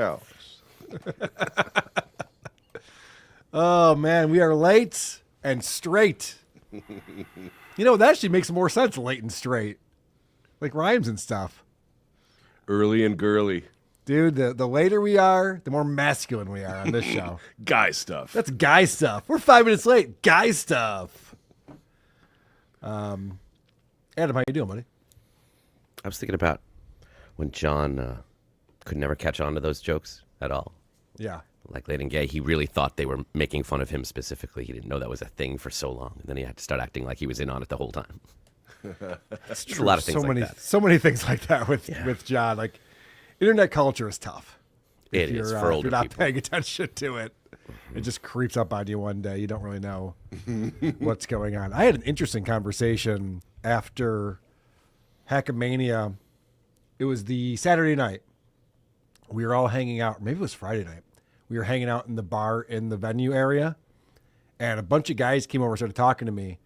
house. Oh, man, we are late and straight. You know, that actually makes more sense, late and straight. Like rhymes and stuff. Early and girly. Dude, the later we are, the more masculine we are on this show. Guy stuff. That's guy stuff. We're 5 minutes late. Guy stuff. Adam, how you doing, buddy? I was thinking about when John could never catch on to those jokes at all. Yeah. Like Late and Gay, he really thought they were making fun of him specifically. He didn't know that was a thing for so long. And then he had to start acting like he was in on it the whole time. That's true. A lot of things like that. So many things like that with John. Like, internet culture is tough. It is for older if you're not people. paying attention to it. It just creeps up on you one day. You don't really know what's going on. I had an interesting conversation after Hackamania. It was the Saturday night. We were all hanging out. Maybe it was Friday night. We were hanging out in the bar in the venue area, and a bunch of guys came over and started talking to me,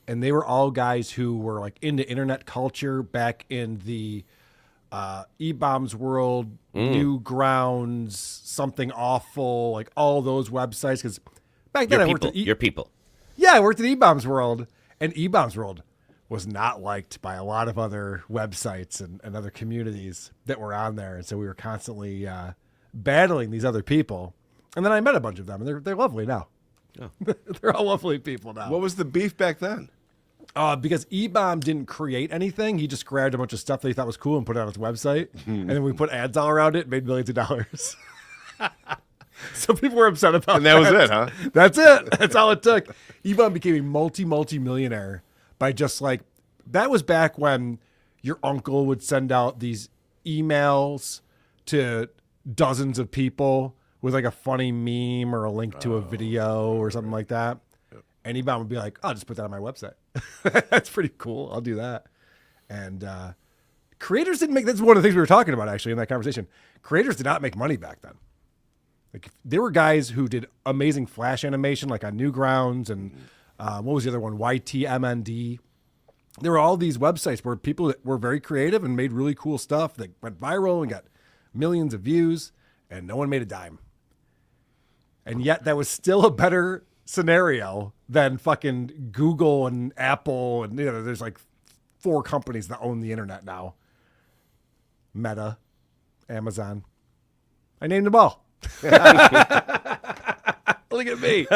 and they were all guys who were like into internet culture back in the E-Bombs World, Newgrounds, Something Awful, like all those websites. Because back then I worked at Your people. Yeah, I worked at E-Bombs World, and E-Bombs World was not liked by a lot of other websites and other communities that were on there. And so we were constantly battling these other people. And then I met a bunch of them, and they're lovely now. Oh. They're all lovely people now. What was the beef back then? Because E-Bomb didn't create anything. He just grabbed a bunch of stuff that he thought was cool and put it on his website. And then we put ads all around it and made millions of dollars. So people were upset about that. And that was it, huh? That's it. That's all it took. E-Bomb became a multi-millionaire by just like, that was back when your uncle would send out these emails to dozens of people with like a funny meme or a link to a video or something like that. And E-Bomb would be like, I'll just put that on my website. That's pretty cool. I'll do that. And creators didn't make, that's one of the things we were talking about actually in that conversation. Creators did not make money back then. Like there were guys who did amazing Flash animation, like on Newgrounds and what was the other one? YTMND. There were all these websites where people that were very creative and made really cool stuff that went viral and got millions of views, and no one made a dime. And yet that was still a better scenario than fucking Google and Apple. And you know, there's like 4 companies that own the internet now. Meta, Amazon. I named them all. Look at me.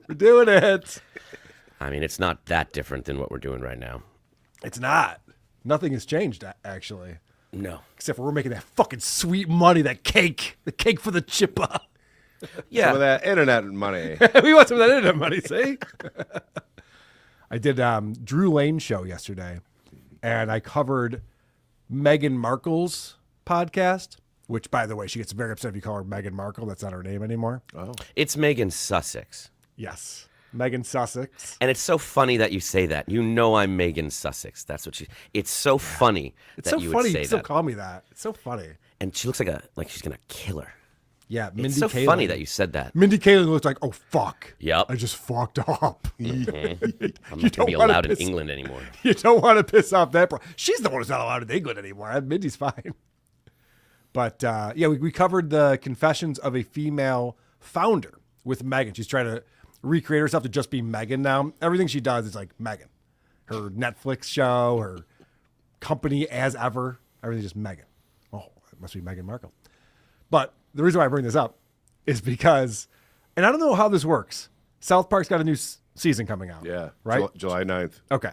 We're doing it. I mean, it's not that different than what we're doing right now. It's not. Nothing has changed, actually. No. Except for we're making that fucking sweet money, that cake. The cake for the chippa. Yeah. Some of that internet money. We want some of that internet money, see? I did Drew Lane's show yesterday, and I covered Megan Markle's podcast, which, by the way, she gets very upset if you call her Megan Markle. That's not her name anymore. Oh. It's Megan Sussex. Yes. Megan Sussex. And it's so funny that you say that. You know I'm Megan Sussex. That's what she... It's so funny It's that so you funny would say you still that. call me that. It's so funny. And she looks like she's going to kill her. Yeah, Mindy It's so Kaling. funny that you said that. Mindy Kaling looks like, oh, fuck. Yep. I just fucked up. I'm not You going to don't be wanna allowed in piss- England anymore. You don't want to piss off that. She's the one who's not allowed in England anymore. Mindy's fine. But yeah, we covered the confessions of a female founder with Megan. She's trying to recreate herself to just be Megan now. Everything she does is like Megan. Her Netflix show, her company as ever, everything's just Megan. Oh, it must be Megan Markle. But the reason why I bring this up is because, and I don't know how this works. South Park's got a new season coming out. Yeah. Right? July 9th. Okay.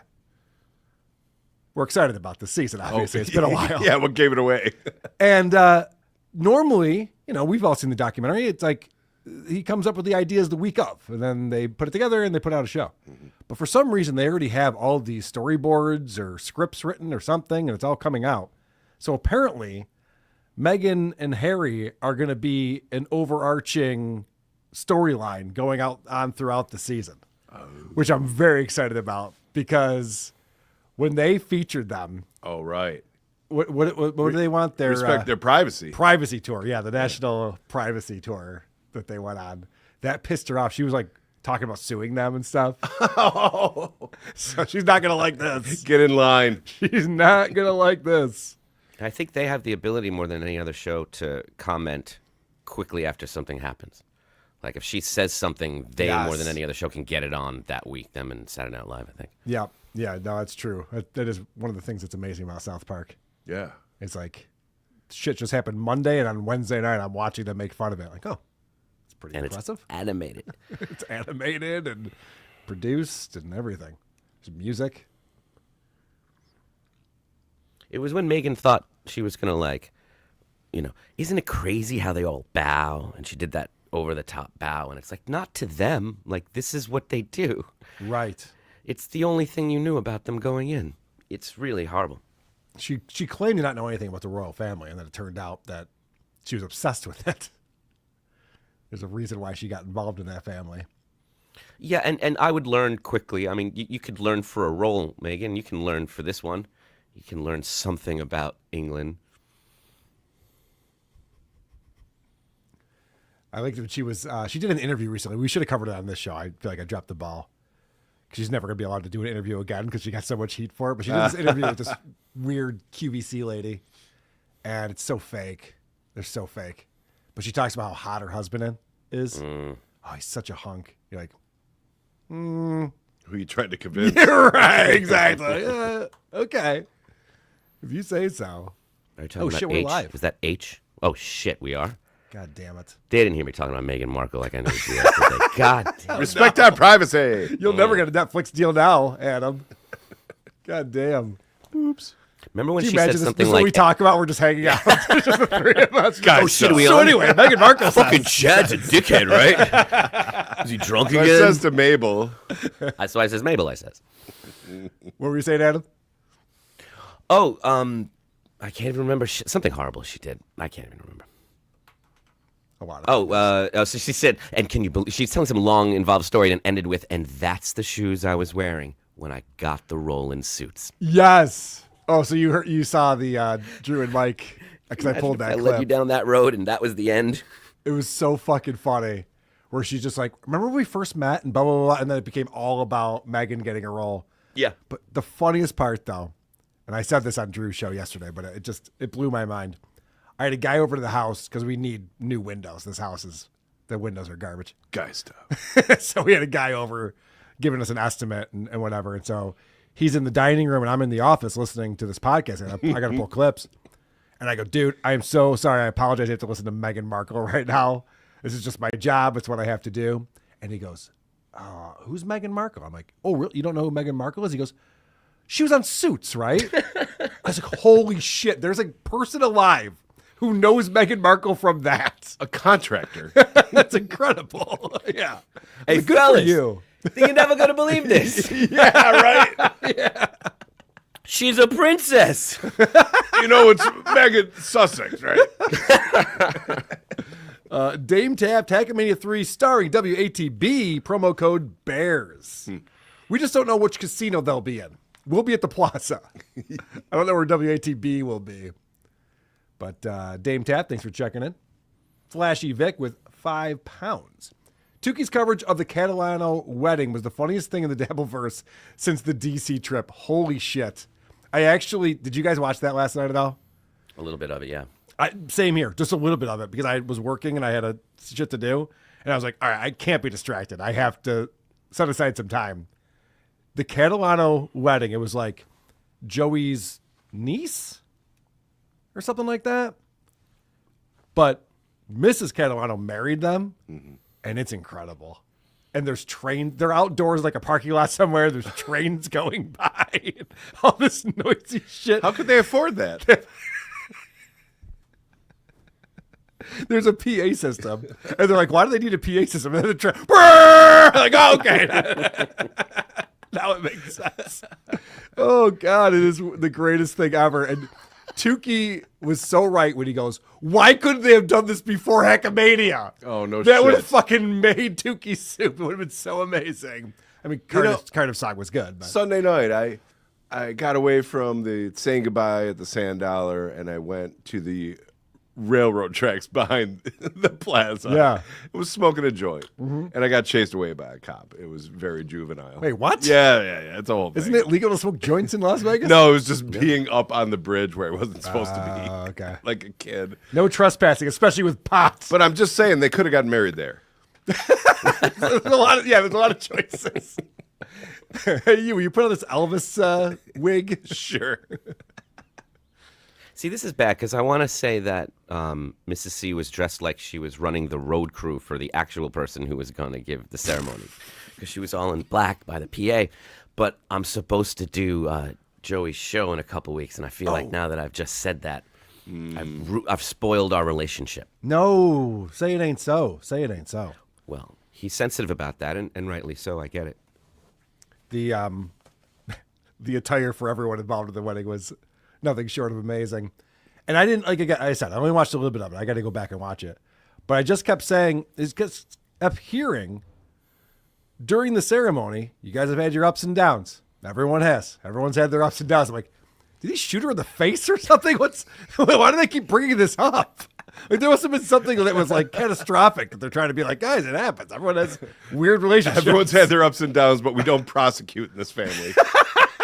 We're excited about the season, obviously. It's been a while. Yeah, what gave it away? And normally, you know, we've all seen the documentary. It's like he comes up with the ideas the week of, and then they put it together and they put out a show. Mm-hmm. But for some reason, they already have all these storyboards or scripts written or something, and it's all coming out. So apparently, Meghan and Harry are going to be an overarching storyline going out on throughout the season, which I'm very excited about because when they featured them, Oh, right. what do they want? Their Respect their privacy. privacy tour. Yeah, the national privacy tour that they went on. That pissed her off. She was like talking about suing them and stuff. So she's not going to like this. Get in line. She's not going to like this. I think they have the ability more than any other show to comment quickly after something happens. Like if she says something, they more than any other show can get it on that week. Them and Saturday Night Live, I think. Yeah, no, that's true. That is one of the things that's amazing about South Park. Yeah. It's like shit just happened Monday, and on Wednesday night I'm watching them make fun of it. Like, oh, it's pretty impressive. It's animated. It's animated and produced and everything. There's music. It was when Megan thought she was going to, like, you know, isn't it crazy how they all bow? And she did that over-the-top bow. And it's like, not to them. Like, this is what they do. Right. It's the only thing you knew about them going in. It's really horrible. She claimed to not know anything about the royal family, and then it turned out that she was obsessed with it. There's a reason why she got involved in that family. Yeah, and I would learn quickly. I mean, you could learn for a role, Megan. You can learn for this one. You can learn something about England. I liked that she did an interview recently. We should have covered it on this show. I feel like I dropped the ball. She's never going to be allowed to do an interview again because she got so much heat for it. But she did this interview with this weird QVC lady, and it's so fake. They're so fake. But she talks about how hot her husband is. Oh, he's such a hunk. You're like, Who are you trying to convince? You're right, exactly. Okay. If you say so. Are you talking about shit, we're H? live. Was that H? Oh, shit, we are? God damn it. They didn't hear me talking about Megan Markle like I know you yesterday. God damn. Respect our privacy. You'll never get a Netflix deal now, Adam. God damn. Oops. Remember when Can she you said imagine something this like, we talk about? We're just hanging out. Just the three of us. Guys, oh, shit, are we So on? anyway, Megan Markle Fucking says, Chad's a dickhead, right? Is he drunk So again? it says to Mabel. That's why I says Mabel, I says. what were you saying, Adam? Oh, I can't even remember. Something horrible she did. I can't even remember. A lot of So she said, and can you believe, she's telling some long, involved story and ended with, and that's the shoes I was wearing when I got the role in Suits. Yes. Oh, so you saw the Drew and Mike, because I pulled that I clip. led you down that road, and that was the end. It was so fucking funny, where she's just like, remember when we first met and blah, blah, blah, and then it became all about Megan getting a role. Yeah. But the funniest part, though, and I said this on Drew's show yesterday, but it blew my mind. I had a guy over to the house because we need new windows. The windows are garbage. Guy stuff. So we had a guy over giving us an estimate and whatever. And so he's in the dining room and I'm in the office listening to this podcast. And I got to pull clips. And I go, dude, I am so sorry. I apologize. I have to listen to Megan Markle right now. This is just my job. It's what I have to do. And he goes, who's Megan Markle? I'm like, oh, really? You don't know who Megan Markle is? He goes, she was on Suits, right? I was like, holy shit. There's a person alive who knows Megan Markle from that. A contractor. That's incredible. Yeah. Hey, good fellas, for you. you're never going to believe this. Yeah, right. Yeah. She's a princess. You know, it's Megan Sussex, right? Dame Tab, Tacomania 3, starring WATB, promo code BEARS. We just don't know which casino they'll be in. We'll be at the Plaza. I don't know where WATB will be. But Dame Tab, thanks for checking in. Flashy Vic with £5. Tuki's coverage of the Catalano wedding was the funniest thing in the Dabbleverse since the DC trip. Holy shit. Did you guys watch that last night at all? A little bit of it, yeah. Same here, just a little bit of it because I was working and I had a shit to do. And I was like, all right, I can't be distracted. I have to set aside some time. The Catalano wedding, it was like Joey's niece or something like that. But Mrs. Catalano married them, and it's incredible. And there's they're outdoors like a parking lot somewhere. There's trains going by. All this noisy shit. How could they afford that? There's a PA system. And they're like, why do they need a PA system? And then the like, oh, okay. Now it makes sense. Oh, God, it is the greatest thing ever. And Tuki was so right when he goes, why couldn't they have done this before Heckamania? Oh, no That shit. would have fucking made Tuki soup. It would have been so amazing. I mean, Cardiff's song was good. But. Sunday night, I got away from the saying goodbye at the Sand Dollar, and I went to the railroad tracks behind the plaza. Yeah. It was smoking a joint. And I got chased away by a cop. It was very juvenile. Wait, what? Yeah. It's a whole thing. Isn't it legal to smoke joints in Las Vegas? No, it was just being up on the bridge where it wasn't supposed to be. Okay. Like a kid. No trespassing, especially with pots. But I'm just saying they could have gotten married there. There's a lot of choices. Hey, you put on this Elvis wig? Sure. See, this is bad because I want to say that Mrs. C was dressed like she was running the road crew for the actual person who was going to give the ceremony, because she was all in black by the PA. But I'm supposed to do Joey's show in a couple weeks, and I feel like now that I've just said that, I've spoiled our relationship. No, say it ain't so. Say it ain't so. Well, he's sensitive about that, and rightly so. I get it. The attire for everyone involved in the wedding was nothing short of amazing. And I didn't, like I said, I only watched a little bit of it. I got to go back and watch it. But I just kept saying, kept hearing during the ceremony, you guys have had your ups and downs. Everyone has. Everyone's had their ups and downs. I'm like, did he shoot her in the face or something? Why do they keep bringing this up? Like, there must have been something that was like catastrophic that they're trying to be like, guys, it happens. Everyone has weird relationships. Everyone's had their ups and downs, but we don't prosecute in this family.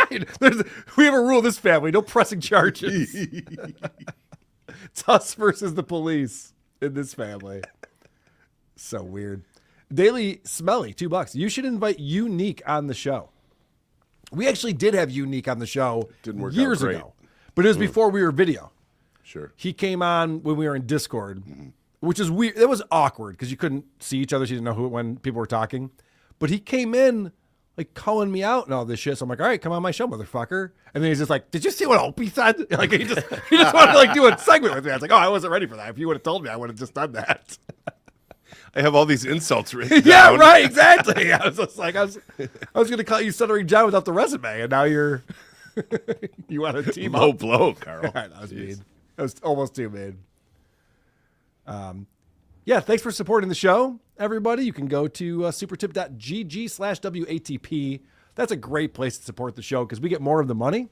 We have a rule in this family: no pressing charges. It's us versus the police in this family. So weird. Daily Smelly, $2. You should invite Unique on the show. We actually did have Unique on the show Didn't work out years great. ago, but it was before we were video. Sure. He came on when we were in Discord, which is weird. It was awkward because you couldn't see each other. So you didn't know when people were talking. But he came in like calling me out and all this shit. So I'm like, all right, come on my show, motherfucker. And then he's just like, did you see what Opie said? Like he just wanted to like do a segment with me. I was like, oh, I wasn't ready for that. If you would have told me, I would have just done that. I have all these insults written Yeah, down. right, exactly. I was just like, I was going to call you Stuttering John without the resume, and now you want to team Low up. blow, Carl. That was mean. That was almost too mean. Yeah, thanks for supporting the show, everybody. You can go to supertip.gg/WATP. That's a great place to support the show because we get more of the money.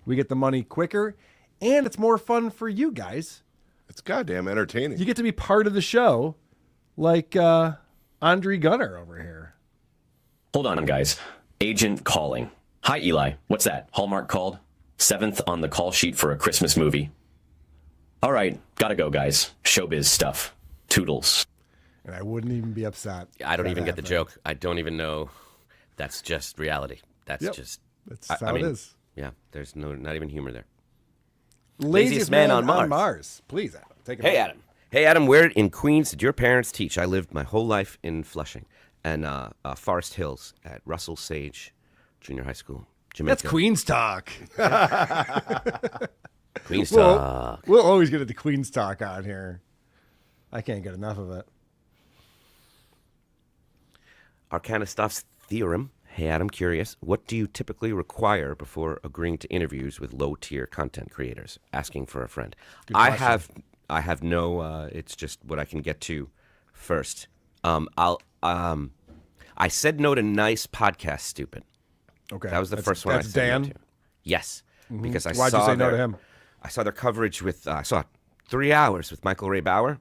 We get the money quicker, and it's more fun for you guys. It's goddamn entertaining. You get to be part of the show like Andre Gunner over here. Hold on, guys. Agent calling. Hi, Eli. What's that? Hallmark called? 7th on the call sheet for a Christmas movie. All right, gotta go, guys. Showbiz stuff. Toodles. And I wouldn't even be upset. I don't if even that get the happened. joke. I don't even know. That's just reality. That's Yep. just. That's I how mean, it is. Yeah, there's not even humor there. Laziest man on Mars. Please, Adam. Take it Hey, away. Adam. Hey, Adam, where in Queens did your parents teach? I lived my whole life in Flushing and Forest Hills at Russell Sage Junior High School, Jamaica. That's Queen's talk. Queens We'll, Talk. we'll always get into Queen's talk on here. I can't get enough of it. Arcanastoff's theorem. Hey, Adam, curious. What do you typically require before agreeing to interviews with low-tier content creators? Asking for a friend. I have no. It's just what I can get to first. I said no to Nice Podcast Stupid. Okay. That was the first one I That's said Dan? no to. Yes, because I Why'd saw you say no their, to him? I saw their coverage with. I saw 3 hours with Michael Ray Bauer,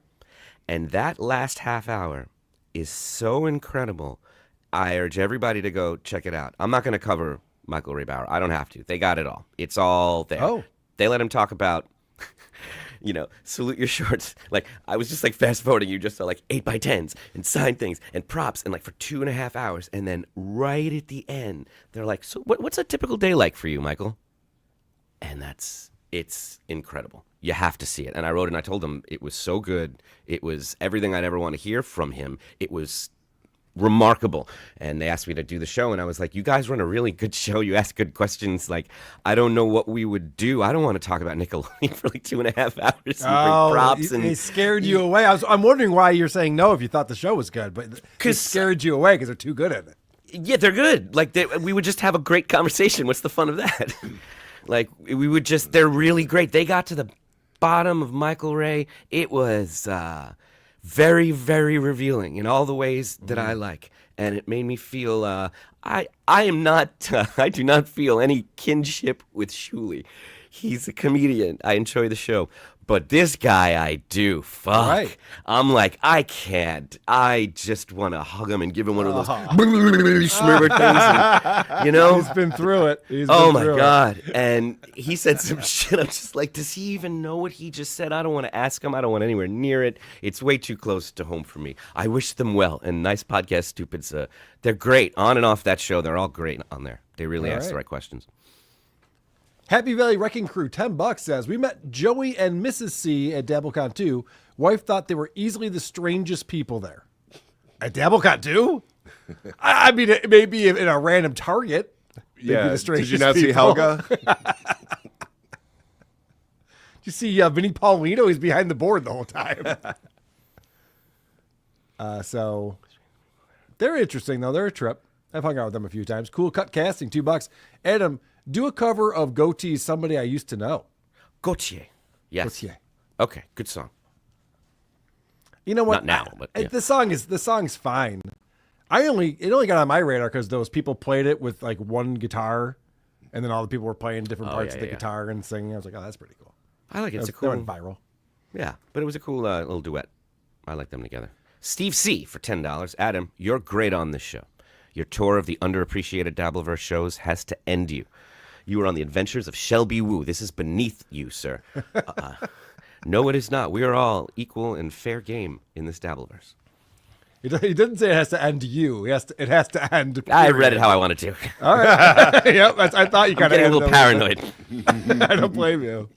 and that last half hour is so incredible. I urge everybody to go check it out. I'm not going to cover Michael Ray Bauer. I don't have to. They got it all. It's all there. Oh. They let him talk about, salute your shorts. Like, I was just like fast forwarding. You just saw like 8x10s and sign things and props and like for 2.5 hours. And then right at the end, they're like, so what's a typical day like for you, Michael? And it's incredible. You have to see it. And I wrote it and I told them it was so good. It was everything I'd ever want to hear from him. It was remarkable. And they asked me to do the show and I was like, you guys run a really good show. You ask good questions. Like, I don't know what we would do. I don't want to talk about Nickelodeon for like 2.5 hours and bring props. It scared you away. I'm wondering why you're saying no if you thought the show was good, but it scared you away because they're too good at it. Yeah, they're good. Like, we would just have a great conversation. What's the fun of that? Like, we would just, they're really great. They got to the bottom of Michael Ray. It was very, very revealing in all the ways that I like. And it made me feel, I do not feel any kinship with Shuli. He's a comedian. I enjoy the show. But this guy, I do. Fuck. Right. I'm like, I can't. I just want to hug him and give him one of those smurber things. And, you know? He's been through it. Oh my God. And he said some shit. I'm just like, does he even know what he just said? I don't want to ask him. I don't want anywhere near it. It's way too close to home for me. I wish them well. And nice podcast, Stupids. They're great. On and off that show, they're all great on there. They really ask the right questions. Happy Valley Wrecking Crew, $10 says, we met Joey and Mrs. C at Dabblecon 2. Wife thought they were easily the strangest people there. At Dabblecon 2? I mean, maybe in a random Target. Yeah. The strangest Did you not see people. Helga? Did you see Vinny Paulino? He's behind the board the whole time. So they're interesting, though. They're a trip. I've hung out with them a few times. Cool Cut Casting, $2. Adam, do a cover of Goatee's Somebody I Used to Know. Gautier. Yes. Gautier. Okay, good song. You know what? Not now, but yeah. The song's fine. It only got on my radar because those people played it with like one guitar, and then all the people were playing different parts of the guitar and singing. I was like, oh, that's pretty cool. I like it. It's a They cool. went viral. Yeah, but it was a cool little duet. I like them together. Steve C. for $10. Adam, you're great on this show. Your tour of the underappreciated Dabbleverse shows has to end you. You were on the adventures of Shelby Woo. This is beneath you, sir. No, it is not. We are all equal and fair game in this Dabbleverse. He didn't say it has to end you. It has to end. I read it how I wanted to. All right. Yep. I thought you kind of Getting a little paranoid. I don't blame you.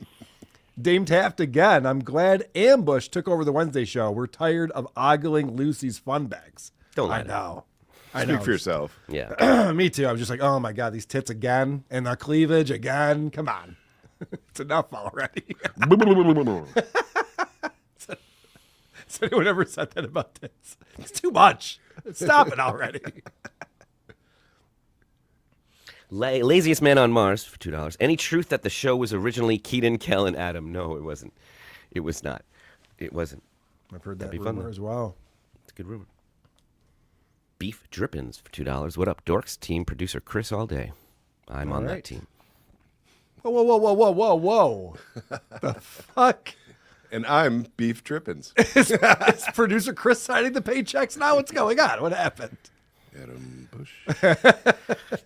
Dame Taft again. I'm glad Ambush took over the Wednesday show. We're tired of ogling Lucy's fun bags. Don't lie. I know. Speak for yourself. Yeah. Me too. I was just like, oh my God, these tits again and the cleavage again. Come on. It's enough already. Has anyone ever said that about tits? It's too much. Stop it already. Laziest Man on Mars for $2. Any truth that the show was originally Keaton, Kel, and Adam? No, it wasn't. It was not. It wasn't. I've heard that That'd be fun, rumor though. as well. It's a good rumor. Beef Drippins for $2. What up, dorks? Team producer Chris all day. I'm on that team. Whoa. The fuck? And I'm Beef Drippins. Is producer Chris signing the paychecks now? What's going on? What happened? Adam Busch.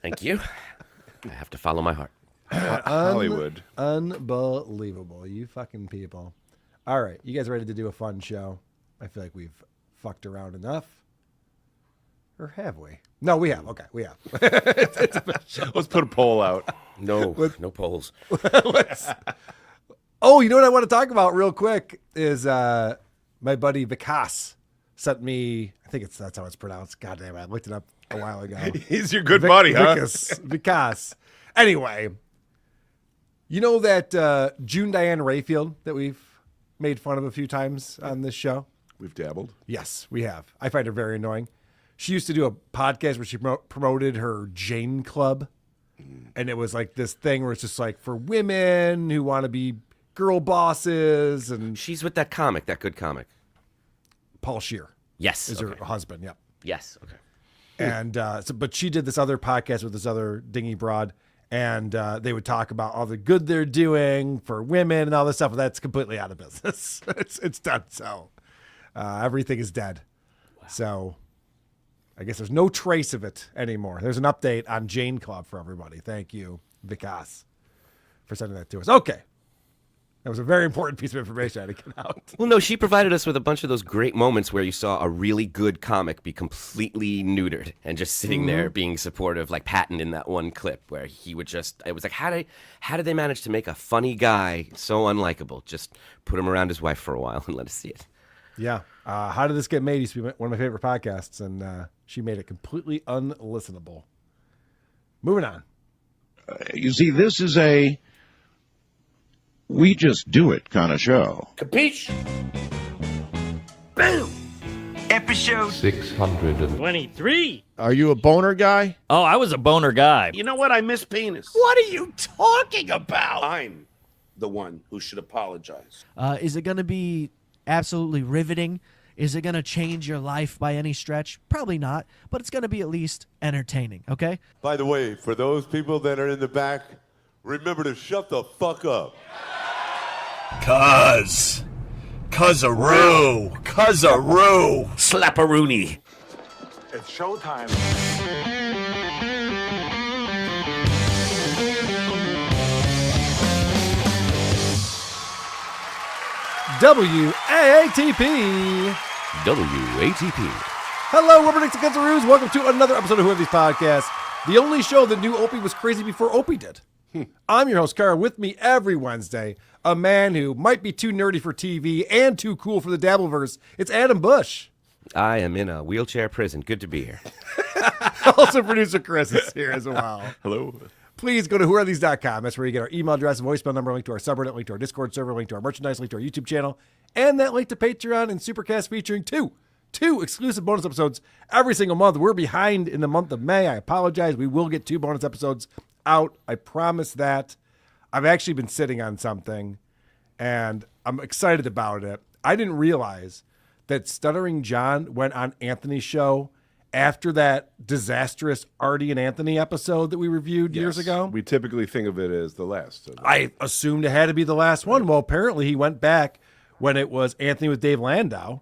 Thank you. I have to follow my heart. Hollywood. Unbelievable. You fucking people. All right. You guys ready to do a fun show? I feel like we've fucked around enough. Or have we? No, we have. Okay, we have. Let's put a poll out. No polls. Oh, you know what I want to talk about real quick is my buddy Vikas sent me, I think that's how it's pronounced. God damn it, I looked it up a while ago. He's your good buddy, huh? Vikas. Anyway, you know that June Diane Rayfield that we've made fun of a few times on this show? We've dabbled. Yes, we have. I find her very annoying. She used to do a podcast where she promoted her Jane Club. And it was like this thing where it's just like for women who want to be girl bosses. And She's with that comic, that good comic. Paul Scheer Yes. is her husband. Yep. Yes. Okay. And but she did this other podcast with this other dingy broad. And they would talk about all the good they're doing for women and all this stuff. But that's completely out of business. It's done. So everything is dead. Wow. So I guess there's no trace of it anymore. There's an update on Jane Club for everybody. Thank you, Vikas, for sending that to us. Okay. That was a very important piece of information I had to get out. Well, no, she provided us with a bunch of those great moments where you saw a really good comic be completely neutered and just sitting there being supportive, like Patton in that one clip where he would just, it was like, how did they manage to make a funny guy so unlikable? Just put him around his wife for a while and let us see it. Yeah. How Did This Get Made used to be one of my favorite podcasts, and she made it completely unlistenable. Moving on. You see, this is a we just do it kind of show. Capiche? Boom! Episode 623. Are you a boner guy? Oh, I was a boner guy. You know what? I miss penis. What are you talking about? I'm the one who should apologize. Is it going to be absolutely riveting? Is it going to change your life by any stretch? Probably not, but it's going to be at least entertaining, okay? By the way, for those people that are in the back, remember to shut the fuck up. Cuz-a-roo. Slap-a-rooney. It's showtime. WAATP. WATP. Hello, Rubber Dicks and Kangaroos. Welcome to another episode of Who Have These Podcasts, the only show that knew Opie was crazy before Opie did. I'm your host, Carl. With me every Wednesday, a man who might be too nerdy for TV and too cool for the Dabbleverse. It's Adam Busch. I am in a wheelchair prison. Good to be here. Also, producer Chris is here as well. Hello. Please go to whoarethese.com. That's where you get our email address, voicemail number, link to our subreddit, link to our Discord server, link to our merchandise, link to our YouTube channel, and that link to Patreon and Supercast featuring two exclusive bonus episodes every single month. We're behind in the month of May. I apologize. We will get 2 bonus episodes out. I promise that. I've actually been sitting on something, and I'm excited about it. I didn't realize that Stuttering John went on Anthony's show after that disastrous Artie and Anthony episode that we reviewed years ago. We typically think of it as the last. I assumed it had to be the last one. Well, apparently he went back when it was Anthony with Dave Landau.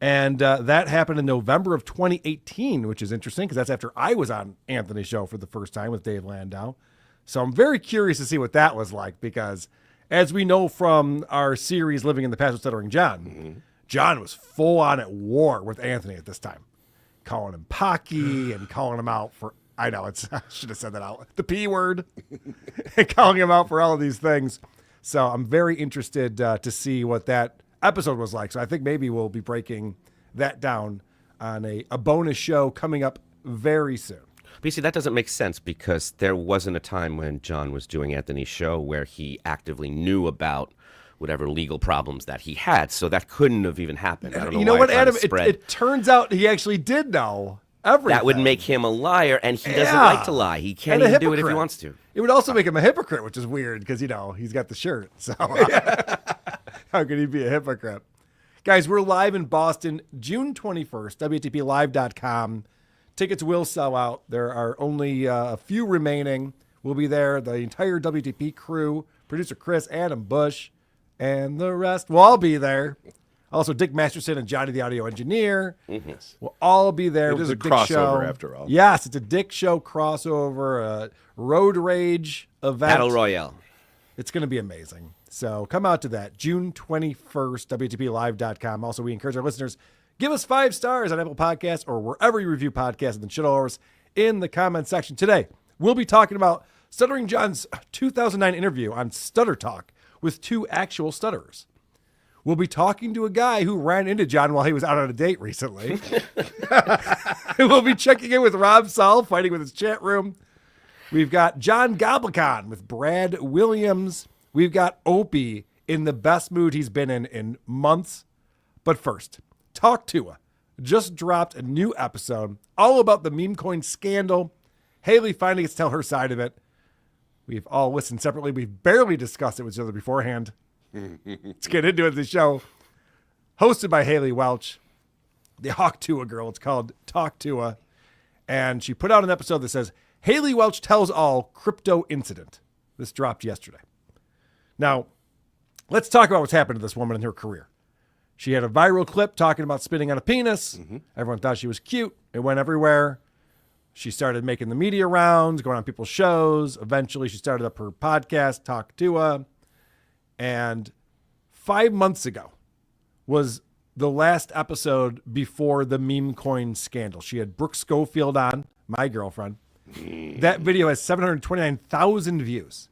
And that happened in November of 2018, which is interesting because that's after I was on Anthony's show for the first time with Dave Landau. So I'm very curious to see what that was like because as we know from our series Living in the Past with Stuttering John, John was full on at war with Anthony at this time. Calling him Pocky and calling him out for, I should have said that out, the P word, and calling him out for all of these things. So I'm very interested to see what that episode was like. So I think maybe we'll be breaking that down on a bonus show coming up very soon. But you see, that doesn't make sense because there wasn't a time when John was doing Anthony's show where he actively knew about whatever legal problems that he had. So that couldn't have even happened. I don't know You know why what, it's on Adam? the spread. It turns out he actually did know everything. That would make him a liar, and he doesn't like to lie. He can't And a even do it if he hypocrite. wants to. It would also make him a hypocrite, which is weird because, he's got the shirt. So how could he be a hypocrite? Guys, we're live in Boston, June 21st, WTPLive.com. Tickets will sell out. There are only a few remaining. We'll be there. The entire WTP crew, producer Chris, Adam Busch, and the rest will all be there. Also, Dick Masterson and Johnny the audio engineer will all be there. It with is the a Dick crossover show. after all. Yes, it's a Dick Show crossover, a road rage event. Battle Royale. It's going to be amazing. So come out to that, June 21st, WTPLive.com. Also, we encourage our listeners, give us 5 stars on Apple Podcasts or wherever you review podcasts and then shit all over us in the comment section. Today, we'll be talking about Stuttering John's 2009 interview on Stutter Talk with 2 actual stutterers. We'll be talking to a guy who ran into John while he was out on a date recently. We'll be checking in with Rob Saul, fighting with his chat room. We've got John Goblacon with Brad Williams. We've got Opie in the best mood he's been in months. But first, Talk Tuah just dropped a new episode all about the memecoin scandal. Haley finally gets to tell her side of it. We've all listened separately. We've barely discussed it with each other beforehand. Let's get into it. The show, hosted by Haley Welch, the Hawk Tuah girl. It's called Talk Tuah. And she put out an episode that says, Haley Welch tells all crypto incident. This dropped yesterday. Now, let's talk about what's happened to this woman in her career. She had a viral clip talking about spitting on a penis. Everyone thought she was cute. It went everywhere. She started making the media rounds, going on people's shows. Eventually, she started up her podcast, Talk Tuah. And 5 months ago was the last episode before the meme coin scandal. She had Brooke Schofield on, my girlfriend. That video has 729,000 views.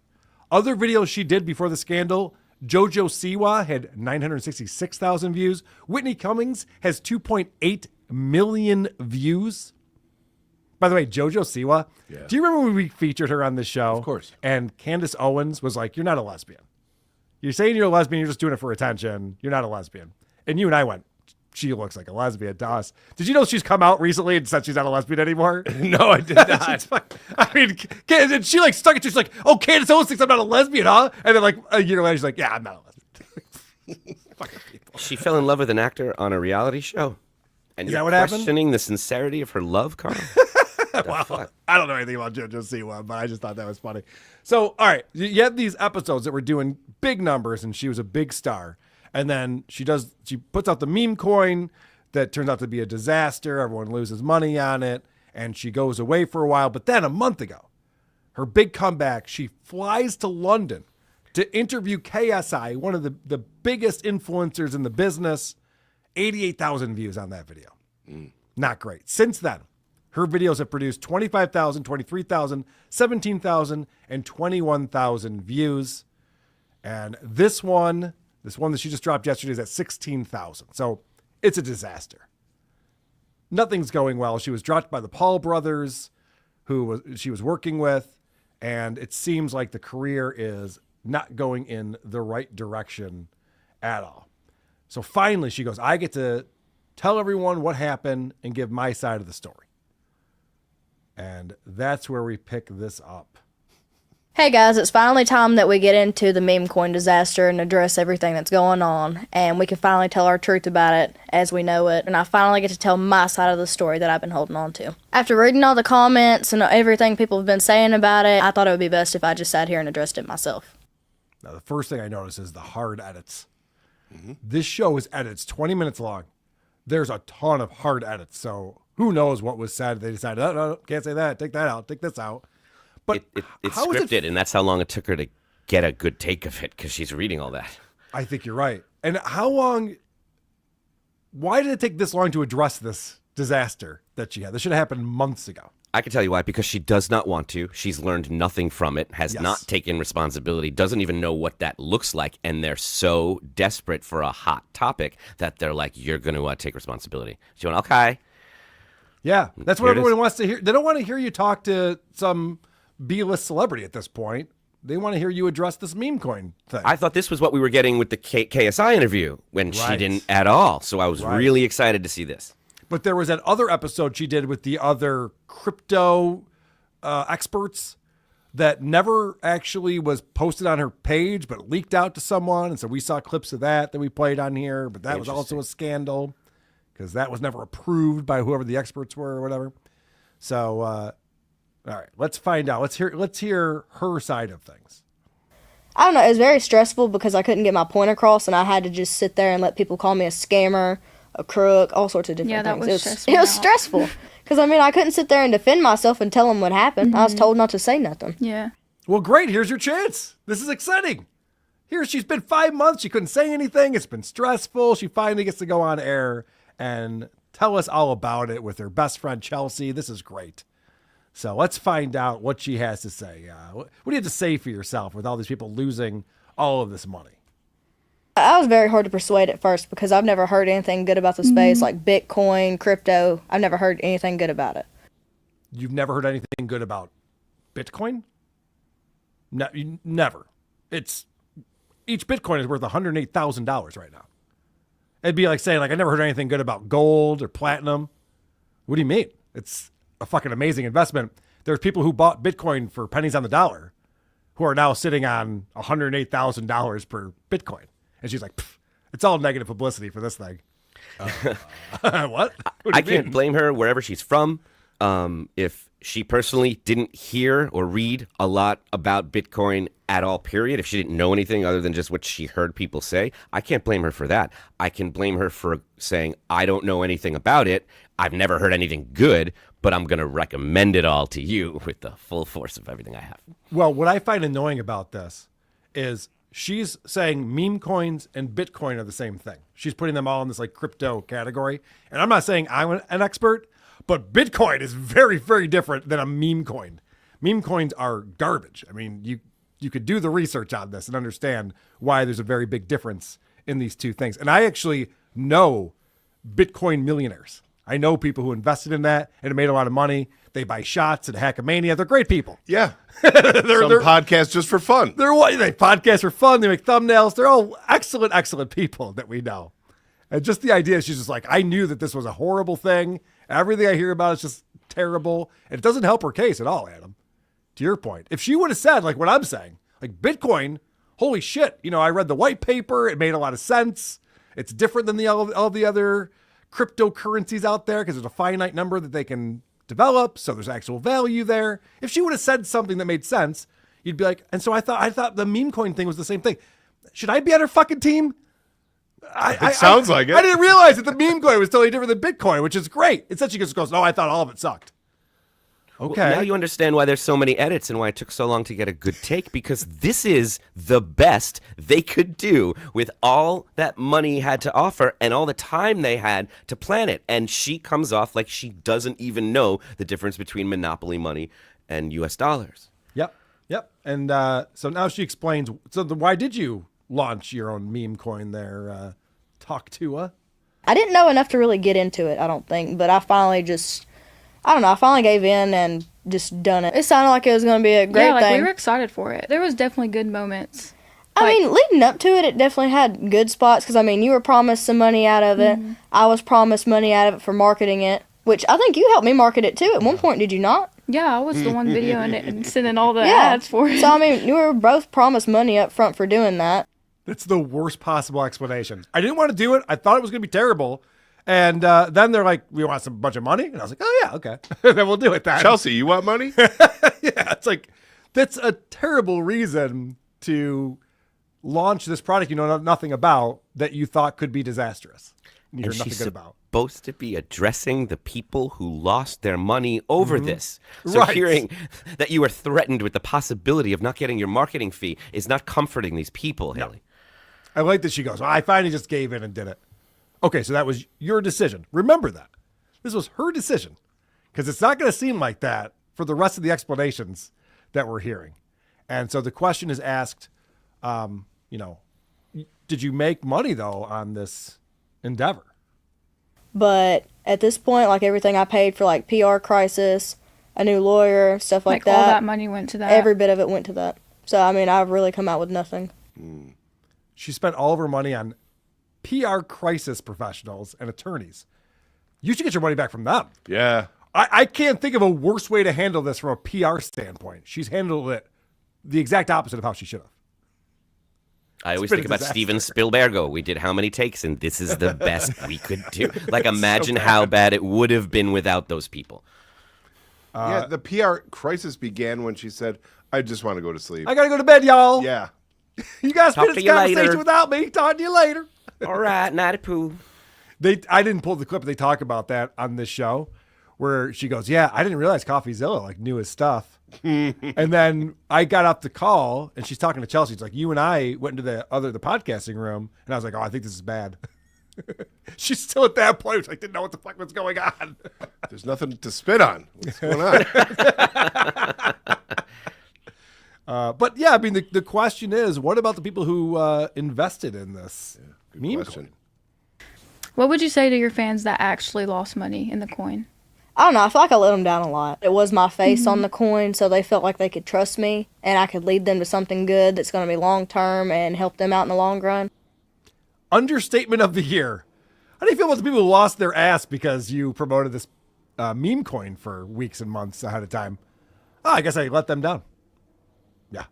Other videos she did before the scandal, JoJo Siwa had 966,000 views. Whitney Cummings has 2.8 million views. By the way, JoJo Siwa, do you remember when we featured her on the show? Of course. And Candace Owens was like, you're not a lesbian. You're saying you're a lesbian, you're just doing it for attention. You're not a lesbian. And you and I went, she looks like a lesbian to us. Did you know she's come out recently and said she's not a lesbian anymore? No, I did not. I mean, and she like stuck it to, she's like, oh, Candace Owens thinks I'm not a lesbian, huh? And then like a year later, she's like, yeah, I'm not a lesbian. Fucking people. She fell in love with an actor on a reality show. And Is you're that what happened? questioning the sincerity of her love, Carl? fuck? I don't know anything about JoJo Siwa, but I just thought that was funny. So, all right, you had these episodes that were doing big numbers, and she was a big star. And then she puts out the meme coin that turns out to be a disaster. Everyone loses money on it, and she goes away for a while. But then a month ago, her big comeback, she flies to London to interview KSI, one of the biggest influencers in the business. 88,000 views on that video. Not great. Since then, her videos have produced 25,000, 23,000, 17,000, and 21,000 views. And this one that she just dropped yesterday is at 16,000. So it's a disaster. Nothing's going well. She was dropped by the Paul brothers, she was working with, and it seems like the career is not going in the right direction at all. So finally she goes, I get to tell everyone what happened and give my side of the story. And that's where we pick this up. Hey guys, it's finally time that we get into the meme coin disaster and address everything that's going on, and we can finally tell our truth about it as we know it, and I finally get to tell my side of the story that I've been holding on to. After reading all the comments and everything people have been saying about it, I thought it would be best if I just sat here and addressed it myself. Now the first thing I notice is the hard edits. This show is edits 20 minutes long. There's a ton of hard edits, so who knows what was said. They decided, oh, no, can't say that, take that out, take this out. But it's how is scripted, and that's how long it took her to get a good take of it, because she's reading all that. I think you're right. And why did it take this long to address this disaster that she had? This should have happened months ago. I can tell you why, because she does not want to. She's learned nothing from it, has not taken responsibility, doesn't even know what that looks like, and they're so desperate for a hot topic that they're like, you're going to take responsibility. She went, okay. Yeah, that's what everyone wants to hear. They don't want to hear you talk to some B-list celebrity at this point. They want to hear you address this meme coin thing. I thought this was what we were getting with the KSI interview when she didn't at all, so I was really excited to see this. But there was that other episode she did with the other crypto experts that never actually was posted on her page, but leaked out to someone. And so we saw clips of that we played on here. But that was also a scandal because that was never approved by whoever the experts were or whatever. So, all right, let's find out. Let's hear her side of things. I don't know. It was very stressful because I couldn't get my point across, and I had to just sit there and let people call me a scammer, a crook, all sorts of different things. It was stressful because I couldn't sit there and defend myself and tell them what happened. I was told not to say nothing. Yeah. Well, great. Here's your chance. This is exciting. Here, she's been 5 months. She couldn't say anything. It's been stressful. She finally gets to go on air and tell us all about it with her best friend, Chelsea. This is great. So let's find out what she has to say. What do you have to say for yourself with all these people losing all of this money? I was very hard to persuade at first because I've never heard anything good about the space, like Bitcoin, crypto. I've never heard anything good about it. You've never heard anything good about Bitcoin? No, never. Each Bitcoin is worth $108,000 right now. It'd be like saying, I never heard anything good about gold or platinum. What do you mean? It's a fucking amazing investment. There's people who bought Bitcoin for pennies on the dollar who are now sitting on $108,000 per Bitcoin. And she's like, it's all negative publicity for this thing. What? I can't blame her wherever she's from. If she personally didn't hear or read a lot about Bitcoin at all, period, if she didn't know anything other than just what she heard people say, I can't blame her for that. I can blame her for saying, I don't know anything about it. I've never heard anything good, but I'm going to recommend it all to you with the full force of everything I have. Well, what I find annoying about this is she's saying meme coins and Bitcoin are the same thing. She's putting them all in this crypto category. And I'm not saying I'm an expert, but Bitcoin is very, very different than a meme coin. Meme coins are garbage. You could do the research on this and understand why there's a very big difference in these two things. And I actually know Bitcoin millionaires. I know people who invested in that and have made a lot of money. They buy shots at Hackamania. They're great people. Yeah. They're podcasts just for fun. They podcast for fun. They make thumbnails. They're all excellent, excellent people that we know. And just the idea, she's just I knew that this was a horrible thing. Everything I hear about is just terrible. And it doesn't help her case at all, Adam. To your point. If she would have said, what I'm saying, Bitcoin, holy shit. I read the white paper. It made a lot of sense. It's different than all the other cryptocurrencies out there because there's a finite number that they can developed, so there's actual value there. If she would have said something that made sense, you'd be like, and so I thought the meme coin thing was the same thing. Should I be on her fucking team? It sounds like it. I didn't realize that the meme coin was totally different than Bitcoin, which is great. Instead, she just goes, "No, I thought all of it sucked." Okay. Well, now you understand why there's so many edits and why it took so long to get a good take, because this is the best they could do with all that money had to offer and all the time they had to plan it. And she comes off like she doesn't even know the difference between monopoly money and US dollars. Yep. And so now she explains, why did you launch your own meme coin there, Talk Tuah? I didn't know enough to really get into it, I don't think, but I finally gave in and just done it. It sounded like it was going to be a great thing. We were excited for it. There was definitely good moments. I mean, leading up to it, it definitely had good spots, because, I mean, you were promised some money out of it. Mm-hmm. I was promised money out of it for marketing it, which I think you helped me market it, too, at one point, did you not? Yeah, I was the one videoing it and sending all the ads for it. So, I mean, we were both promised money up front for doing that. That's the worst possible explanation. I didn't want to do it. I thought it was going to be terrible. And then they're like, "We want some bunch of money," and I was like, "Oh yeah, okay." Then we'll do it. Then Chelsea, you want money? Yeah, it's like that's a terrible reason to launch this product you know nothing about that you thought could be disastrous. You hear nothing good about. Supposed to be addressing the people who lost their money over this. So hearing that you were threatened with the possibility of not getting your marketing fee is not comforting these people, Haley. I like that she goes, "Well, I finally just gave in and did it." Okay, so that was your decision. Remember that. This was her decision, because it's not going to seem like that for the rest of the explanations that we're hearing. And so the question is asked, did you make money, though, on this endeavor? But at this point, like everything I paid for, like PR crisis, a new lawyer, stuff like that. All that money went to that. Every bit of it went to that. So, I mean, I've really come out with nothing. She spent all of her money on PR crisis professionals and attorneys. You should get your money back from them. Yeah. I can't think of a worse way to handle this from a PR standpoint. She's handled it the exact opposite of how she should have. I always think about Steven Spielberg. We did how many takes, and this is the best we could do. Like, imagine how bad it would have been without those people. Yeah, the PR crisis began when she said, "I just want to go to sleep. I got to go to bed, y'all." Yeah. You guys Talk finish to this you conversation later. without me. Talk to you later. All right, nighty poo. I didn't pull the clip. They talk about that on this show where she goes, "Yeah, I didn't realize CoffeeZilla knew his stuff." And then I got off the call and she's talking to Chelsea. It's like, "You and I went into the podcasting room," and I was like, "Oh, I think this is bad." She's still at that point. Like, didn't know what the fuck was going on. There's nothing to spit on. What's going on? But yeah, I mean, the question is, what about the people who invested in this meme coin? What would you say to your fans that actually lost money in the coin? I don't know. I feel like I let them down a lot. It was my face on the coin, so they felt like they could trust me and I could lead them to something good that's going to be long-term and help them out in the long run. Understatement of the year. How do you feel about the people who lost their ass because you promoted this meme coin for weeks and months ahead of time? Oh, I guess I let them down. Yeah.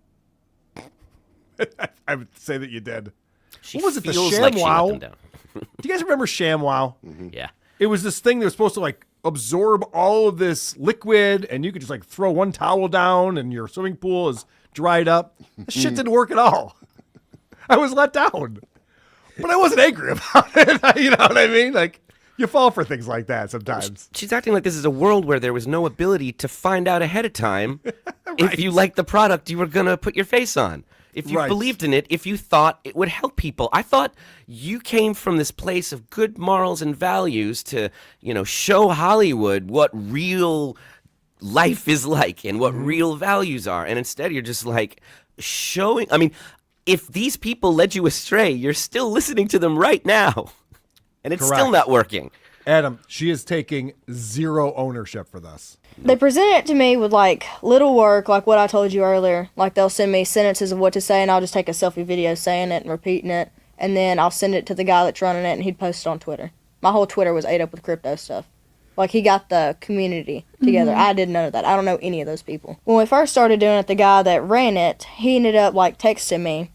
I would say that you did. She what was it, the feels like she let ShamWow? them down. Do you guys remember ShamWow? Yeah. It was this thing that was supposed to absorb all of this liquid, and you could just throw one towel down and your swimming pool is dried up. That shit didn't work at all. I was let down. But I wasn't angry about it. You know what I mean? You fall for things like that sometimes. She's acting like this is a world where there was no ability to find out ahead of time if you liked the product you were going to put your face on. If you believed in it, if you thought it would help people. I thought you came from this place of good morals and values to, show Hollywood what real life is like and what real values are. And instead you're just showing, if these people led you astray, you're still listening to them right now. And it's still not working. Adam, she is taking zero ownership for this. They present it to me with little work, like what I told you earlier. They'll send me sentences of what to say, and I'll just take a selfie video saying it and repeating it. And then I'll send it to the guy that's running it, and he'd post it on Twitter. My whole Twitter was ate up with crypto stuff. He got the community together. I did none of that. I don't know any of those people. When we first started doing it, the guy that ran it, he ended up texting me.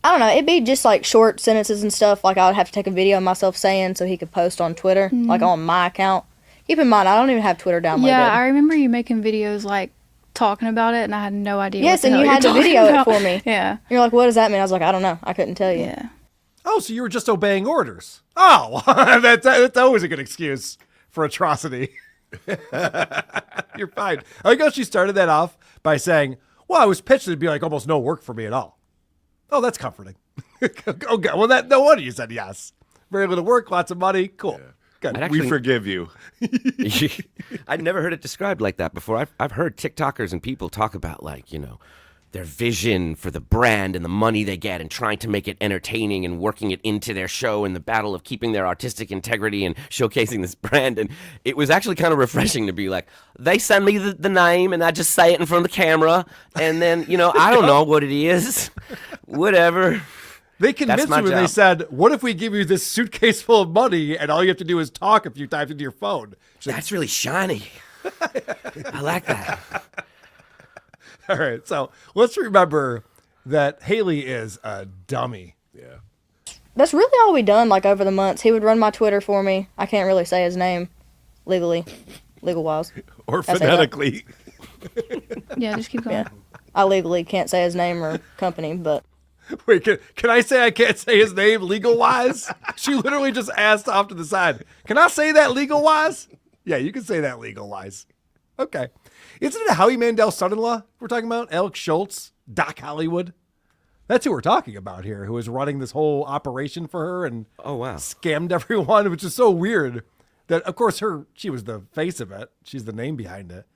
I don't know, it'd be just short sentences and stuff. I would have to take a video of myself saying so he could post on Twitter, on my account. Keep in mind, I don't even have Twitter downloaded. Yeah, I remember you making videos like talking about it, and I had no idea. Yes, what the and hell you had to you're video talking it about. for me. Yeah. You're like, what does that mean? I was like, I don't know. I couldn't tell you. Yeah. Oh, so you were just obeying orders. Oh, that's always a good excuse for atrocity. You're fine. I guess she started that off by saying, well, I was pitched it'd be like almost no work for me at all. Oh, that's comforting. Okay, well, no wonder you said yes. Very little work, lots of money. Cool. Good. We forgive you. I'd never heard it described like that before. I've heard TikTokers and people talk about, like, you know, their vision for the brand and the money they get and trying to make it entertaining and working it into their show and the battle of keeping their artistic integrity and showcasing this brand. And it was actually kind of refreshing to be like, they send me the name and I just say it in front of the camera. And then, you know, I don't know what it is. Whatever. They convinced you when they said, what if we give you this suitcase full of money and all you have to do is talk a few times into your phone? That's really shiny. I like that. All right, so let's remember that Haley is a dummy. Yeah. That's really all we done, like, over the months. He would run my Twitter for me. I can't really say his name legally, legal-wise. Or phonetically. Yeah, just keep going. Yeah. I legally can't say his name or company, but... Wait, can I say I can't say his name legal-wise? She literally just asked off to the side, can I say that legal-wise? Yeah, you can say that legal-wise. Okay. Isn't it Howie Mandel's son-in-law we're talking about? Alex Schultz, Doc Hollywood? That's who we're talking about here, who is running this whole operation for her and scammed everyone, which is so weird that, of course, she was the face of it. She's the name behind it.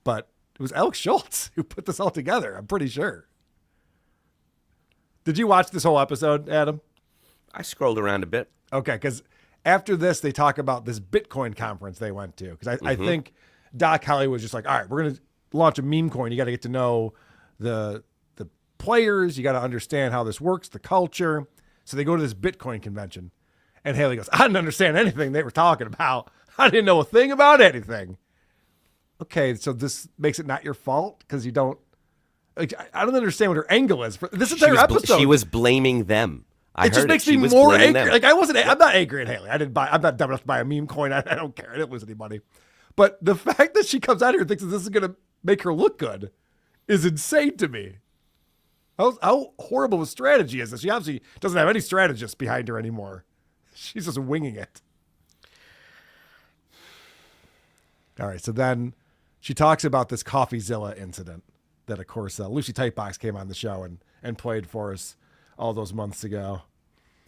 But it was Alex Schultz who put this all together, I'm pretty sure. Did you watch this whole episode, Adam? I scrolled around a bit. Okay, because after this, they talk about this Bitcoin conference they went to. Because I think Doc Hollywood was just like, all right, we're going to launch a meme coin. You got to get to know the players. You got to understand how this works, the culture. So they go to this Bitcoin convention. And Haley goes, I didn't understand anything they were talking about. I didn't know a thing about anything. Okay, so this makes it not your fault because you don't. Like, I don't understand what her angle is for this entire episode. She was blaming them. It just makes me more angry. Like I'm not angry at Haley. I'm not dumb enough to buy a meme coin. I don't care. I didn't lose any money. But the fact that she comes out here and thinks that this is going to make her look good is insane to me. How horrible a strategy is this? She obviously doesn't have any strategist behind her anymore. She's just winging it. All right. So then she talks about this CoffeeZilla incident that, of course, Lucy Tightbox came on the show and played for us all those months ago.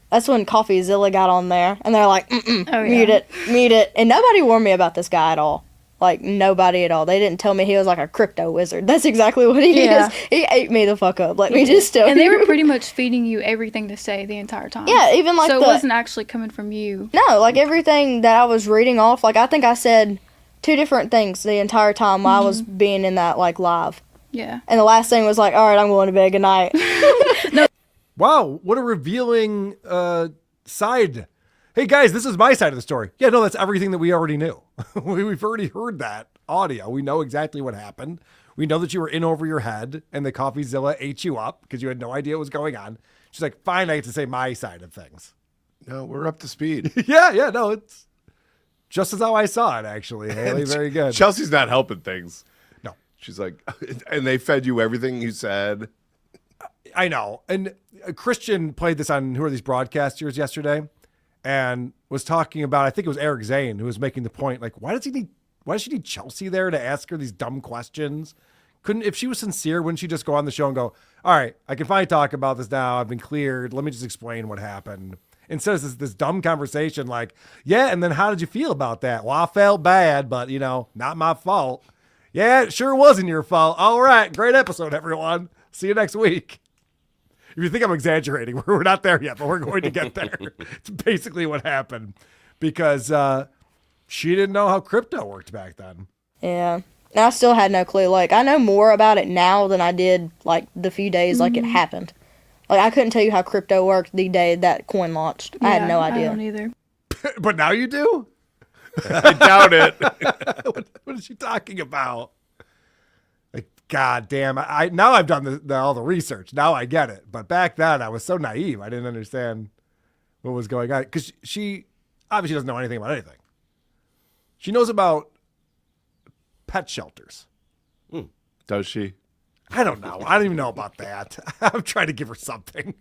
That's when CoffeeZilla got on there, and they're like, mute it. And nobody warned me about this guy at all. Like, nobody at all. They didn't tell me he was like a crypto wizard. That's exactly what he is. He ate me the fuck up. Let me just tell you. And they were pretty much feeding you everything to say the entire time. Yeah, even like so it wasn't actually coming from you. No, like everything that I was reading off, like I think I said 2 different things the entire time while I was being in that like live. Yeah. And the last thing was like, all right, I'm going to bed. Good night. Wow, what a revealing side. Hey, guys, this is my side of the story. Yeah, no, that's everything that we already knew. We've already heard that audio. We know exactly what happened. We know that you were in over your head and the CoffeeZilla ate you up because you had no idea what was going on. She's like, fine, I get to say my side of things. No, we're up to speed. Yeah, no, it's just as how I saw it, actually, Haley. Very good. Chelsea's not helping things. No. She's like, and they fed you everything you said. I know. And Christian played this on Who Are These Broadcasters yesterday and was talking about, I think it was Eric Zane who was making the point, like, why does she need Chelsea there to ask her these dumb questions? If she was sincere, wouldn't she just go on the show and go, all right, I can finally talk about this now. I've been cleared. Let me just explain what happened. Instead of this dumb conversation like, yeah, and then how did you feel about that? Well, I felt bad, but, not my fault. Yeah, it sure wasn't your fault. All right, great episode, everyone. See you next week. If you think I'm exaggerating, we're not there yet, but we're going to get there. It's basically what happened because she didn't know how crypto worked back then. Yeah. And I still had no clue. Like, I know more about it now than I did, like, the few days, like, it happened. Like, I couldn't tell you how crypto worked the day that coin launched. I had no idea. I don't either. But now you do? I doubt it. What is she talking about? Like, God damn, now I've done all the research. Now I get it. But back then, I was so naive. I didn't understand what was going on. Because she obviously doesn't know anything about anything. She knows about pet shelters. Does she? I don't know. I don't even know about that. I'm trying to give her something.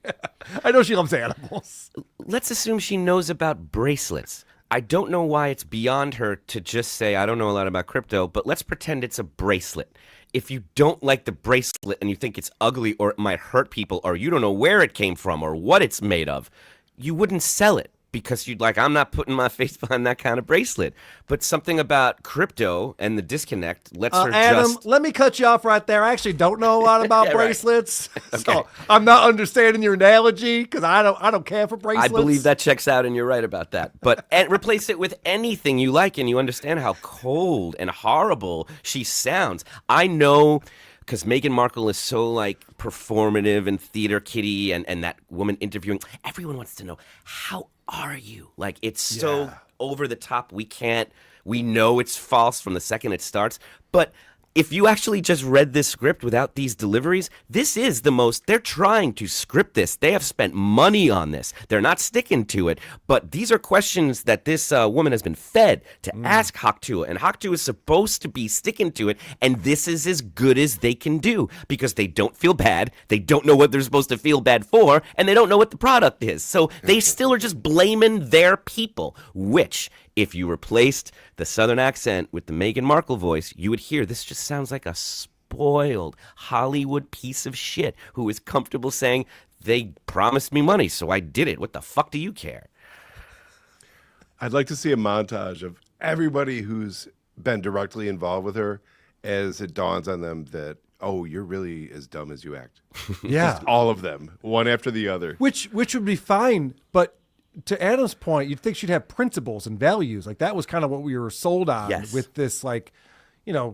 I know she loves animals. Let's assume she knows about bracelets. I don't know why it's beyond her to just say, I don't know a lot about crypto, but let's pretend it's a bracelet. If you don't like the bracelet and you think it's ugly or it might hurt people or you don't know where it came from or what it's made of, you wouldn't sell it. Because you'd like, I'm not putting my face behind that kind of bracelet. But something about crypto and the disconnect lets her Adam, just... let me cut you off right there. I actually don't know a lot about Yeah, right. bracelets. Okay. So I'm not understanding your analogy because I don't care for bracelets. I believe that checks out and you're right about that. But and replace it with anything you like and you understand how cold and horrible she sounds. I know... Because Megan Markle is so, like, performative and theater kitty and that woman interviewing. Everyone wants to know, how are you? Like, it's so over the top. We know it's false from the second it starts. But if you actually just read this script without these deliveries, this is the most, they're trying to script this. They have spent money on this. They're not sticking to it. But these are questions that this woman has been fed to ask Tuah. And Tuah is supposed to be sticking to it. And this is as good as they can do because they don't feel bad. They don't know what they're supposed to feel bad for. And they don't know what the product is. So they still are just blaming their people, which... If you replaced the Southern accent with the Meghan Markle voice, you would hear this just sounds like a spoiled Hollywood piece of shit who is comfortable saying, they promised me money, so I did it. What the fuck do you care? I'd like to see a montage of everybody who's been directly involved with her as it dawns on them that, oh, you're really as dumb as you act. Yeah. Just all of them, one after the other. Which would be fine, but to Adam's point, you'd think she'd have principles and values. Like that was kind of what we were sold on with this, like,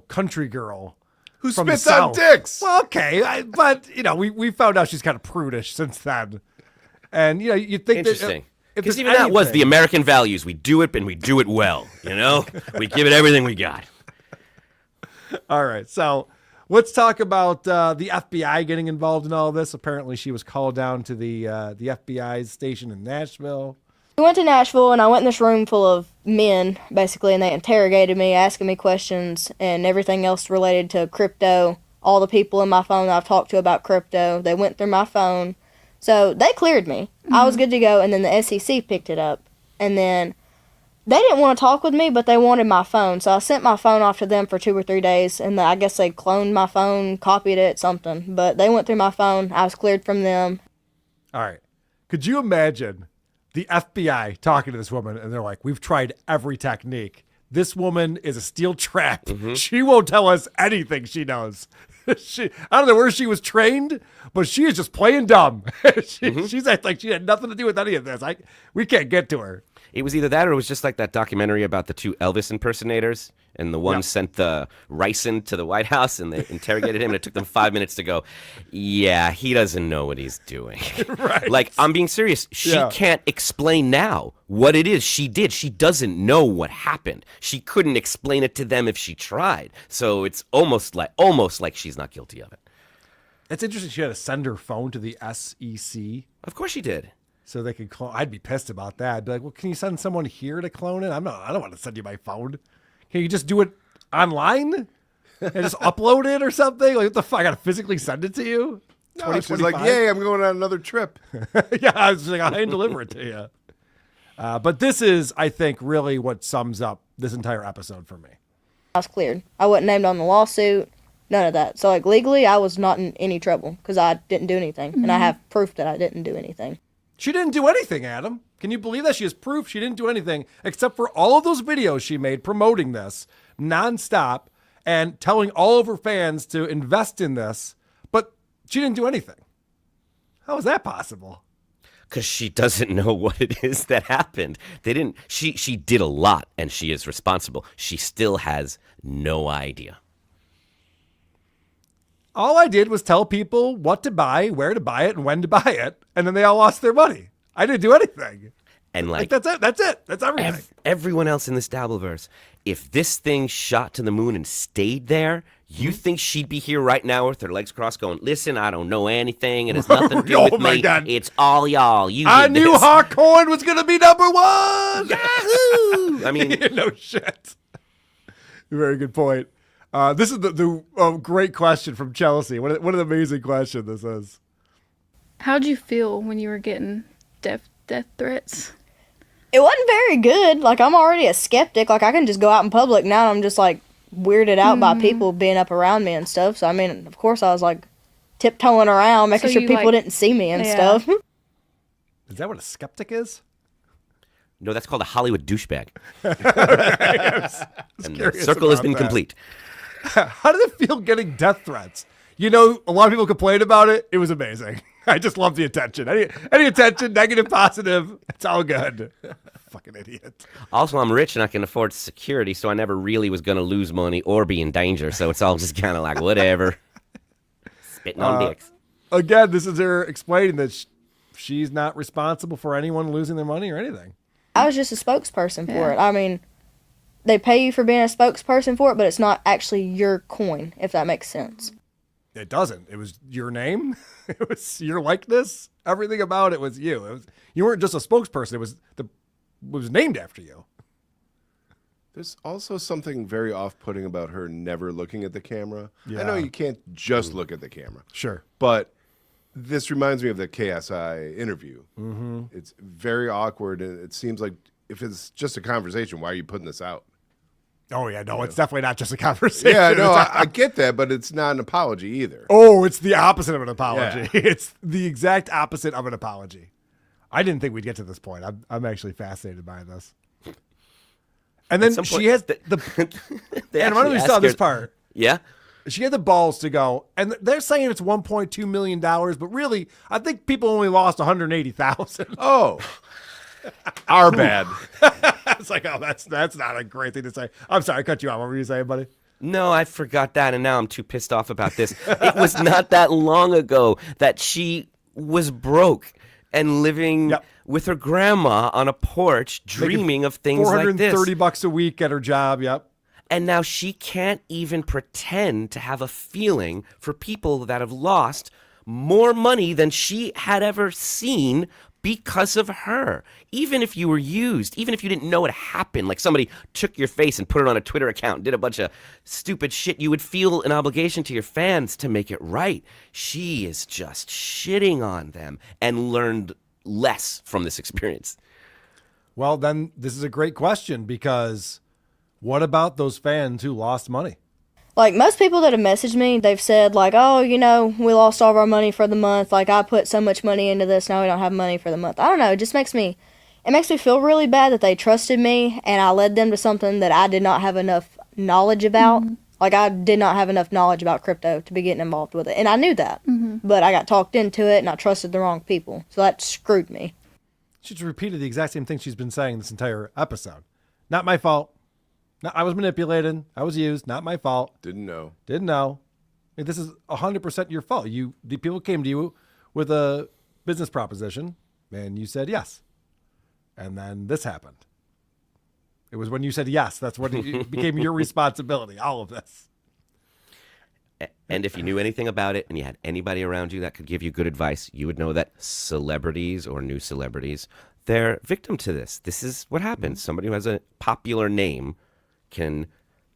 country girl who from the spits on South. dicks. Well, okay, but we found out she's kind of prudish since then, and you'd think Interesting. If Because there's even that was the anything- American values. We do it and we do it well. We give it everything we got. All right, so let's talk about the FBI getting involved in all this. Apparently, she was called down to the FBI's station in Nashville. We went to Nashville, and I went in this room full of men, basically, and they interrogated me, asking me questions and everything else related to crypto. All the people in my phone that I've talked to about crypto, they went through my phone. So they cleared me. I was good to go, and then the SEC picked it up. And then they didn't want to talk with me, but they wanted my phone. So I sent my phone off to them for 2 or 3 days, and I guess they cloned my phone, copied it, something. But they went through my phone. I was cleared from them. All right. Could you imagine the FBI talking to this woman, and they're like, we've tried every technique. This woman is a steel trap. She won't tell us anything she knows. I don't know where she was trained, but she is just playing dumb. She's acting like she had nothing to do with any of this. We can't get to her. It was either that or it was just like that documentary about the 2 Elvis impersonators. And the one sent the ricin to the White House and they interrogated him. And it took them 5 minutes to go, yeah, he doesn't know what he's doing. Right. Like, I'm being serious. She can't explain now what it is she did. She doesn't know what happened. She couldn't explain it to them if she tried. So it's almost like she's not guilty of it. It's interesting she had to send her phone to the SEC. Of course she did. So they could clone. I'd be pissed about that. I'd be like, well, can you send someone here to clone it? I don't want to send you my phone. Can you just do it online and just upload it or something? Like, what the fuck? I got to physically send it to you? No, she's like, yay, I'm going on another trip. Yeah, I was like, I'll hand deliver it to you. But this is, I think, really what sums up this entire episode for me. I was cleared. I wasn't named on the lawsuit. None of that. So, like, legally, I was not in any trouble because I didn't do anything. And I have proof that I didn't do anything. She didn't do anything, Adam. Can you believe that? She has proof she didn't do anything except for all of those videos she made promoting this nonstop and telling all of her fans to invest in this. But she didn't do anything. How is that possible? Because she doesn't know what it is that happened. She did a lot and she is responsible. She still has no idea. All I did was tell people what to buy, where to buy it, and when to buy it, and then they all lost their money. I didn't do anything. And like that's it. That's everything. Everyone else in this Dabbleverse, if this thing shot to the moon and stayed there, you think she'd be here right now with her legs crossed going, listen, I don't know anything. It has nothing to do with me. God. It's all y'all. I knew Hawkcorn was going to be #1. Yahoo! I mean, no shit. Very good point. This is the great question from Chelsea. What an amazing question this is. How'd you feel when you were getting death threats? It wasn't very good. Like, I'm already a skeptic. Like, I can just go out in public now and I'm just, like, weirded out by people being up around me and stuff. So, I mean, of course, I was, like, tiptoeing around, making sure people didn't see me and stuff. Is that what a skeptic is? No, that's called a Hollywood douchebag. And the circle has been complete. How did it feel getting death threats? You know, a lot of people complained about it. It was amazing. I just love the attention. Any attention, negative, positive, it's all good. Fucking idiot. Also, I'm rich and I can afford security, so I never really was going to lose money or be in danger. So it's all just kind of like whatever. Spitting on dicks. Again, this is her explaining that she's not responsible for anyone losing their money or anything. I was just a spokesperson for it. I mean, they pay you for being a spokesperson for it, but it's not actually your coin, if that makes sense. It doesn't. It was your name. It was your likeness. Everything about it was you. You weren't just a spokesperson. It was named after you. There's also something very off-putting about her never looking at the camera. Yeah. I know you can't just look at the camera. Sure. But this reminds me of the KSI interview. Mm-hmm. It's very awkward, and it seems like if it's just a conversation, why are you putting this out? Oh, yeah, no, it's definitely not just a conversation. Yeah, no, I get that, but it's not an apology either. Oh, it's the opposite of an apology. Yeah. It's the exact opposite of an apology. I didn't think we'd get to this point. I'm actually fascinated by this. And then she has the and I don't know if you saw this part. Yeah. She had the balls to go, and they're saying it's $1.2 million, but really, I think people only lost $180,000. Oh, our bad. It's like, oh, that's not a great thing to say. I'm sorry, I cut you off. What were you saying, buddy? No, I forgot that, and now I'm too pissed off about this. It was not that long ago that she was broke and living with her grandma on a porch, dreaming of things like this. $430 a week at her job, yep. And now she can't even pretend to have a feeling for people that have lost more money than she had ever seen because of her. Even if you were used, even if you didn't know it happened, like somebody took your face and put it on a Twitter account and did a bunch of stupid shit, you would feel an obligation to your fans to make it right. She is just shitting on them and learned less from this experience. Well, then this is a great question, because what about those fans who lost money? Like, most people that have messaged me, they've said, like, oh, you know, we lost all of our money for the month. Like, I put so much money into this, now we don't have money for the month. I don't know, it just makes me feel really bad that they trusted me and I led them to something that I did not have enough knowledge about. Mm-hmm. Like, I did not have enough knowledge about crypto to be getting involved with it. And I knew that. Mm-hmm. But I got talked into it and I trusted the wrong people. So that screwed me. She just repeated the exact same thing she's been saying this entire episode. Not my fault. No, I was manipulated. I was used. Not my fault. Didn't know. And this is 100% your fault. The people came to you with a business proposition, and you said yes. And then this happened. It was when you said yes. That's when it became your responsibility, all of this. And if you knew anything about it and you had anybody around you that could give you good advice, you would know that celebrities or new celebrities, they're victim to this. This is what happens. Somebody who has a popular name can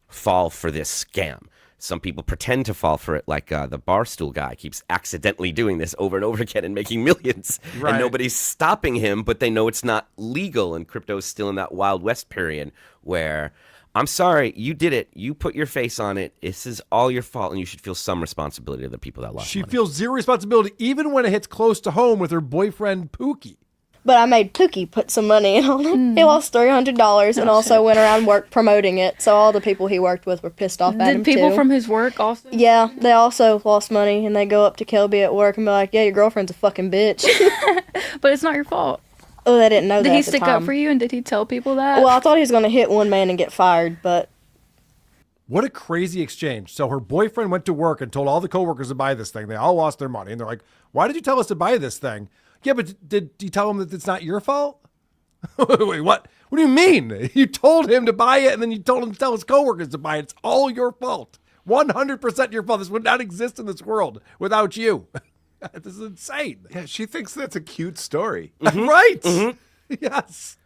fall for this scam. Some people pretend to fall for it, like the Barstool guy keeps accidentally doing this over and over again and making millions. Right. And nobody's stopping him, but they know it's not legal. And crypto is still in that Wild West period where, I'm sorry, you did it. You put your face on it. This is all your fault, and you should feel some responsibility to the people that lost money. She feels zero responsibility, even when it hits close to home with her boyfriend, Pookie. But I made Pookie put some money in on it. He lost $300 and also went around work promoting it. So all the people he worked with were pissed off at him, too. Did people from his work also? Yeah, they also lost money, and they go up to Kelby at work and be like, yeah, your girlfriend's a fucking bitch. But it's not your fault. Oh, they didn't know that Did at he the stick time. up for you, and did he tell people that? Well, I thought he was going to hit one man and get fired, but... What a crazy exchange. So her boyfriend went to work and told all the coworkers to buy this thing. They all lost their money, and they're like, why did you tell us to buy this thing? Yeah, but did you tell him that it's not your fault? Wait, what? What do you mean? You told him to buy it, and then you told him to tell his coworkers to buy it. It's all your fault. 100% your fault. This would not exist in this world without you. This is insane. Yeah, she thinks that's a cute story. Mm-hmm. Right. Mm-hmm. Yes.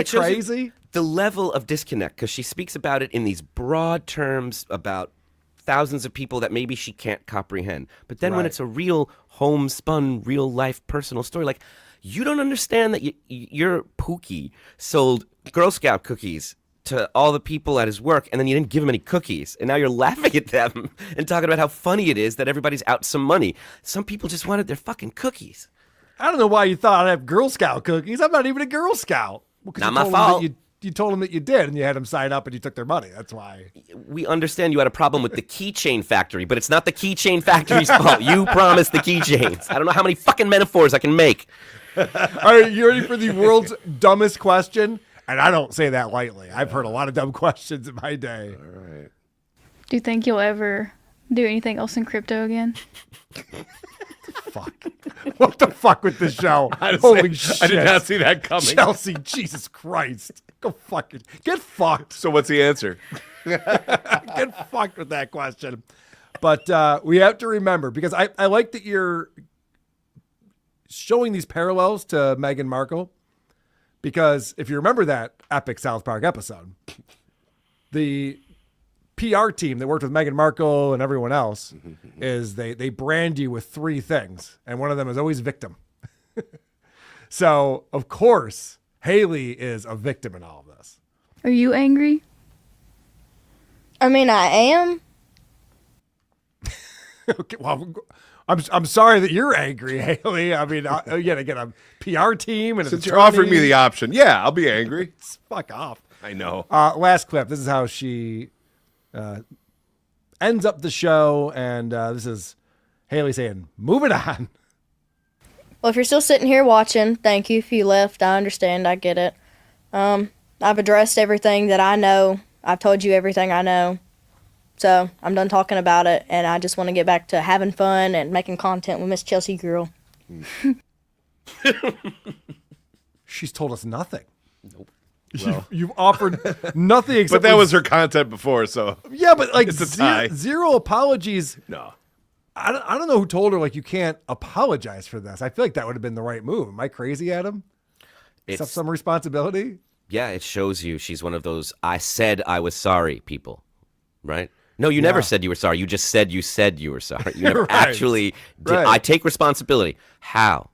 It shows you crazy? the level of disconnect, because she speaks about it in these broad terms about thousands of people that maybe she can't comprehend. But then when Right. it's a real homespun, real life personal story, like you don't understand that your Pookie sold Girl Scout cookies to all the people at his work, and then you didn't give him any cookies, and now you're laughing at them and talking about how funny it is that everybody's out some money. Some people just wanted their fucking cookies. I don't know why you thought I'd have Girl Scout cookies. I'm not even a Girl Scout. Well, 'cause Not you my told them fault. that you told them that you did, and you had them sign up, and you took their money. That's why. We understand you had a problem with the keychain factory, but it's not the keychain factory's fault. You promised the keychains. I don't know how many fucking metaphors I can make. All right, you ready for the world's dumbest question? And I don't say that lightly. I've heard a lot of dumb questions in my day. All right. Do you think you'll ever do anything else in crypto again? Fuck. What the fuck with this show? Honestly, Holy shit. I did not see that coming. Chelsea, Jesus Christ. Go fucking get fucked. So what's the answer? Get fucked with that question. But we have to remember, because I like that you're showing these parallels to Megan Markle, because if you remember that epic South Park episode, the PR team that worked with Megan Markle and everyone else is they brand you with three things, and one of them is always victim. So, of course, Haley is a victim in all of this. Are you angry? I mean, I am. Okay, well, I'm sorry that you're angry, Haley. I mean, yet again, a PR team and Since you're offering me the option, yeah, I'll be angry. fuck off. I know. Last clip. This is how she ends up the show, and this is Haley saying, "Moving on." Well, if you're still sitting here watching, thank you. If you left, I understand. I get it. I've addressed everything that I know. I've told you everything I know. So I'm done talking about it, and I just want to get back to having fun and making content with Miss Chelsea Girl. She's told us nothing. Nope. You've offered nothing except. But that was her content before, so Yeah, but like it's a tie. zero apologies. No. I don't know who told her like you can't apologize for this. I feel like that would have been the right move. Am I crazy, Adam? Accept some responsibility. Yeah, it shows you she's one of those I said I was sorry people, right? No, you never said you were sorry. You just said you were sorry. You never Right. actually did. Right. I take responsibility. How?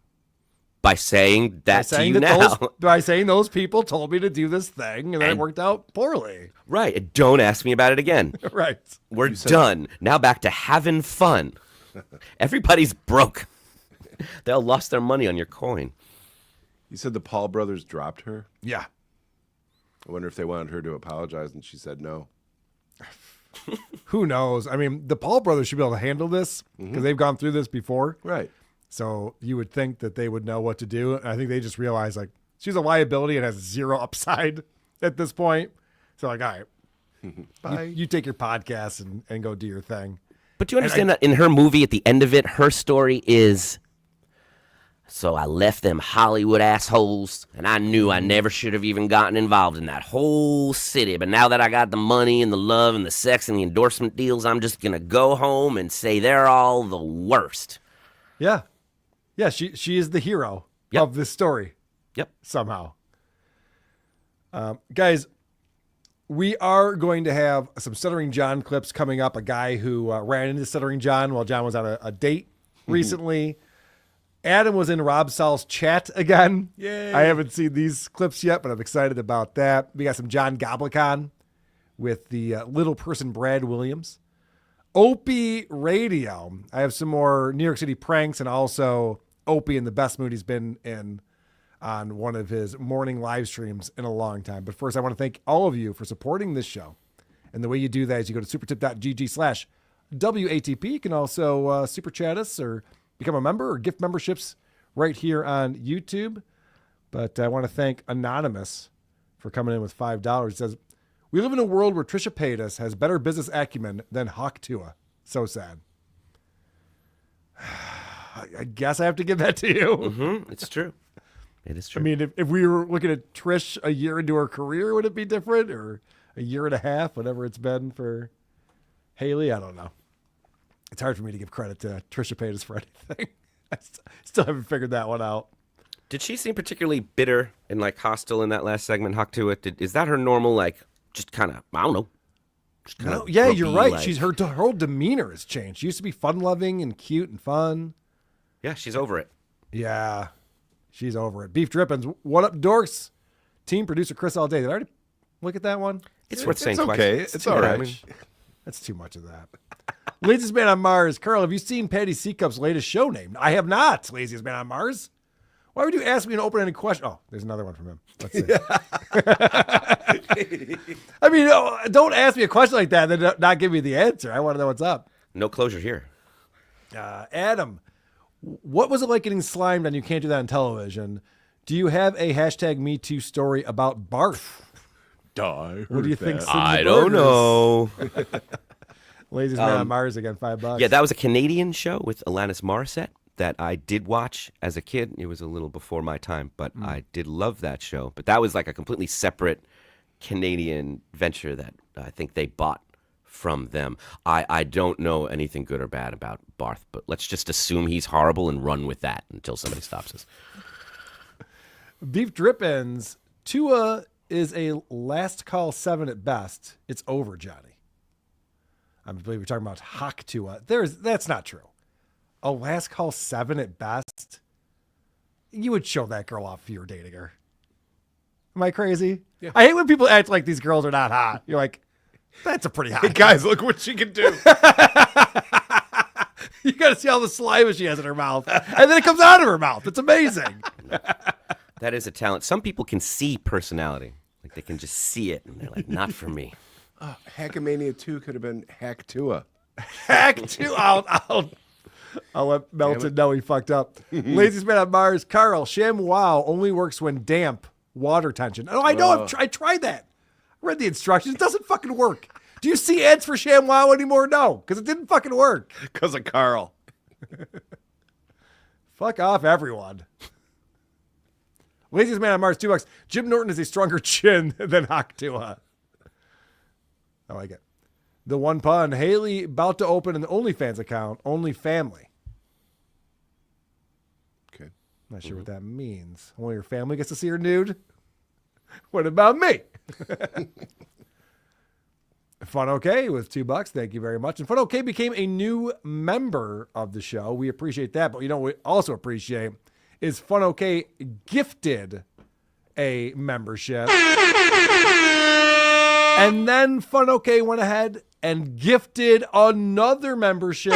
By saying that to you now. By saying those people told me to do this thing, and then it worked out poorly. Right. And don't ask me about it again. Right. We're done. Now back to having fun. Everybody's broke. They all lost their money on your coin. You said the Paul brothers dropped her? Yeah. I wonder if they wanted her to apologize and she said no. Who knows? I mean, the Paul brothers should be able to handle this because they've gone through this before. Right. So you would think that they would know what to do. And I think they just realized like she's a liability and has zero upside at this point. So like, all right, Bye. you take your podcast and go do your thing. But do you understand that in her movie, at the end of it, her story is, so I left them Hollywood assholes, and I knew I never should have even gotten involved in that whole city. But now that I got the money and the love and the sex and the endorsement deals, I'm just going to go home and say they're all the worst. Yeah. Yeah, she is the hero of this story. Yep. Somehow. Guys, we are going to have some Stuttering John clips coming up. A guy who ran into Stuttering John while John was on a date recently. Adam was in Rob Saul's chat again. Yay. I haven't seen these clips yet, but I'm excited about that. We got some John Goblacon with the little person Brad Williams. Opie Radio. I have some more New York City pranks and also Opie in the best mood he's been in on one of his morning live streams in a long time. But first, I want to thank all of you for supporting this show. And the way you do that is you go to supertip.gg/WATP. You can also super chat us or become a member or gift memberships right here on YouTube. But I want to thank Anonymous for coming in with $5. It says, we live in a world where Trisha Paytas has better business acumen than Hawk Tuah. So sad. I guess I have to give that to you. Mm-hmm. It's true. It is true. I mean, if we were looking at Trish a year into her career, would it be different? Or a year and a half, whatever it's been for Haley? I don't know. It's hard for me to give credit to Trisha Paytas for anything. I still haven't figured that one out. Did she seem particularly bitter and like hostile in that last segment, Huck to it? Is that her normal, like, just kind of, I don't know. No, yeah, you're right. She's her whole demeanor has changed. She used to be fun-loving and cute and fun. Yeah, she's over it. Yeah, she's over it. Beef Drippings, what up, dorks? Team producer Chris all day. Did I already look at that one? It's worth saying It's twice. okay. It's all right. That's too much of that. Laziest Man on Mars. Carl, have you seen Patty Seacup's latest show name? I have not, Laziest Man on Mars. Why would you ask me an open-ended question? Oh, there's another one from him. Let's see. I mean, don't ask me a question like that and then not give me the answer. I want to know what's up. No closure here. Adam, what was it like getting slimed on You Can't Do That on Television? Do you have a hashtag #MeToo story about Barth? What do you think? I don't know. Laziest Man on Mars again, $5. Yeah, that was a Canadian show with Alanis Morissette that I did watch as a kid. It was a little before my time, but I did love that show. But that was like a completely separate Canadian venture that I think they bought from them. I don't know anything good or bad about Barth, but let's just assume he's horrible and run with that until somebody stops us. Beef Drippins, Tuah is a last call 7 at best. It's over, Johnny. I believe we're talking about Hawk Tuah. That's not true. A last call 7 at best? You would show that girl off if you were dating her. Am I crazy? Yeah. I hate when people act like these girls are not hot. You're like, that's a pretty hot Hey, guys, look what she can do. You got to see all the saliva she has in her mouth. And then it comes out of her mouth. It's amazing. That is a talent. Some people can see personality. Like they can just see it, and they're like, not for me. Hackamania 2 could have been Hack Tuah. Hack Tuah. I'll let Melton know he fucked up. Laziest Man on Mars, Carl, ShamWow only works when damp water tension. Oh, I know. I tried that. I read the instructions. It doesn't fucking work. Do you see ads for ShamWow anymore? No, because it didn't fucking work. Because of Carl. Fuck off, everyone. Laziest Man on Mars, $2. Jim Norton has a stronger chin than Hawk Tuah. I like it. The one pun. Haley about to open an OnlyFans account. Only family. Okay. Not sure what that means. Only your family gets to see her nude? What about me? Fun OK with $2. Thank you very much. And Fun OK became a new member of the show. We appreciate that. But you know what we also appreciate is Fun OK gifted a membership. And then Fun OK went ahead and gifted another membership.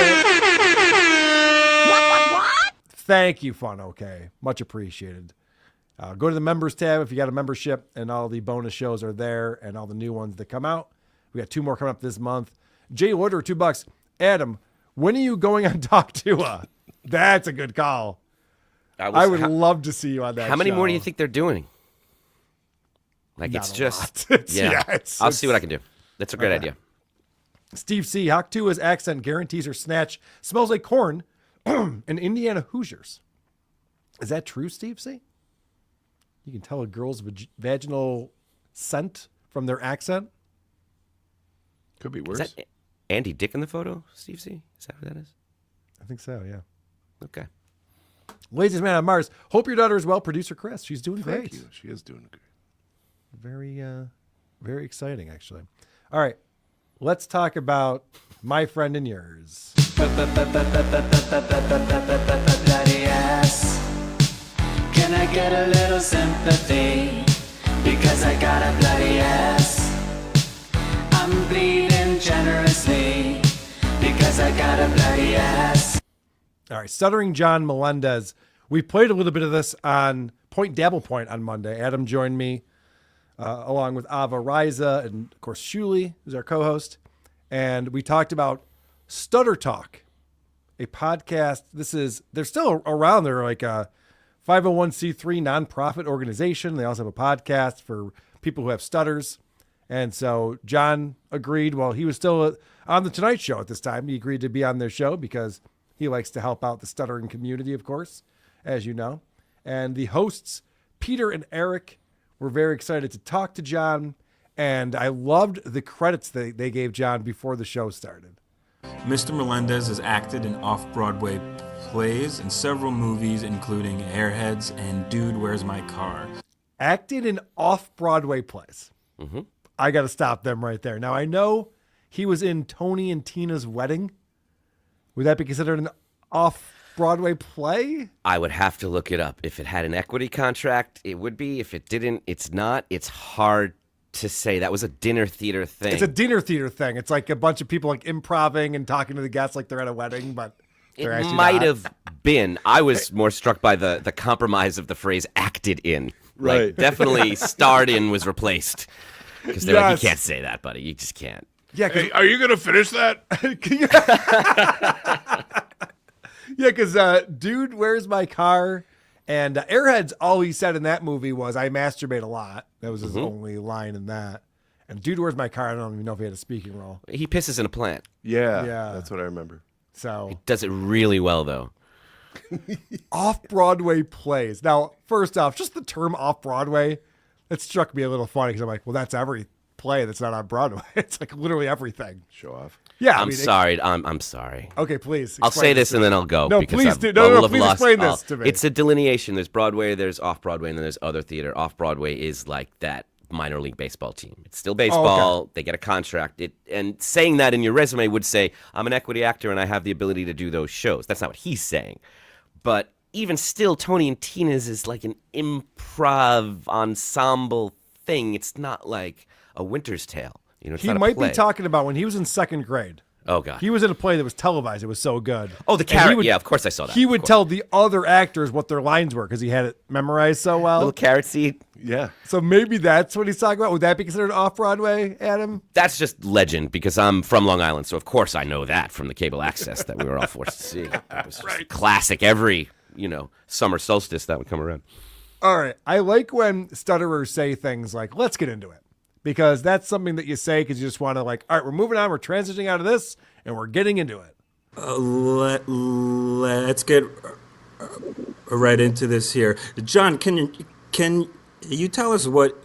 What? Thank you, Fun OK. Much appreciated. Go to the members tab if you got a membership, and all the bonus shows are there and all the new ones that come out. We got 2 more coming up this month. Jay Order, $2. Adam, when are you going on Talk Tuah? That's a good call. I would love to see you on that. How many show. more do you think they're doing? Like Not it's a just lot. I'll see what I can do. That's a great idea. Steve C. Hawk Tuah's accent guarantees her snatch smells like corn and Indiana Hoosiers. Is that true, Steve C? You can tell a girl's vaginal scent from their accent? Could be worse. Is that Andy Dick in the photo, Steve C? Is that who that is? I think so, yeah. Okay. Laziest Man on Mars. Hope your daughter is well. Producer Chris. She's doing great. Thank you. She is doing good. Very, very exciting, actually. All right. Let's talk about my friend and yours. Bloody ass. Can I get a little sympathy? Because I got a bloody ass. I'm bleeding generously. Because I got a bloody ass. All right. Stuttering John Melendez. We played a little bit of this on Point Dabble Point on Monday. Adam joined me along with Ava Riza and, of course, Shuli, who's our co-host. And we talked about Stutter Talk, a podcast. They're still around. They're like a 501c3 nonprofit organization. They also have a podcast for people who have stutters. And so John agreed, while he was still on The Tonight Show at this time, he agreed to be on their show because he likes to help out the stuttering community, of course, as you know. And the hosts, Peter and Eric, were very excited to talk to John. And I loved the credits that they gave John before the show started. Mr. Melendez has acted in off-Broadway plays and several movies, including Airheads and Dude, Where's My Car? Acted in off-Broadway plays. Mm-hmm. I got to stop them right there. Now, I know he was in Tony and Tina's Wedding. Would that be considered an off-Broadway play? I would have to look it up. If it had an equity contract, it would be. If it didn't, it's not. It's hard to say. That was a dinner theater thing. It's a dinner theater thing. It's like a bunch of people like improving and talking to the guests like they're at a wedding, but they're it actually might not. have been. I was more struck by the compromise of the phrase acted in. Right. Like, definitely starred in was replaced. Because they're like, Yes. you can't say that, buddy. You just can't. Yeah, Hey, are you going to finish that? yeah, because Dude, Where's My Car? And Airheads, all he said in that movie was, I masturbate a lot. That was his only line in that. And Dude, Where's My Car? I don't even know if he had a speaking role. He pisses in a plant. Yeah, Yeah. that's what I remember. So He does it really well, though. off-Broadway plays. Now, first off, just the term off-Broadway, it struck me a little funny because I'm like, well, that's every play that's not on Broadway. It's like literally everything. Show off. Yeah, I'm sorry. I'm sorry. Okay, please. I'll explain say this to and me. then I'll go. No, because please I do. No, will have please lost explain all- this to me. It's a delineation. There's Broadway, there's off-Broadway, and then there's other theater. Off-Broadway is like that minor league baseball team. It's still baseball. They get a contract. And saying that in your resume would say, I'm an equity actor and I have the ability to do those shows. That's not what he's saying. But even still, Tony and Tina's is like an improv ensemble thing. It's not like A Winter's Tale. You know, it's He not a might play. be talking about when he was in second grade. Oh, God. He was in a play that was televised. It was so good. Oh, the And he carrot. would- Yeah, of course I saw that. He Of would course. tell the other actors what their lines were because he had it memorized so well. Little carrot seed. Yeah. So maybe that's what he's talking about. Would that be considered off-Broadway, Adam? That's just legend because I'm from Long Island, so of course I know that from the cable access that we were all forced to see. It was just classic every, summer solstice that would come around. All right. I like when stutterers say things like, let's get into it. Because that's something that you say because you just want to all right, we're moving on. We're transitioning out of this and we're getting into it. Let's get right into this here. John, can you tell us what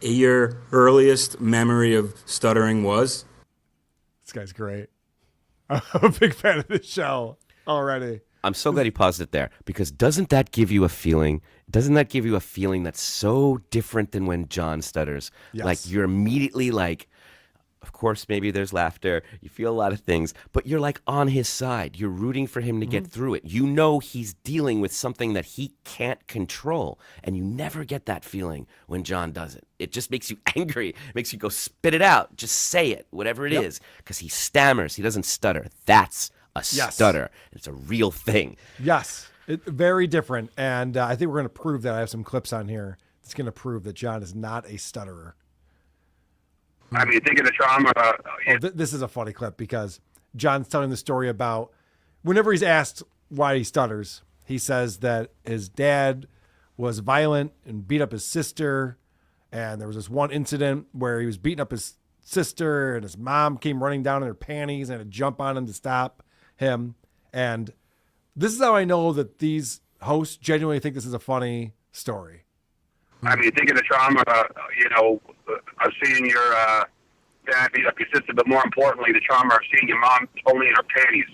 your earliest memory of stuttering was? This guy's great. I'm a big fan of this show already. I'm so glad you paused it there because doesn't that give you a feeling? Doesn't that give you a feeling that's so different than when John stutters? Yes. Like you're immediately like, of course, maybe there's laughter. You feel a lot of things, but you're like on his side. You're rooting for him to get through it. You know he's dealing with something that he can't control, and you never get that feeling when John does it. It just makes you angry. It makes you go spit it out. Just say it, whatever it is, because he stammers. He doesn't stutter. That's a stutter. It's a real thing. Yes. Very different. And I think we're going to prove that. I have some clips on here. It's going to prove that John is not a stutterer. I mean, think of the trauma. This is a funny clip because John's telling the story about whenever he's asked why he stutters, he says that his dad was violent and beat up his sister. And there was this one incident where he was beating up his sister and his mom came running down in her panties and had to jump on him to stop him. And this is how I know that these hosts genuinely think this is a funny story. I mean, think of the trauma, of seeing your dad beat up your sister, but more importantly, the trauma of seeing your mom only in her panties.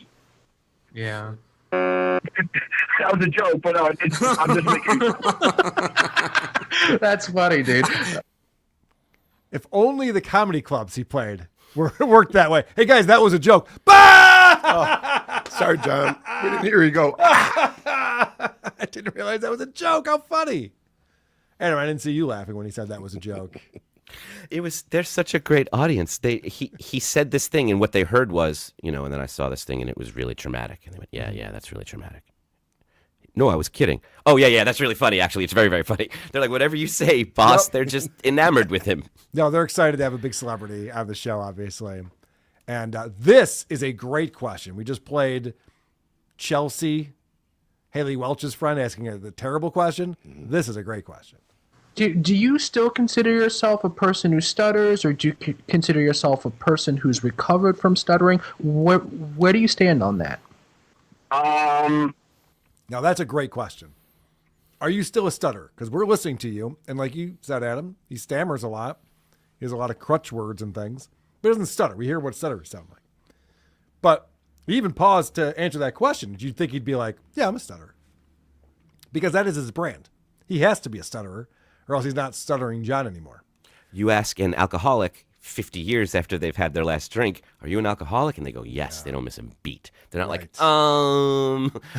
Yeah. That was a joke, but I'm just making. That's funny, dude. If only the comedy clubs he played worked that way. Hey, guys, that was a joke. Bah! Sorry, John. We didn't hear you go. I didn't realize that was a joke. How funny. Anyway, I didn't see you laughing when he said that was a joke. They're such a great audience. He said this thing and what they heard was, and then I saw this thing and it was really traumatic. And they went, yeah, that's really traumatic. No, I was kidding. Oh, yeah, that's really funny. Actually, it's very, very funny. They're like, whatever you say, boss, they're just enamored with him. No, they're excited to have a big celebrity on the show, obviously. And this is a great question. We just played Chelsea, Haley Welch's friend, asking the terrible question. This is a great question. Do you still consider yourself a person who stutters, or do you consider yourself a person who's recovered from stuttering? Where do you stand on that? Now, that's a great question. Are you still a stutterer? Because we're listening to you. And like you said, Adam, he stammers a lot. He has a lot of crutch words and things. But he doesn't stutter. We hear what stutterers sound like. But He even paused to answer that question. Did you think he'd be like, yeah, I'm a stutterer? Because that is his brand. He has to be a stutterer, or else he's not Stuttering John anymore. You ask an alcoholic 50 years after they've had their last drink, are you an alcoholic? And they go, yes. Yeah. They don't miss a beat. They're not like,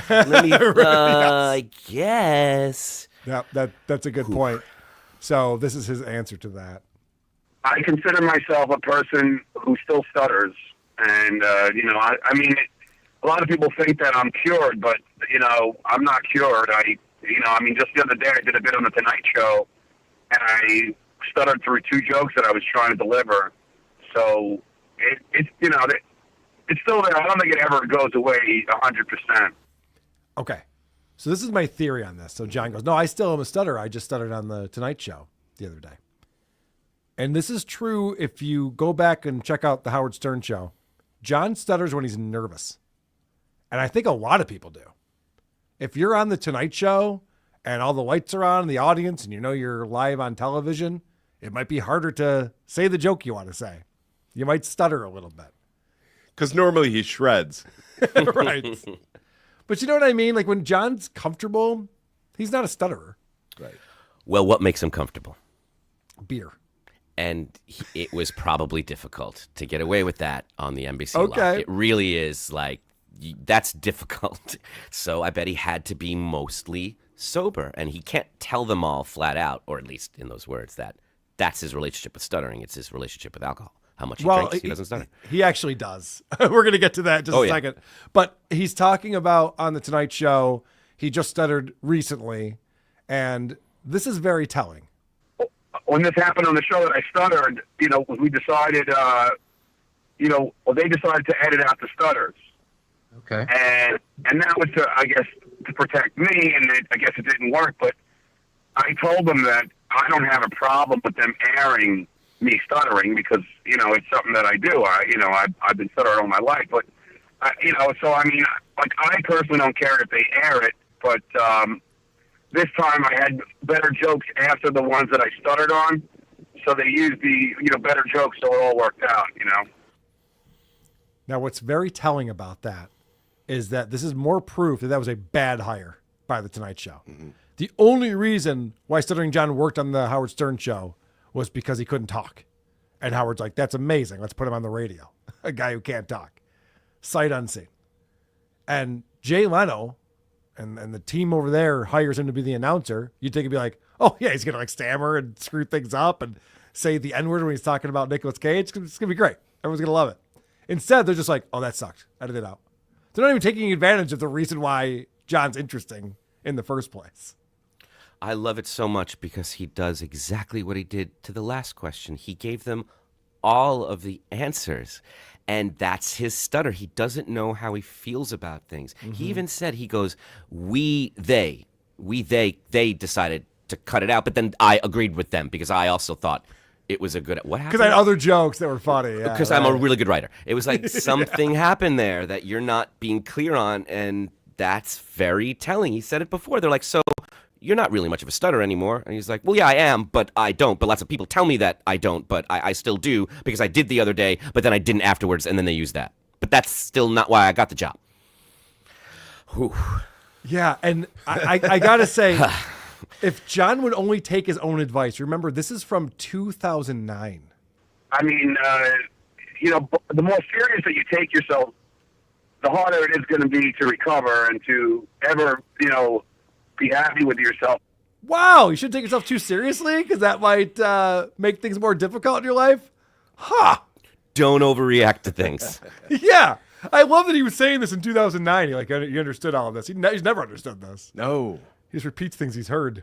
let me, I guess. Yeah, that's a good point. So this is his answer to that. I consider myself a person who still stutters. And, I mean, a lot of people think that I'm cured, but, I'm not cured. Just the other day I did a bit on The Tonight Show, and I stuttered through 2 jokes that I was trying to deliver. So it's still there. I don't think it ever goes away 100%. Okay. So this is my theory on this. So John goes, no, I still am a stutterer. I just stuttered on The Tonight Show the other day. And this is true if you go back and check out the Howard Stern show. John stutters when he's nervous. And I think a lot of people do. If you're on The Tonight Show and all the lights are on in the audience and you're live on television, it might be harder to say the joke you want to say. You might stutter a little bit. Because normally he shreds. Right. But you know what I mean? Like when John's comfortable, he's not a stutterer. Right. Well, what makes him comfortable? Beer. And it was probably difficult to get away with that on the NBC lot. Okay. It really is like, that's difficult. So I bet he had to be mostly sober. And he can't tell them all flat out, or at least in those words, that that's his relationship with stuttering. It's his relationship with alcohol. How much he drinks, he doesn't stutter. He actually does. We're going to get to that in just a second. But he's talking about on The Tonight Show, he just stuttered recently. And this is very telling. When this happened on the show that I stuttered, we decided, they decided to edit out the stutters. Okay. And that was to protect me, and I guess it didn't work, but I told them that I don't have a problem with them airing me stuttering because, it's something that I do. I've been stuttering all my life, but, I personally don't care if they air it, but, this time I had better jokes after the ones that I stuttered on, so they used the, better jokes, so it all worked out, Now, what's very telling about that is that this is more proof that was a bad hire by The Tonight Show. Mm-hmm. The only reason why Stuttering John worked on the Howard Stern show was because he couldn't talk. And Howard's like, that's amazing. Let's put him on the radio. A guy who can't talk. Sight unseen. And Jay Leno and the team over there hires him to be the announcer. You'd think he'd be like, oh, yeah, he's going to stammer and screw things up and say the N-word when he's talking about Nicolas Cage. It's going to be great. Everyone's going to love it. Instead, they're just like, oh, that sucked. Edit it out. They're not even taking advantage of the reason why John's interesting in the first place. I love it so much because he does exactly what he did to the last question. He gave them all of the answers, and that's his stutter. He doesn't know how he feels about things. Mm-hmm. He even said, he goes, they decided to cut it out, but then I agreed with them because I also thought it was a good... What happened? Because I had other jokes that were funny. Yeah, because I'm a really good writer. It was like something happened there that you're not being clear on, and that's very telling. He said it before. They're like, so you're not really much of a stutterer anymore. And he's like, well, yeah, I am, but I don't. But lots of people tell me that I don't, but I still do because I did the other day, but then I didn't afterwards, and then they used that. But that's still not why I got the job. Whew. Yeah, and I got to say, if John would only take his own advice, remember, this is from 2009. I mean, the more serious that you take yourself, the harder it is going to be to recover and to ever, be happy with yourself. Wow, you shouldn't take yourself too seriously because that might make things more difficult in your life? Huh. Don't overreact to things. Yeah. I love that he was saying this in 2009. He understood all of this. He's never understood this. No. He just repeats things he's heard.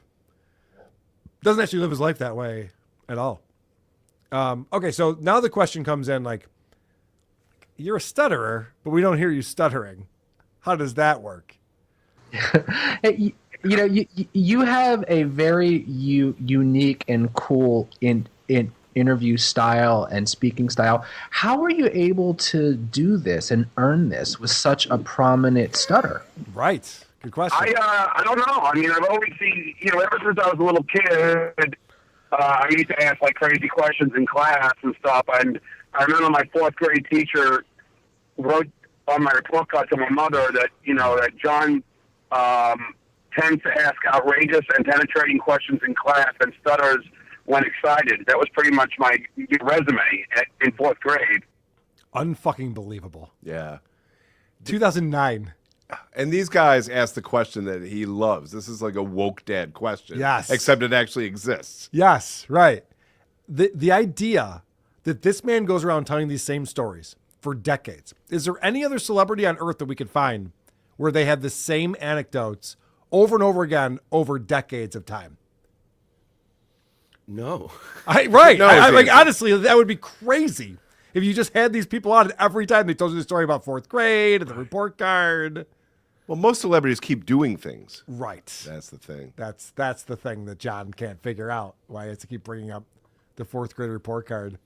Doesn't actually live his life that way at all. Okay, so now the question comes in like, you're a stutterer, but we don't hear you stuttering. How does that work? You have a very unique and cool interview style and speaking style. How are you able to do this and earn this with such a prominent stutter? Right. Good question. I don't know. I mean, I've always seen, ever since I was a little kid, I used to ask like crazy questions in class and stuff. And I remember my fourth grade teacher wrote on my report card to my mother that, that John tends to ask outrageous and penetrating questions in class and stutters when excited. That was pretty much my resume in 4th grade. Unfucking believable. Yeah. 2009. And these guys ask the question that he loves. This is like a woke dad question. Yes. Except it actually exists. Yes, right. The idea that this man goes around telling these same stories for decades. Is there any other celebrity on earth that we could find where they have the same anecdotes over and over again over decades of time? No. Right. No, like, honestly, that would be crazy if you just had these people on and every time they told you the story about 4th grade and the report card. Well, most celebrities keep doing things. Right. That's the thing. That's the thing that John can't figure out, why he has to keep bringing up the 4th grade report card.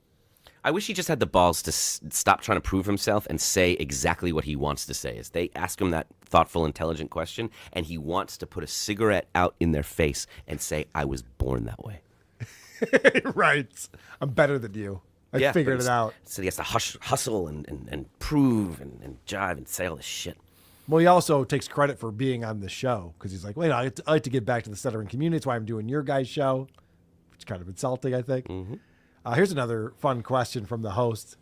I wish he just had the balls to stop trying to prove himself and say exactly what he wants to say. As they ask him that thoughtful, intelligent question, and he wants to put a cigarette out in their face and say, I was born that way. Right. I'm better than you. I figured it out. So he has to hustle and prove and jive and say all this shit. Well, he also takes credit for being on the show because he's like, wait, I like to give back to the stuttering community. That's why I'm doing your guys' show, which is kind of insulting, I think. Mm-hmm. Here's another fun question from the host.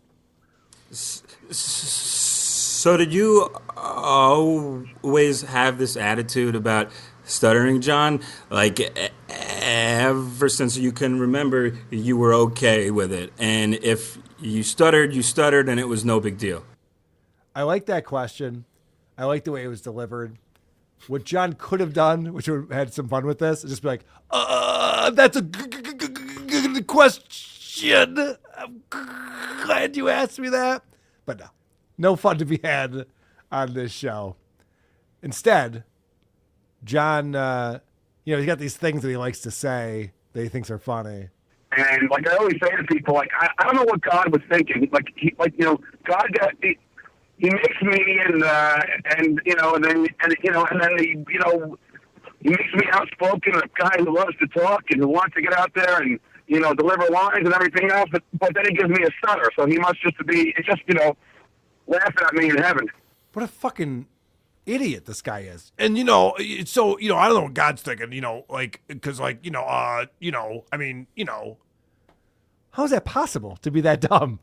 So did you always have this attitude about Stuttering John? Like, ever since you can remember, you were okay with it. And if you stuttered, and it was no big deal. I like that question. I like the way it was delivered. What John could have done, which would have had some fun with this, is just be like, that's a good question. I'm glad you asked me that. But no fun to be had on this show. Instead, John, he's got these things that he likes to say that he thinks are funny. And like I always say to people, like I don't know what God was thinking. God got he makes me and then he makes me outspoken, a guy who loves to talk and who wants to get out there and deliver lines and everything else. But then he gives me a stutter, so he must just laughing at me in heaven. What a fucking idiot this guy is. And I don't know what God's thinking, how is that possible to be that dumb?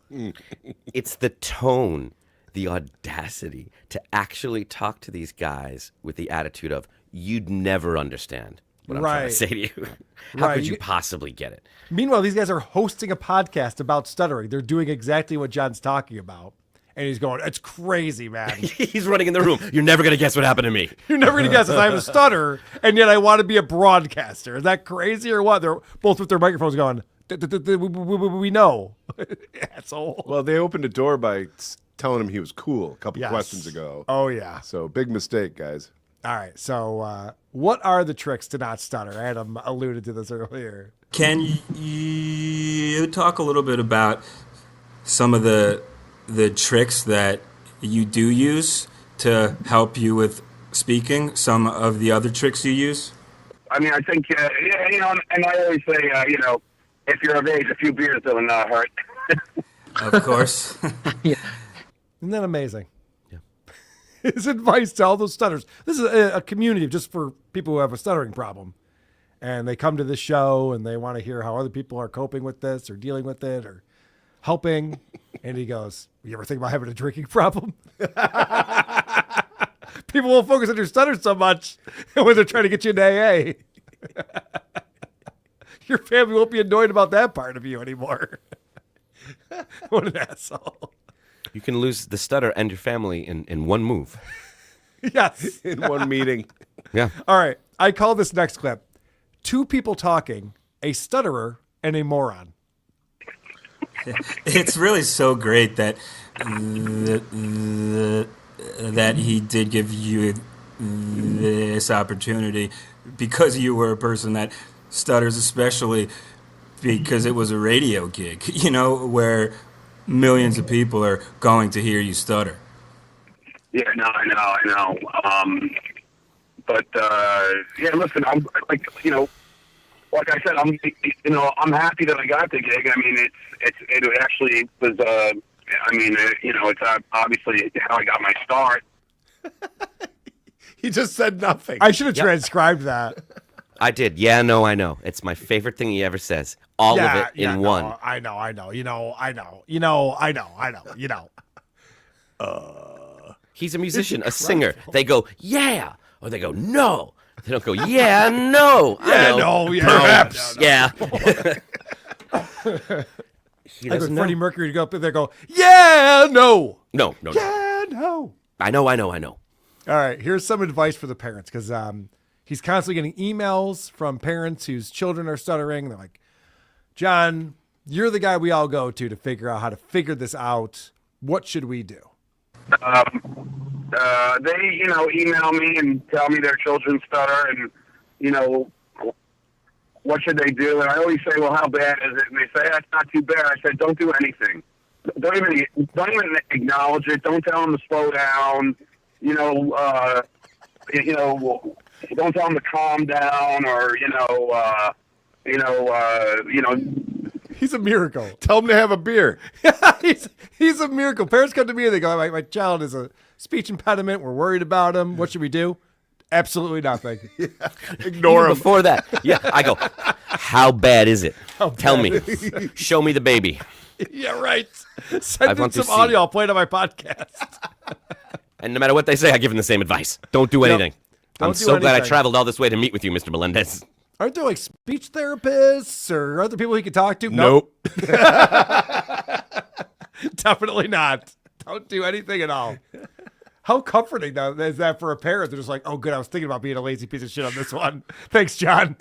It's the tone, the audacity to actually talk to these guys with the attitude of, you'd never understand what I'm trying to say to you. How could you possibly get it? Meanwhile, these guys are hosting a podcast about stuttering. They're doing exactly what John's talking about. And he's going, it's crazy, man. He's running in the room. You're never going to guess what happened to me. You're never going to guess this. I have a stutter, and yet I want to be a broadcaster. Is that crazy or what? They're both with their microphones going, we know. Asshole. Well, they opened the door by telling him he was cool a couple questions ago. Oh, yeah. So big mistake, guys. All right. So what are the tricks to not stutter? Adam alluded to this earlier. Can you talk a little bit about some of the tricks that you do use to help you with speaking, some of the other tricks you use? I mean, I think, and I always say, if you're of age, a few beers doesn't hurt. Of course. Isn't that amazing? Yeah. His advice to all those stutters. This is a community just for people who have a stuttering problem. And they come to this show and they want to hear how other people are coping with this or dealing with it or helping. And he goes, you ever think about having a drinking problem? People won't focus on your stutter so much when they're trying to get you into AA. Your family won't be annoyed about that part of you anymore. What an asshole. You can lose the stutter and your family in one move. Yes. In one meeting. Yeah. All right. I call this next clip, two people talking, a stutterer and a moron. It's really so great that that he did give you this opportunity because you were a person that stutters, especially because it was a radio gig, where millions of people are going to hear you stutter. Yeah, no, I know. Listen, I'm like I said, I'm happy that I got the gig. I mean, it actually was I mean, it's obviously how I got my start. He just said nothing. I should have transcribed that. I did. Yeah, no, I know. It's my favorite thing he ever says. All of it in one. No, I know. He's a musician, a singer. They go, yeah, or they go, no. They don't go, yeah, no. I know. Perhaps. Yeah. He Like doesn't with know. Freddie Mercury to go up there, go, yeah, no. No. Yeah, no. I know. All right, here's some advice for the parents, because he's constantly getting emails from parents whose children are stuttering. They're like, John, you're the guy we all go to figure out how to figure this out. What should we do? They, email me and tell me their children stutter, and, what should they do? And I always say, well, how bad is it? And they say, that's not too bad. I said, don't do anything. Don't even acknowledge it. Don't tell them to slow down. Don't tell them to calm down, or, He's a miracle. Tell him to have a beer. He's a miracle. Parents come to me and they go, my child is a speech impediment. We're worried about him. What should we do? Absolutely nothing. Ignore Even him. before that, yeah, I go, how bad is it? Tell bad me. is it? Show me the baby. Yeah, right. Send in want to some see. audio. I'll play it on my podcast. And no matter what they say, I give them the same advice. Don't do anything. Don't I'm do so glad I anything. traveled all this way to meet with you, Mr. Melendez. Aren't there like speech therapists or other people he can talk to? Nope. Definitely not. Don't do anything at all. How comforting though is that for a parent? They're just like, oh, good. I was thinking about being a lazy piece of shit on this one. Thanks, John.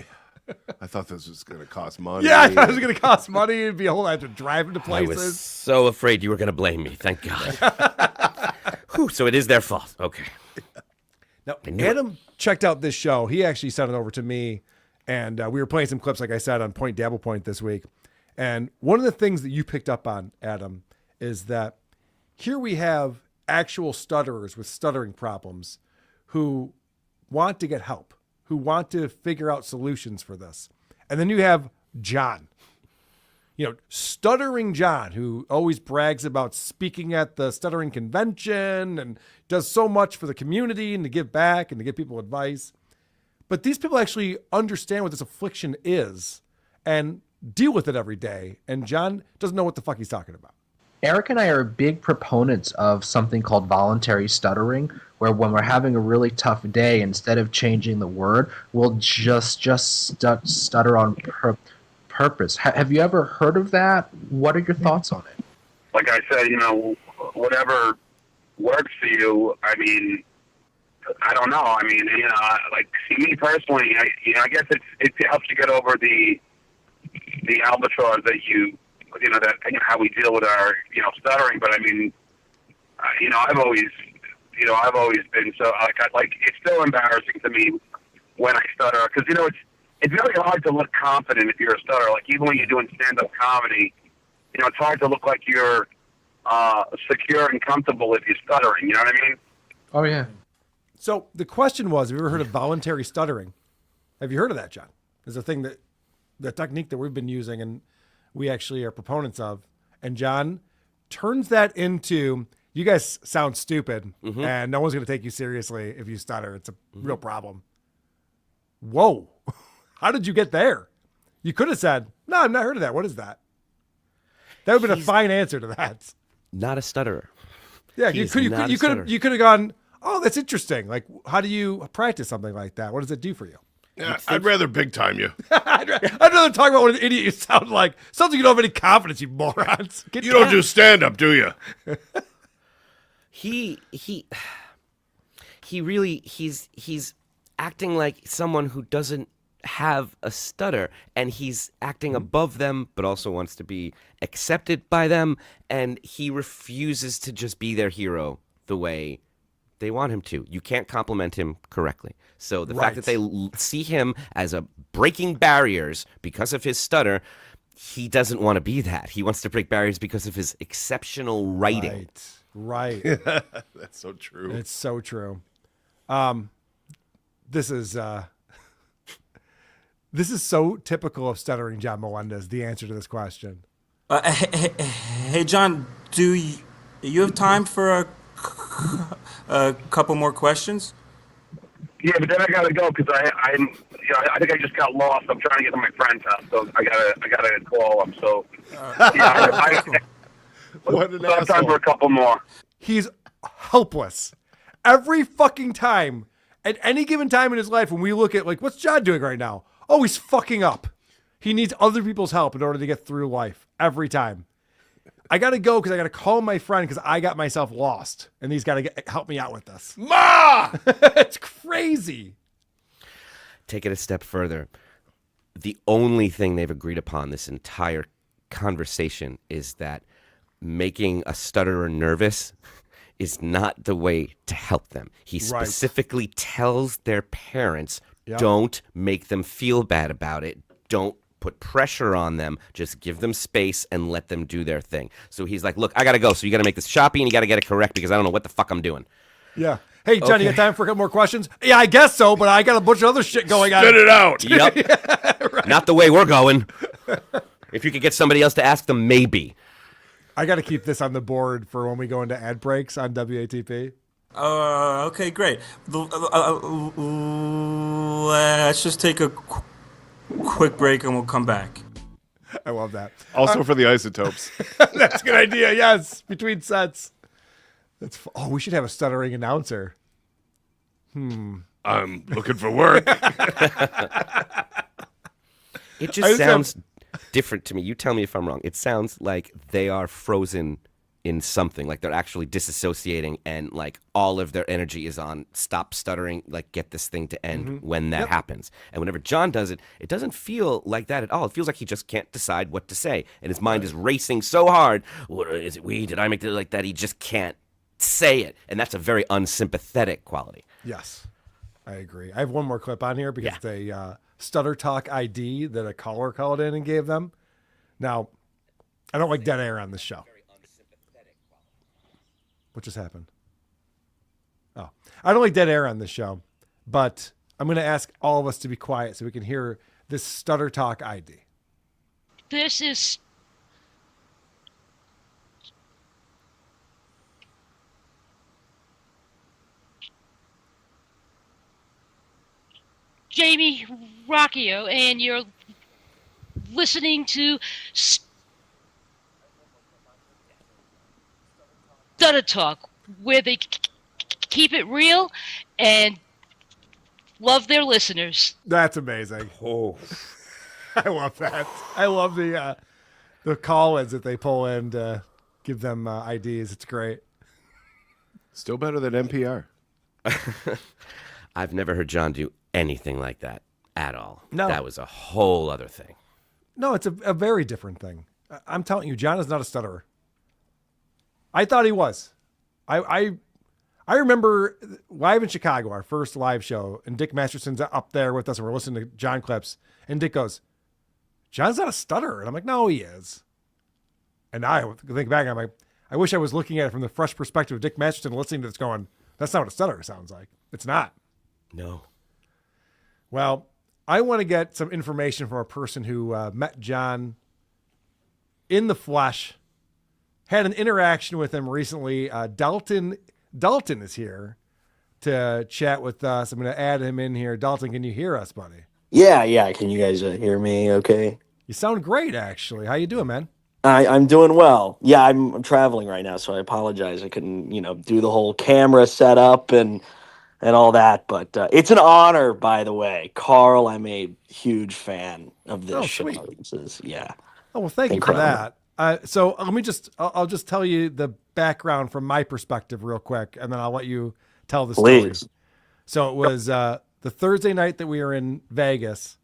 I thought this was going to cost money. Yeah, I thought it was going to cost money. It'd be a whole lot to drive to I places. was so afraid you were going to blame me. Thank God. Whew, so it is their fault. Okay. Now, I knew it. Adam checked out this show. He actually sent it over to me, and we were playing some clips, like I said, on Point Dabble Point this week. And one of the things that you picked up on, Adam, is that here we have actual stutterers with stuttering problems who want to get help, who want to figure out solutions for this. And then you have John, Stuttering John, who always brags about speaking at the stuttering convention and does so much for the community and to give back and to give people advice. But these people actually understand what this affliction is and deal with it every day. And John doesn't know what the fuck he's talking about. Eric and I are big proponents of something called voluntary stuttering, where when we're having a really tough day, instead of changing the word, we'll just stutter on purpose. Have you ever heard of that? What are your thoughts on it? Like I said, whatever works for you. I mean, I don't know. I mean, like me personally, I guess it helps you get over the albatross that how we deal with our stuttering. But I mean, I've always been so like it's still embarrassing to me when I stutter, because it's very hard to look confident if you're a stutterer. Like even when you're doing stand-up comedy, it's hard to look like you're secure and comfortable if you're stuttering. You know what I mean? Oh yeah. So the question was, have you ever heard of voluntary stuttering? Have you heard of that, John? It's a thing the technique that we've been using and we actually are proponents of. And John turns that into, you guys sound stupid and no one's going to take you seriously if you stutter. It's a real problem. Whoa. How did you get there? You could have said, no, I've not heard of that. What is that? That would have been a fine answer to that. Not a stutterer. Yeah, you could have gone, oh, that's interesting. Like, how do you practice something like that? What does it do for you? Yeah, I'd rather big time you. I'd rather talk about what an idiot you sound like. Sounds like you don't have any confidence, you morons. You don't do stand-up, do you? He's acting like someone who doesn't have a stutter, and he's acting above them but also wants to be accepted by them, and he refuses to just be their hero the way they want him to. You can't compliment him correctly. So the fact that they see him as a breaking barriers because of his stutter, he doesn't want to be that. He wants to break barriers because of his exceptional writing. Right. That's so true. It's so true. This is so typical of Stuttering John Melendez, the answer to this question. Hey, John, Do you have time for a couple more questions? Yeah, but then I gotta go because I think I just got lost. I'm trying to get to my friend's house, so I gotta call him. So What an time asshole. for a couple more. He's helpless every fucking time. At any given time in his life, when we look at like, what's John doing right now? Oh, he's fucking up. He needs other people's help in order to get through life every time. I got to go because I got to call my friend because I got myself lost, and he's got to help me out with this. Ma! It's crazy. Take it a step further. The only thing they've agreed upon this entire conversation is that making a stutterer nervous is not the way to help them. He Right. specifically tells their parents, Yep. don't make them feel bad about it. Don't put pressure on them. Just give them space and let them do their thing. So he's like, look, I got to go. So you got to make this choppy and you got to get it correct because I don't know what the fuck I'm doing. Yeah. Hey, John, you Okay. got time for a couple more questions? Yeah, I guess so, but I got a bunch of other shit going on. Spit it out. Yep. Not the way we're going. If you could get somebody else to ask them, maybe. I got to keep this on the board for when we go into ad breaks on WATP. Okay, great. Let's just take a quick break and we'll come back. I love that. Also for the isotopes. That's a good idea. Yes, between sets. Oh, we should have a stuttering announcer. I'm looking for work. It I just just sounds different to me. You tell me if I'm wrong. It sounds like they are frozen in something, like they're actually disassociating and like all of their energy is on stop stuttering, like get this thing to end when that happens. And whenever John does it, it doesn't feel like that at all. It feels like he just can't decide what to say. And his mind is racing so hard. What, is it we? Did I make it like that? He just can't say it. And that's a very unsympathetic quality. Yes, I agree. I have one more clip on here because it's a Stutter Talk ID that a caller called in and gave them. Now, I don't like dead air on this show. What just happened? Oh, I don't like dead air on this show, but I'm going to ask all of us to be quiet so we can hear this Stutter Talk ID. This is Jamie Rockio, and you're listening to Stutter Talk, where they keep it real and love their listeners. That's amazing. Oh, I love that. I love the call-ins that they pull in to give them IDs. It's great. Still better than NPR. I've never heard John do anything like that at all. No. That was a whole other thing. No, it's a very different thing. I'm telling you, John is not a stutterer. I thought he was. I remember live in Chicago, our first live show, and Dick Masterson's up there with us, and we're listening to John clips, and Dick goes, John's not a stutterer. And I'm like, no, he is. And I think back, and I'm like, I wish I was looking at it from the fresh perspective of Dick Masterson listening to this going, that's not what a stutterer sounds like. It's not. No. Well, I want to get some information from a person who met John in the flesh, had an interaction with him recently. Dalton is here to chat with us. I'm going to add him in here. Dalton, can you hear us, buddy? Yeah. Can you guys hear me okay? You sound great, actually. How you doing, man? I'm doing well. Yeah, I'm traveling right now, so I apologize. I couldn't, do the whole camera setup and all that. But it's an honor, by the way. Carl, I'm a huge fan of this show. Sweet. This is, yeah. Oh, well, thank you for that. So let me I'll just tell you the background from my perspective real quick, and then I'll let you tell the story. Please. So it was the Thursday night that we were in Vegas,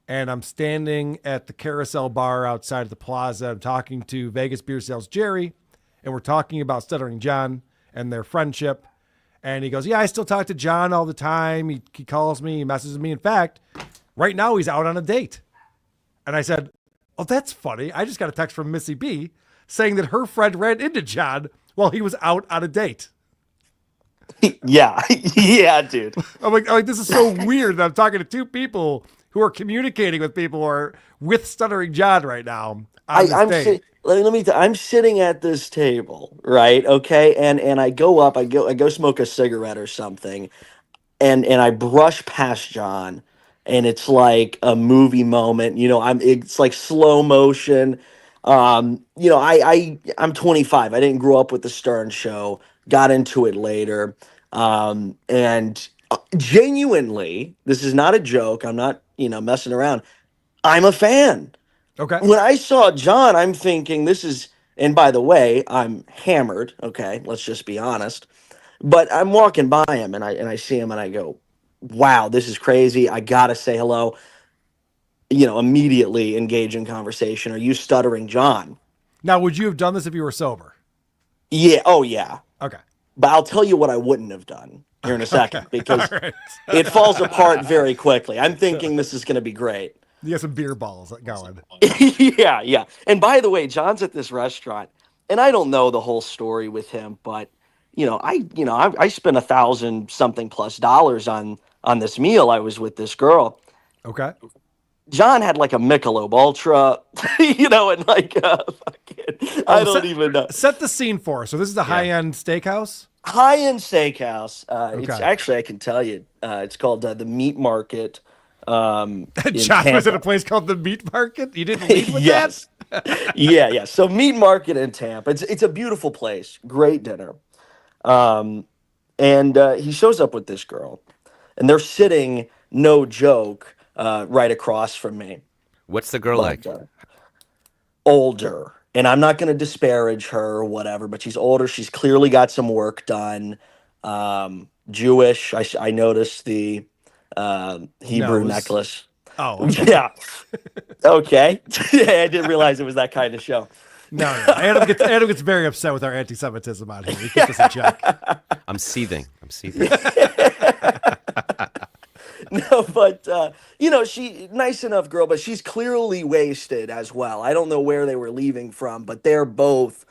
and I'm standing at the Carousel bar outside of the plaza. I'm talking to Vegas Beer Sales Jerry, and we're talking about Stuttering John and their friendship. And he goes, yeah, I still talk to John all the time. He calls me, he messages me. In fact, right now he's out on a date. And I said, oh, that's funny. I just got a text from Missy B saying that her friend ran into John while he was out on a date. Yeah, yeah, dude. I'm like, this is so weird that I'm talking to two people who are communicating with people who are with Stuttering John right now. On I'm this date. I'm sitting at this table, right? Okay, and I go up, I go smoke a cigarette or something, and I brush past John, and it's like a movie moment. It's like slow motion. I'm 25. I didn't grow up with the Stern Show. Got into it later, and genuinely, this is not a joke. I'm not messing around. I'm a fan. Okay. When I saw John, I'm thinking this is, and by the way, I'm hammered. Okay, let's just be honest. But I'm walking by him and I see him and I go, wow, this is crazy. I gotta say hello. Immediately engage in conversation. Are you Stuttering John? Now, would you have done this if you were sober? Yeah. Oh yeah. Okay. But I'll tell you what I wouldn't have done here in a second because All right. it falls apart very quickly. I'm thinking this is gonna be great. You got some beer balls going. Yeah. And by the way, John's at this restaurant, and I don't know the whole story with him, but I spent $1,000-something plus on this meal. I was with this girl. Okay. John had like a Michelob Ultra, and like I don't even know. Set the scene for us. So this is a high-end steakhouse? High-end steakhouse. It's Okay. actually, I can tell you, it's called the Meat Market. John was Tampa. at a place called the Meat Market? You didn't leave with Yes. that? Yeah. So Meat Market in Tampa. It's a beautiful place. Great dinner. And he shows up with this girl, and they're sitting, no joke, right across from me. What's the girl like? Older. And I'm not going to disparage her or whatever, but she's older. She's clearly got some work done. Jewish. I noticed the Hebrew Nose. necklace. Oh. Yeah. Okay. Yeah, I didn't realize it was that kind of show. No. Adam gets very upset with our anti-Semitism out here. We keep this in check. I'm seething. No, but she nice enough girl, but she's clearly wasted as well. I don't know where they were leaving from, but they're both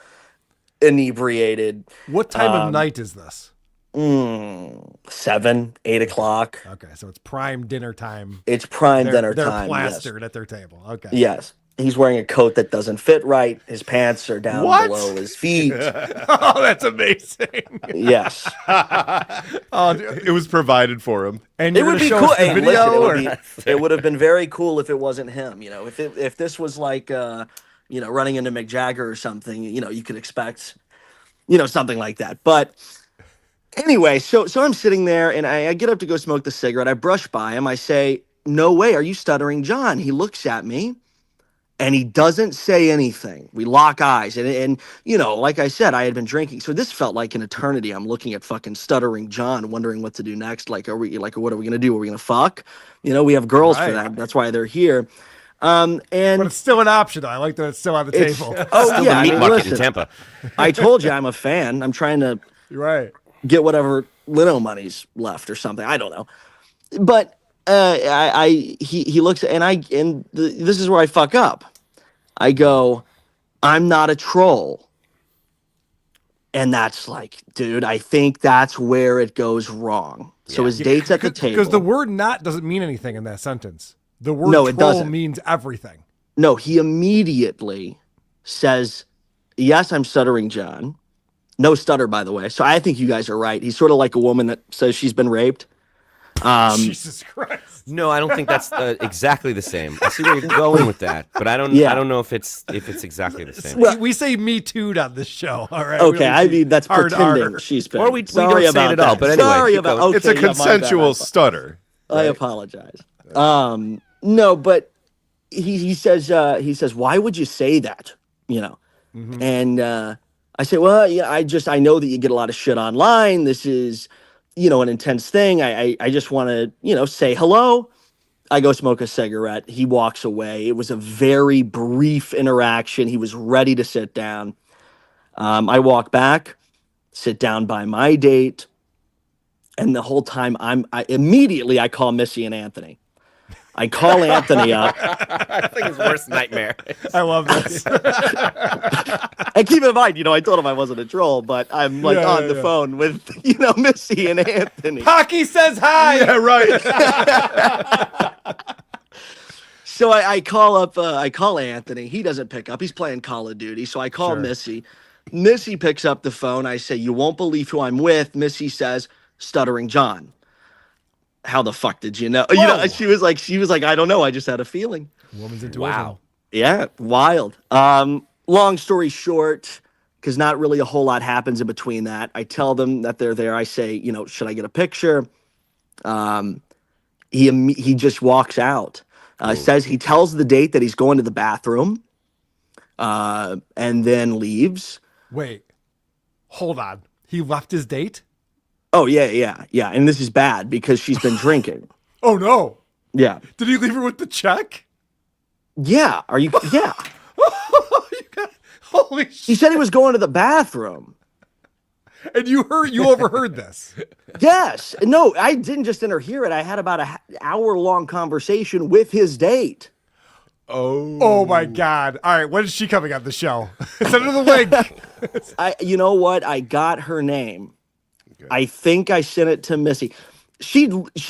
inebriated. What time of night is this? 7, 8 o'clock. Okay, so it's prime dinner time. It's prime dinner They're time. plastered at their table. Okay. Yes. He's wearing a coat that doesn't fit right. His pants are down What? below his feet. Oh, that's amazing. Yes. It was provided for him. And It you're would gonna be show cool. us the Hey, video, listen, it would have been very cool if it wasn't him. If this was like running into Mick Jagger or something, you could expect something like that. But anyway, so I'm sitting there and I get up to go smoke the cigarette. I brush by him. I say, "No way, are you Stuttering John?" He looks at me and he doesn't say anything. We lock eyes. And like I said, I had been drinking. So this felt like an eternity. I'm looking at fucking Stuttering John, wondering what to do next. Like, what are we going to do? Are we going to fuck? We have girls for that. That's why they're here. But it's still an option, though. I like that it's still on the table. Oh, yeah. The Meat Market Listen, in Tampa. I told you I'm a fan. I'm trying to You're right. get whatever little money's left or something. I don't know. But he looks and this is where I fuck up. I go, "I'm not a troll." And that's like, dude, I think that's where it goes wrong. So his date's at the table. Because the word "not" doesn't mean anything in that sentence. The word No, it troll doesn't. means everything. No, he immediately says, "Yes, I'm Stuttering John." No stutter, by the way. So I think you guys are right. He's sort of like a woman that says she's been raped. Jesus Christ. No, I don't think that's exactly the same. I see where you're going with that, but I don't know if it's exactly the same. We say "me too" on this show. All right. Okay, I mean that's hard pretending R. she's been. Or we Sorry don't say about it at all, that. but anyway, Sorry keep about. going. Okay, It's a yeah, my bad. consensual stutter. I apologize. No, but he says why would you say that? And I say, well, yeah, I know that you get a lot of shit online. This is an intense thing. I just want to say hello. I go smoke a cigarette. He walks away. It was a very brief interaction. He was ready to sit down. I walk back, sit down by my date, and the whole time I immediately call Missy and Anthony. I call Anthony up. I think his worst nightmare. I love this. And keep in mind, I told him I wasn't a troll, but I'm like on the phone with, Missy and Anthony. Pocky says hi. Yeah, right. So I call up, I call Anthony. He doesn't pick up. He's playing Call of Duty. So I call Sure. Missy. Missy picks up the phone. I say, "You won't believe who I'm with." Missy says, "Stuttering John." How the fuck did you know? You know, she was like, "I don't know. I just had a feeling." Woman's intuition. Wow. Yeah, wild. Long story short, because not really a whole lot happens in between that. I tell them that they're there. I say, you know, should I get a picture? He just walks out. Says he tells the date that he's going to the bathroom, and then leaves. Wait, hold on. He left his date? Oh yeah. And this is bad because she's been drinking. Oh no. Yeah. Did he leave her with the check? Yeah. Are you? Yeah. Holy shit. He said he was going to the bathroom. And you overheard this? Yes. No, I didn't just overhear it. I had about an hour-long conversation with his date. Oh my God. All right. When is she coming on the show? Send her the link. You know what? I got her name. Okay. I think I sent it to Missy. She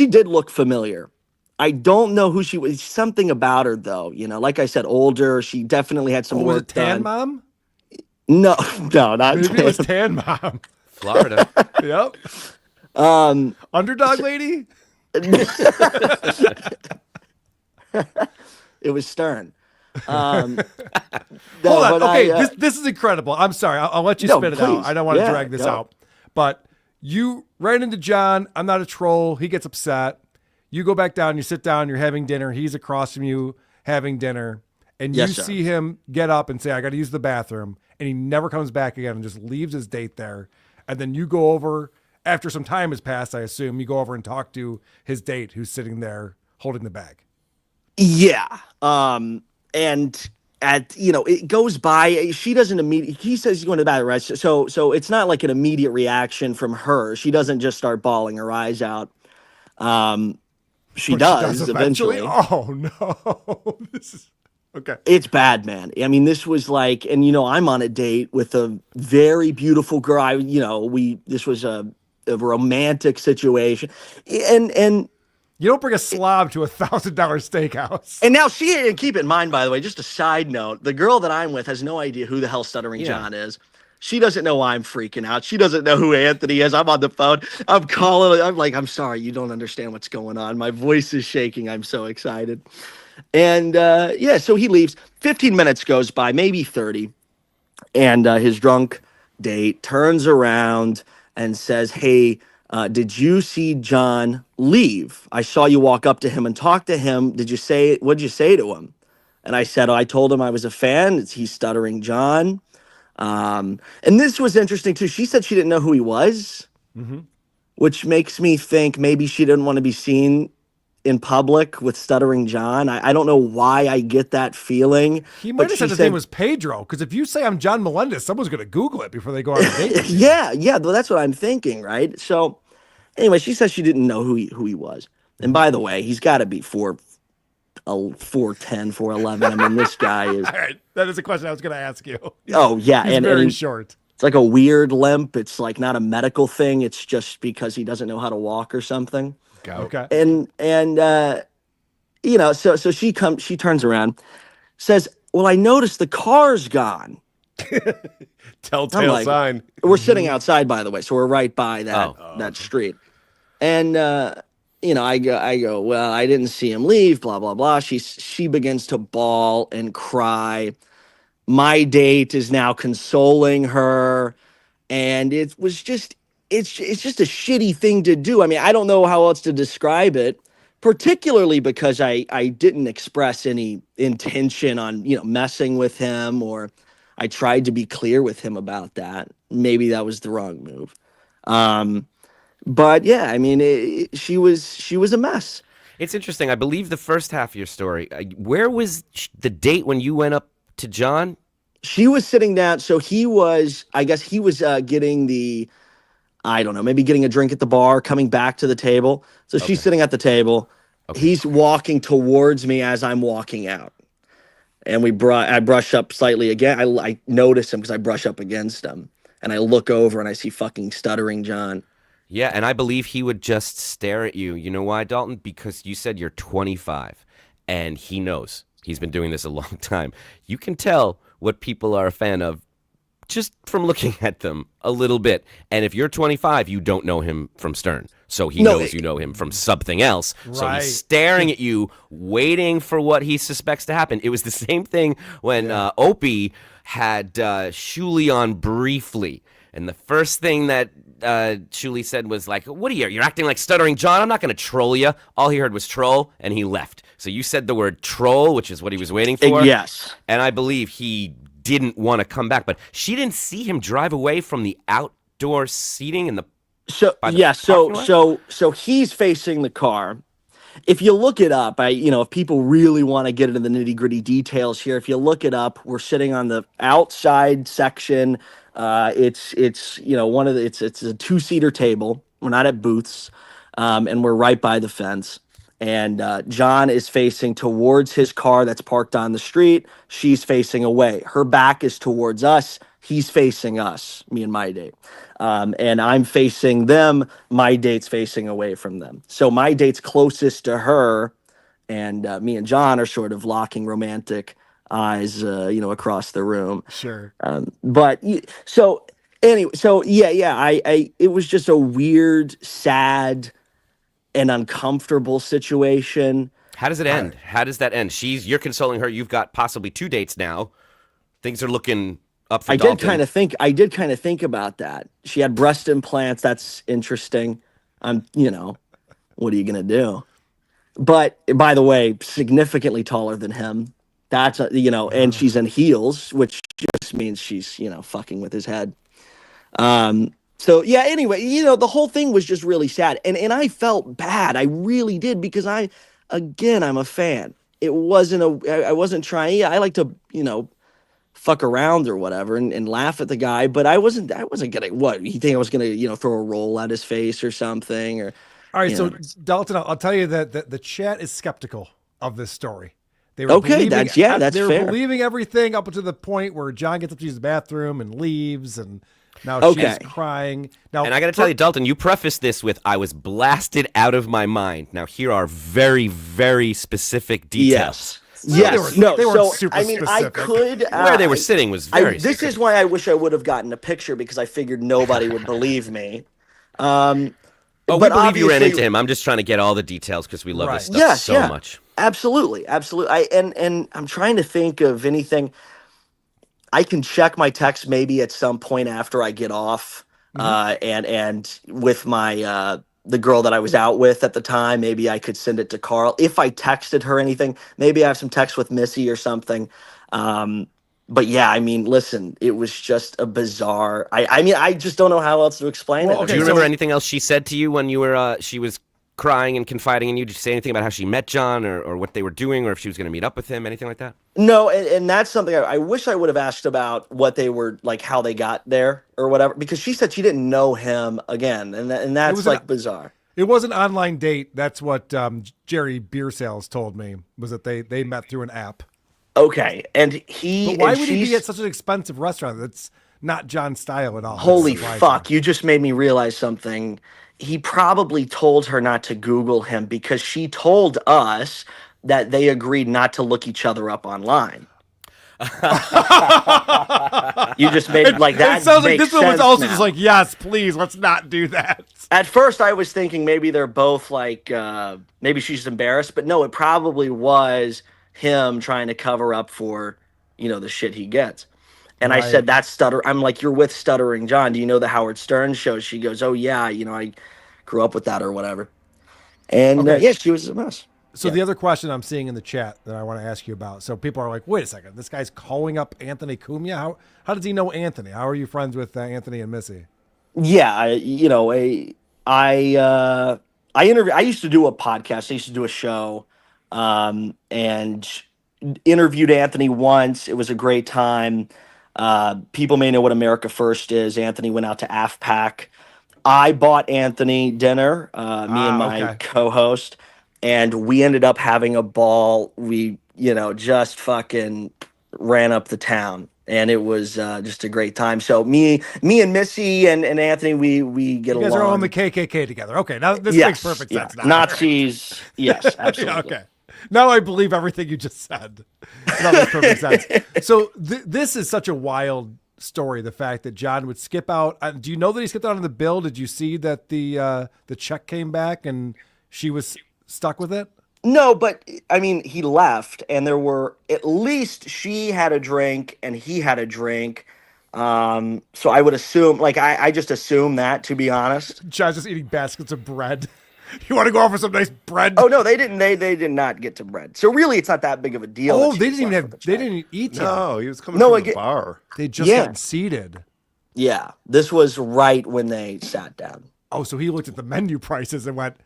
did look familiar. I don't know who she was. Something about her, though. You know, like I said, older. She definitely had some work was it Tan done. Mom? No, not Maybe it was Tan Mom. Florida. Yep. Underdog lady? It was Stern. Hold on. Okay, this is incredible. I'm sorry. I'll let you spit it out. I don't want to drag this out. But you ran into John. I'm not a troll. He gets upset. You go back down. You sit down. You're having dinner. He's across from you having dinner. And you see him get up and say, "I got to use the bathroom." And he never comes back again and just leaves his date there. And then you go over, after some time has passed, I assume, you go over and talk to his date who's sitting there holding the bag. Yeah. And it goes by, she doesn't immediately, he says he's going to the bathroom, right? So it's not like an immediate reaction from her. She doesn't just start bawling her eyes out. She does eventually. Oh no. This is okay. It's bad, man. I mean, this was like, and I'm on a date with a very beautiful girl. This was a romantic situation, and you don't bring a slob to $1,000 steakhouse. And now and keep in mind, by the way, just a side note, the girl that I'm with has no idea who the hell Stuttering John is. She doesn't know I'm freaking out. She doesn't know who Anthony is. I'm on the phone. I'm calling. I'm like, "I'm sorry, you don't understand what's going on. My voice is shaking. I'm so excited." And so he leaves. 15 minutes goes by, maybe 30. And his drunk date turns around and says, "Hey, did you see John leave? I saw you walk up to him and talk to him. What'd you say to him?" And I said, "I told him I was a fan. He's Stuttering John." And this was interesting too. She said she didn't know who he was, which makes me think maybe she didn't want to be seen in public with Stuttering John. I don't know why I get that feeling. He might have said his name was Pedro, because if you say I'm John Melendez, someone's going to Google it before they go on a date. Yeah, well, that's what I'm thinking, right? So anyway, she says she didn't know who he was. And by the way, he's got to be 4'10", 4'11". I mean, this guy is... All right, that is a question I was going to ask you. Oh, yeah. He's very short. It's like a weird limp. It's like not a medical thing. It's just because he doesn't know how to walk or something. Okay. And so she turns around, says, "Well, I noticed the car's gone." Telltale sign. We're sitting outside, by the way, so we're right by that street. And I go, "Well, I didn't see him leave." Blah blah blah. She begins to bawl and cry. My date is now consoling her, and it was just. It's just a shitty thing to do. I mean, I don't know how else to describe it, particularly because I didn't express any intention on, messing with him, or I tried to be clear with him about that. Maybe that was the wrong move. But yeah, I mean, she was a mess. It's interesting. I believe the first half of your story, where was the date when you went up to John? She was sitting down. So he was getting I don't know, maybe getting a drink at the bar, coming back to the table. So she's sitting at the table. Okay. He's walking towards me as I'm walking out. And I brush up slightly again. I notice him because I brush up against him. And I look over and I see fucking Stuttering John. Yeah, and I believe he would just stare at you. You know why, Dalton? Because you said you're 25. and he knows. He's been doing this a long time. You can tell what people are a fan of just from looking at them a little bit. And if you're 25, you don't know him from Stern. So he knows you know him from something else. Right. So he's staring at you, waiting for what he suspects to happen. It was the same thing when Opie had Shuli on briefly. And the first thing that Shuli said was like, what are you? You're acting like Stuttering John? I'm not going to troll you. All he heard was troll, and he left. So you said the word troll, which is what he was waiting for. Yes. And I believe he didn't want to come back. But she didn't see him drive away from the outdoor seating in the So he's facing the car. If you look it up, if people really want to get into the nitty-gritty details here, if you look it up, we're sitting on the outside section. It's a 2-seater table. We're not at booths, and we're right by the fence. And John is facing towards his car that's parked on the street. She's facing away. Her back is towards us. He's facing us, me and my date. And I'm facing them. My date's facing away from them. So my date's closest to her, and me and John are sort of locking romantic eyes, across the room. Sure. It was just a weird, sad, and uncomfortable situation. How does it end? How does that end? You're consoling her. You've got possibly 2 dates now. Things are looking up for I Dalton. did kind of think about that. She had breast implants. That's interesting. What are you going to do? But by the way, significantly taller than him. That's, and she's in heels, which just means she's, fucking with his head. Anyway, the whole thing was just really sad. And I felt bad. I really did, because I'm a fan. I wasn't trying. I like to, fuck around or whatever and laugh at the guy, but I wasn't gonna, you think I was gonna, throw a roll at his face or something, or. All right. So Dalton, I'll tell you that the chat is skeptical of this story. They were okay. That's fair. They were believing everything up to the point where John gets up to use the bathroom and leaves, and now she's crying. Now, and I got to tell you, Dalton, you prefaced this with, "I was blasted out of my mind." Now here are very, very specific details. Yes. They weren't super specific. I could. Where they were sitting was very. This is why I wish I would have gotten a picture, because I figured nobody would believe me. We believe you ran into him. I'm just trying to get all the details because we love this stuff so much. Absolutely. And I'm trying to think of anything. I can check my text maybe at some point after I get off, and with my the girl that I was out with at the time, maybe I could send it to Carl. If I texted her anything, maybe I have some text with Missy or something. But yeah, listen, it was just a bizarre. I just don't know how else to explain it. Do you remember anything else she said to you when you were? She was crying and confiding in you. Did you say anything about how she met John, or what they were doing, or if she was going to meet up with him, anything like that? No, and that's something I wish I would have asked about, what they were like, how they got there or whatever, because she said she didn't know him again, and that's bizarre. It was an online date. That's what Jerry Beer Sales told me, was that they met through an app. Okay, but why would he be at such an expensive restaurant that's not John's style at all? Holy fuck, you just made me realize something. He probably told her not to Google him, because she told us that they agreed not to look each other up online. You just made that. It sounds like this one was also just like, yes, please, let's not do that. At first, I was thinking maybe they're both maybe she's embarrassed, but no, it probably was him trying to cover up for, the shit he gets. And I said, that's Stutter. I'm like, you're with Stuttering John. Do you know the Howard Stern show? She goes, oh yeah, I grew up with that or whatever. And she was a mess. So the other question I'm seeing in the chat that I want to ask you about. So people are like, wait a second, this guy's calling up Anthony Cumia. How does he know Anthony? How are you friends with Anthony and Missy? Yeah, I used to do a podcast. I used to do a show, and interviewed Anthony once. It was a great time. People may know what America First is. Anthony went out to AFPAC. I bought Anthony dinner, me and my co-host, and we ended up having a ball. We, just fucking ran up the town, and it was just a great time. So me and Missy and Anthony, we get along. You guys are all in the KKK together. Okay, now this makes perfect sense. Now. Nazis, yes, absolutely. Okay. Now I believe everything you just said. That makes perfect sense. So this is such a wild story. The fact that John would skip out. Do you know that he skipped out on the bill? Did you see that the check came back and she was stuck with it? No, but I mean, he left, and there were at least she had a drink and he had a drink. So I would assume, like, I just assume that, to be honest. John's just eating baskets of bread. You want to go out for some nice bread? Oh no, they didn't. They did not get to bread. So really, it's not that big of a deal. Oh, they didn't even have. They didn't eat. No, he was coming from the bar. They just got seated. Yeah, this was right when they sat down. Oh, so he looked at the menu prices and went,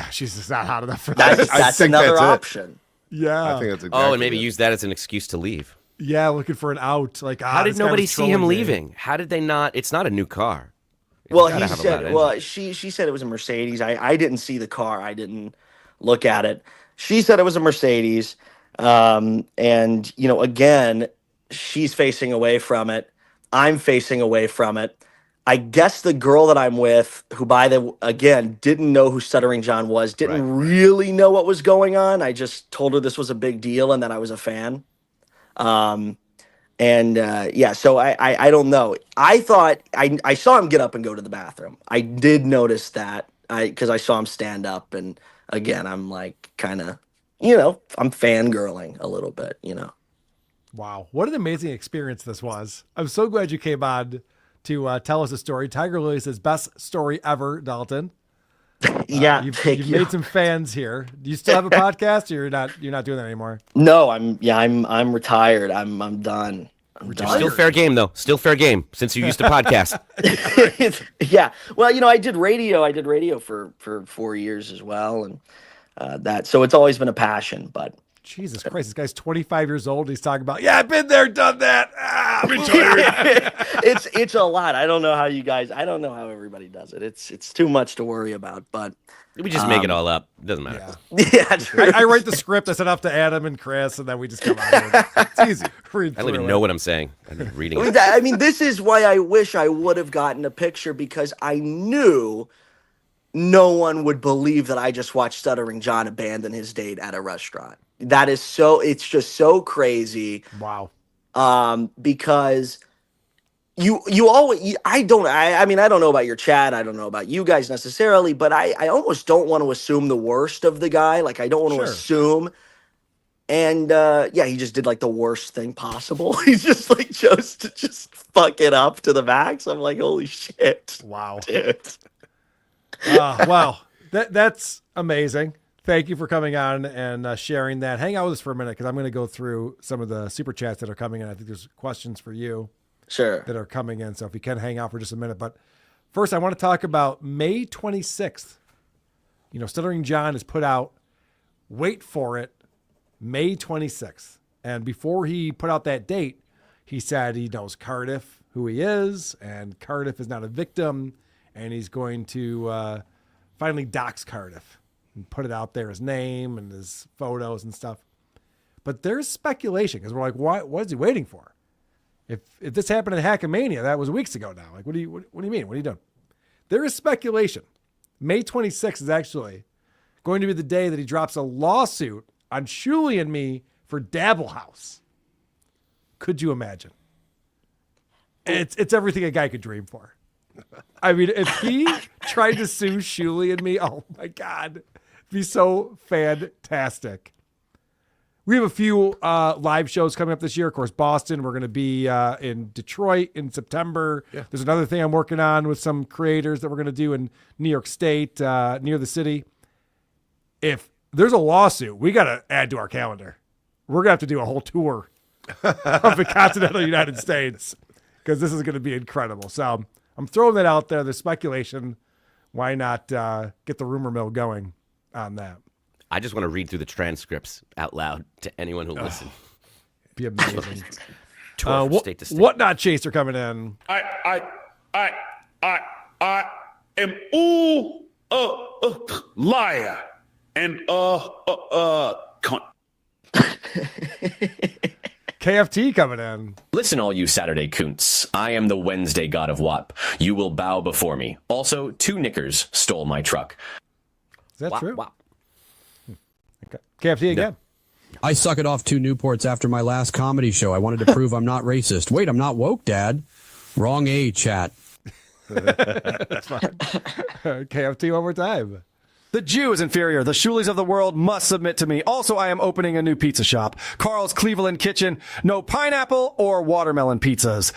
"She's just not hot enough for this." That's another option. Yeah, I think that's exactly and maybe use that as an excuse to leave. Yeah, looking for an out. Like, how did this guy nobody was see him trolling me. leaving? How did they not? It's not a new car. Well, gotta he have a said. loud Well, engine. she said it was a Mercedes. I didn't see the car. I didn't look at it. She said it was a Mercedes. And again, she's facing away from it. I'm facing away from it. I guess the girl that I'm with, who didn't know who Stuttering John was, didn't really know what was going on. I just told her this was a big deal and that I was a fan. So I don't know. I thought I saw him get up and go to the bathroom. I did notice that because I saw him stand up, and again, I'm like kind of, I'm fangirling a little bit, Wow, what an amazing experience this was. I'm so glad you came on to tell us a story. Tiger Lily says best story ever, Dalton. Yeah, you've thank you. made some fans here. Do you still have a podcast, or you're not doing that anymore? No, I'm retired. I'm done. Still fair game though. Still fair game since you used to podcast. Yeah. Well, I did radio for 4 years as well, and so it's always been a passion. But Jesus Christ, this guy's 25 years old. He's talking about, I've been there, done that. I'm retired. it's a lot. I don't know how everybody does it. It's too much to worry about. But we just make it all up. It doesn't matter. Yeah, true. I write the script. I send it off to Adam and Chris, and then we just come out. It's easy. I don't even know what I'm saying. I'm just reading it. I mean, this is why I wish I would have gotten a picture, because I knew no one would believe that I just watched Stuttering John abandon his date at a restaurant. It's just so crazy. Wow. Because you always, I don't know about your chat. I don't know about you guys necessarily, but I almost don't want to assume the worst of the guy. Like, I don't want to assume. And he just did like the worst thing possible. He's just like chose to just fuck it up to the max. I'm like, holy shit. Wow. Dude. Wow. That's amazing. Thank you for coming on and sharing that. Hang out with us for a minute, because I'm going to go through some of the super chats that are coming in. I think there's questions for you that are coming in. So if you can hang out for just a minute. But first, I want to talk about May 26th. Stuttering John has put out, wait for it, May 26th. And before he put out that date, he said he knows Cardiff, who he is, and Cardiff is not a victim, and he's going to finally dox Cardiff and put it out there, his name and his photos and stuff. But there's speculation, because we're like, what is he waiting for? If this happened in Hackamania, that was weeks ago now. Like, what do you mean? What are you doing? There is speculation. May 26th is actually going to be the day that he drops a lawsuit on Shuli and me for Dabble House. Could you imagine? It's everything a guy could dream for. I mean, if he tried to sue Shuli and me, oh my God, it'd be so fantastic. We have a few live shows coming up this year. Of course, Boston. We're going to be in Detroit in September. Yeah. There's another thing I'm working on with some creators that we're going to do in New York State, near the city. If there's a lawsuit, we got to add to our calendar. We're going to have to do a whole tour of the continental United States, because this is going to be incredible. So I'm throwing that out there. There's speculation. Why not get the rumor mill going on that? I just want to read through the transcripts out loud to anyone who listens. Be amazing. Tour from state to state. Whatnot Chaser coming in. I am liar and cunt. KFT coming in. Listen, all you Saturday coonts. I am the Wednesday god of WAP. You will bow before me. Also, 2 knickers stole my truck. Is that true? WAP. Okay. KFT again. I suck it off 2 Newports after my last comedy show. I wanted to prove I'm not racist. Wait, I'm not woke, Dad. Wrong age, chat. That's fine. KFT one more time. The Jew is inferior. The Shulis of the world must submit to me. Also, I am opening a new pizza shop. Carl's Cleveland Kitchen. No pineapple or watermelon pizzas.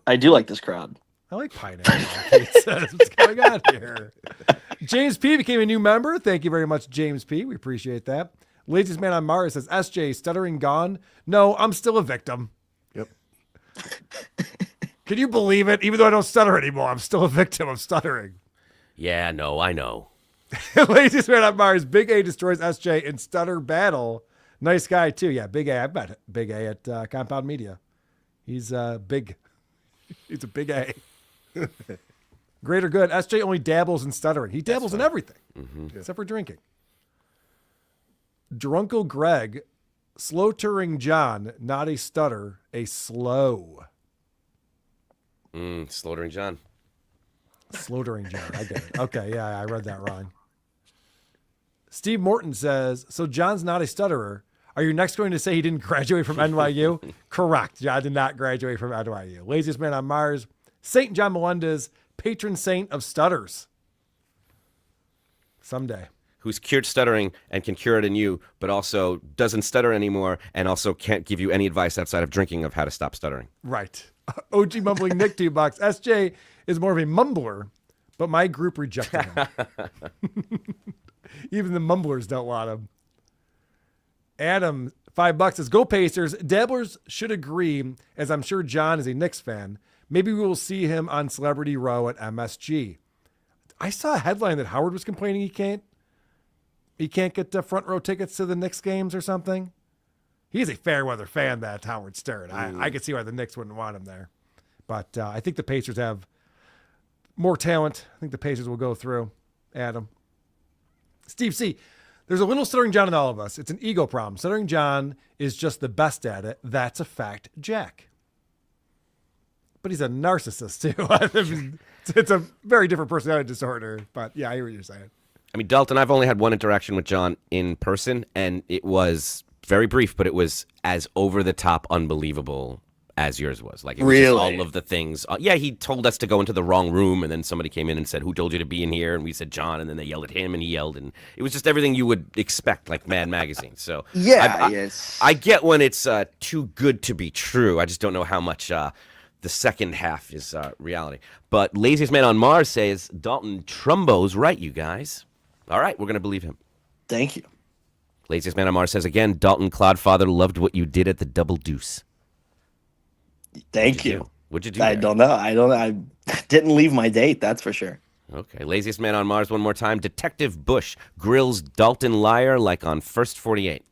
I do like this crowd. I like pineapple pizzas. What's going on here? James P. became a new member. Thank you very much, James P. We appreciate that. Laziest Man on Mars says, SJ, stuttering gone? No, I'm still a victim. Yep. Can you believe it? Even though I don't stutter anymore, I'm still a victim of stuttering. Yeah, no, I know. Laziest Man on Mars, Big A destroys SJ in stutter battle. Nice guy, too. Yeah, Big A. I met Big A at Compound Media. He's big. He's a big A. Greater good. SJ only dabbles in stuttering. He dabbles in everything, except for drinking. Drunkle Greg, Stuttering John, not a stutter, a slow. Stuttering John. Stuttering John. I get it. Okay, yeah, I read that wrong. Steve Morton says, so John's not a stutterer. Are you next going to say he didn't graduate from NYU? Correct. John did not graduate from NYU. Laziest Man on Mars, Saint John Melendez, patron saint of stutters. Someday. Who's cured stuttering and can cure it in you, but also doesn't stutter anymore and also can't give you any advice outside of drinking of how to stop stuttering. Right. OG Mumbling Nick T-Box. SJ is more of a mumbler, but my group rejected him. Even the mumblers don't want him. Adam, $5 says, go Pacers. Dabblers should agree, as I'm sure John is a Knicks fan. Maybe we will see him on Celebrity Row at MSG. I saw a headline that Howard was complaining he can't get the front row tickets to the Knicks games or something. He's a fair weather fan, that Howard Stern. I could see why the Knicks wouldn't want him there. But I think the Pacers have more talent. I think the Pacers will go through. Adam. Steve C. There's a little Stuttering John in all of us. It's an ego problem. Stuttering John is just the best at it. That's a fact, Jack. But he's a narcissist, too. It's a very different personality disorder. But yeah, I hear what you're saying. I mean, Dalton, I've only had one interaction with John in person, and it was very brief, but it was as over-the-top unbelievable as yours was. Like, it was just all of the things. Yeah, he told us to go into the wrong room, and then somebody came in and said, who told you to be in here? And we said, John, and then they yelled at him, and he yelled, and it was just everything you would expect, like Mad Magazine. So yeah, I get when it's too good to be true. I just don't know how much the second half is reality. But Laziest Man on Mars says, Dalton Trumbo's right, you guys. All right, we're going to believe him. Thank you. Laziest Man on Mars says, again, Dalton Cloudfather loved what you did at the Double Deuce. Thank you. What'd you do? I don't know. I didn't leave my date, that's for sure. Okay. Laziest Man on Mars one more time. Detective Busch grills Dalton Liar like on First 48.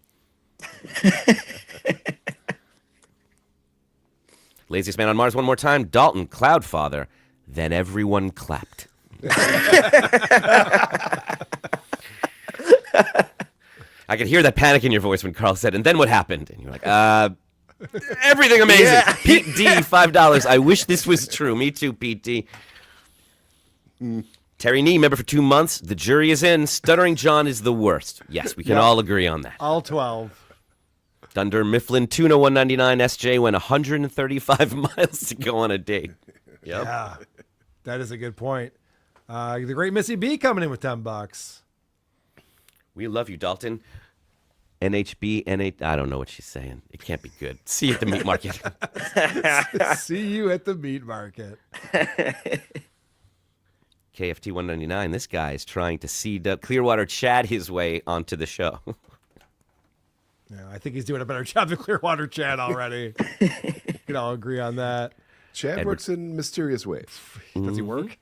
Laziest Man on Mars one more time. Dalton Cloudfather. Then everyone clapped. I could hear that panic in your voice when Carl said, and then what happened? And you're like, everything amazing. Yeah. Pete D, $5. I wish this was true. Me too, Pete D. Terry Nee, member for 2 months. The jury is in. Stuttering John is the worst. Yes, we can all agree on that. All 12. Dunder Mifflin, Tuna 199. SJ went 135 miles to go on a date. Yep. Yeah, that is a good point. The great Missy B coming in with $10. We love you, Dalton. NHB, I don't know what she's saying. It can't be good. See you at the meat market. See you at the meat market. KFT 199. This guy is trying to seed Clearwater Chad his way onto the show. Yeah, I think he's doing a better job than Clearwater Chad already. We can all agree on that. Chad works in mysterious ways. Does he work?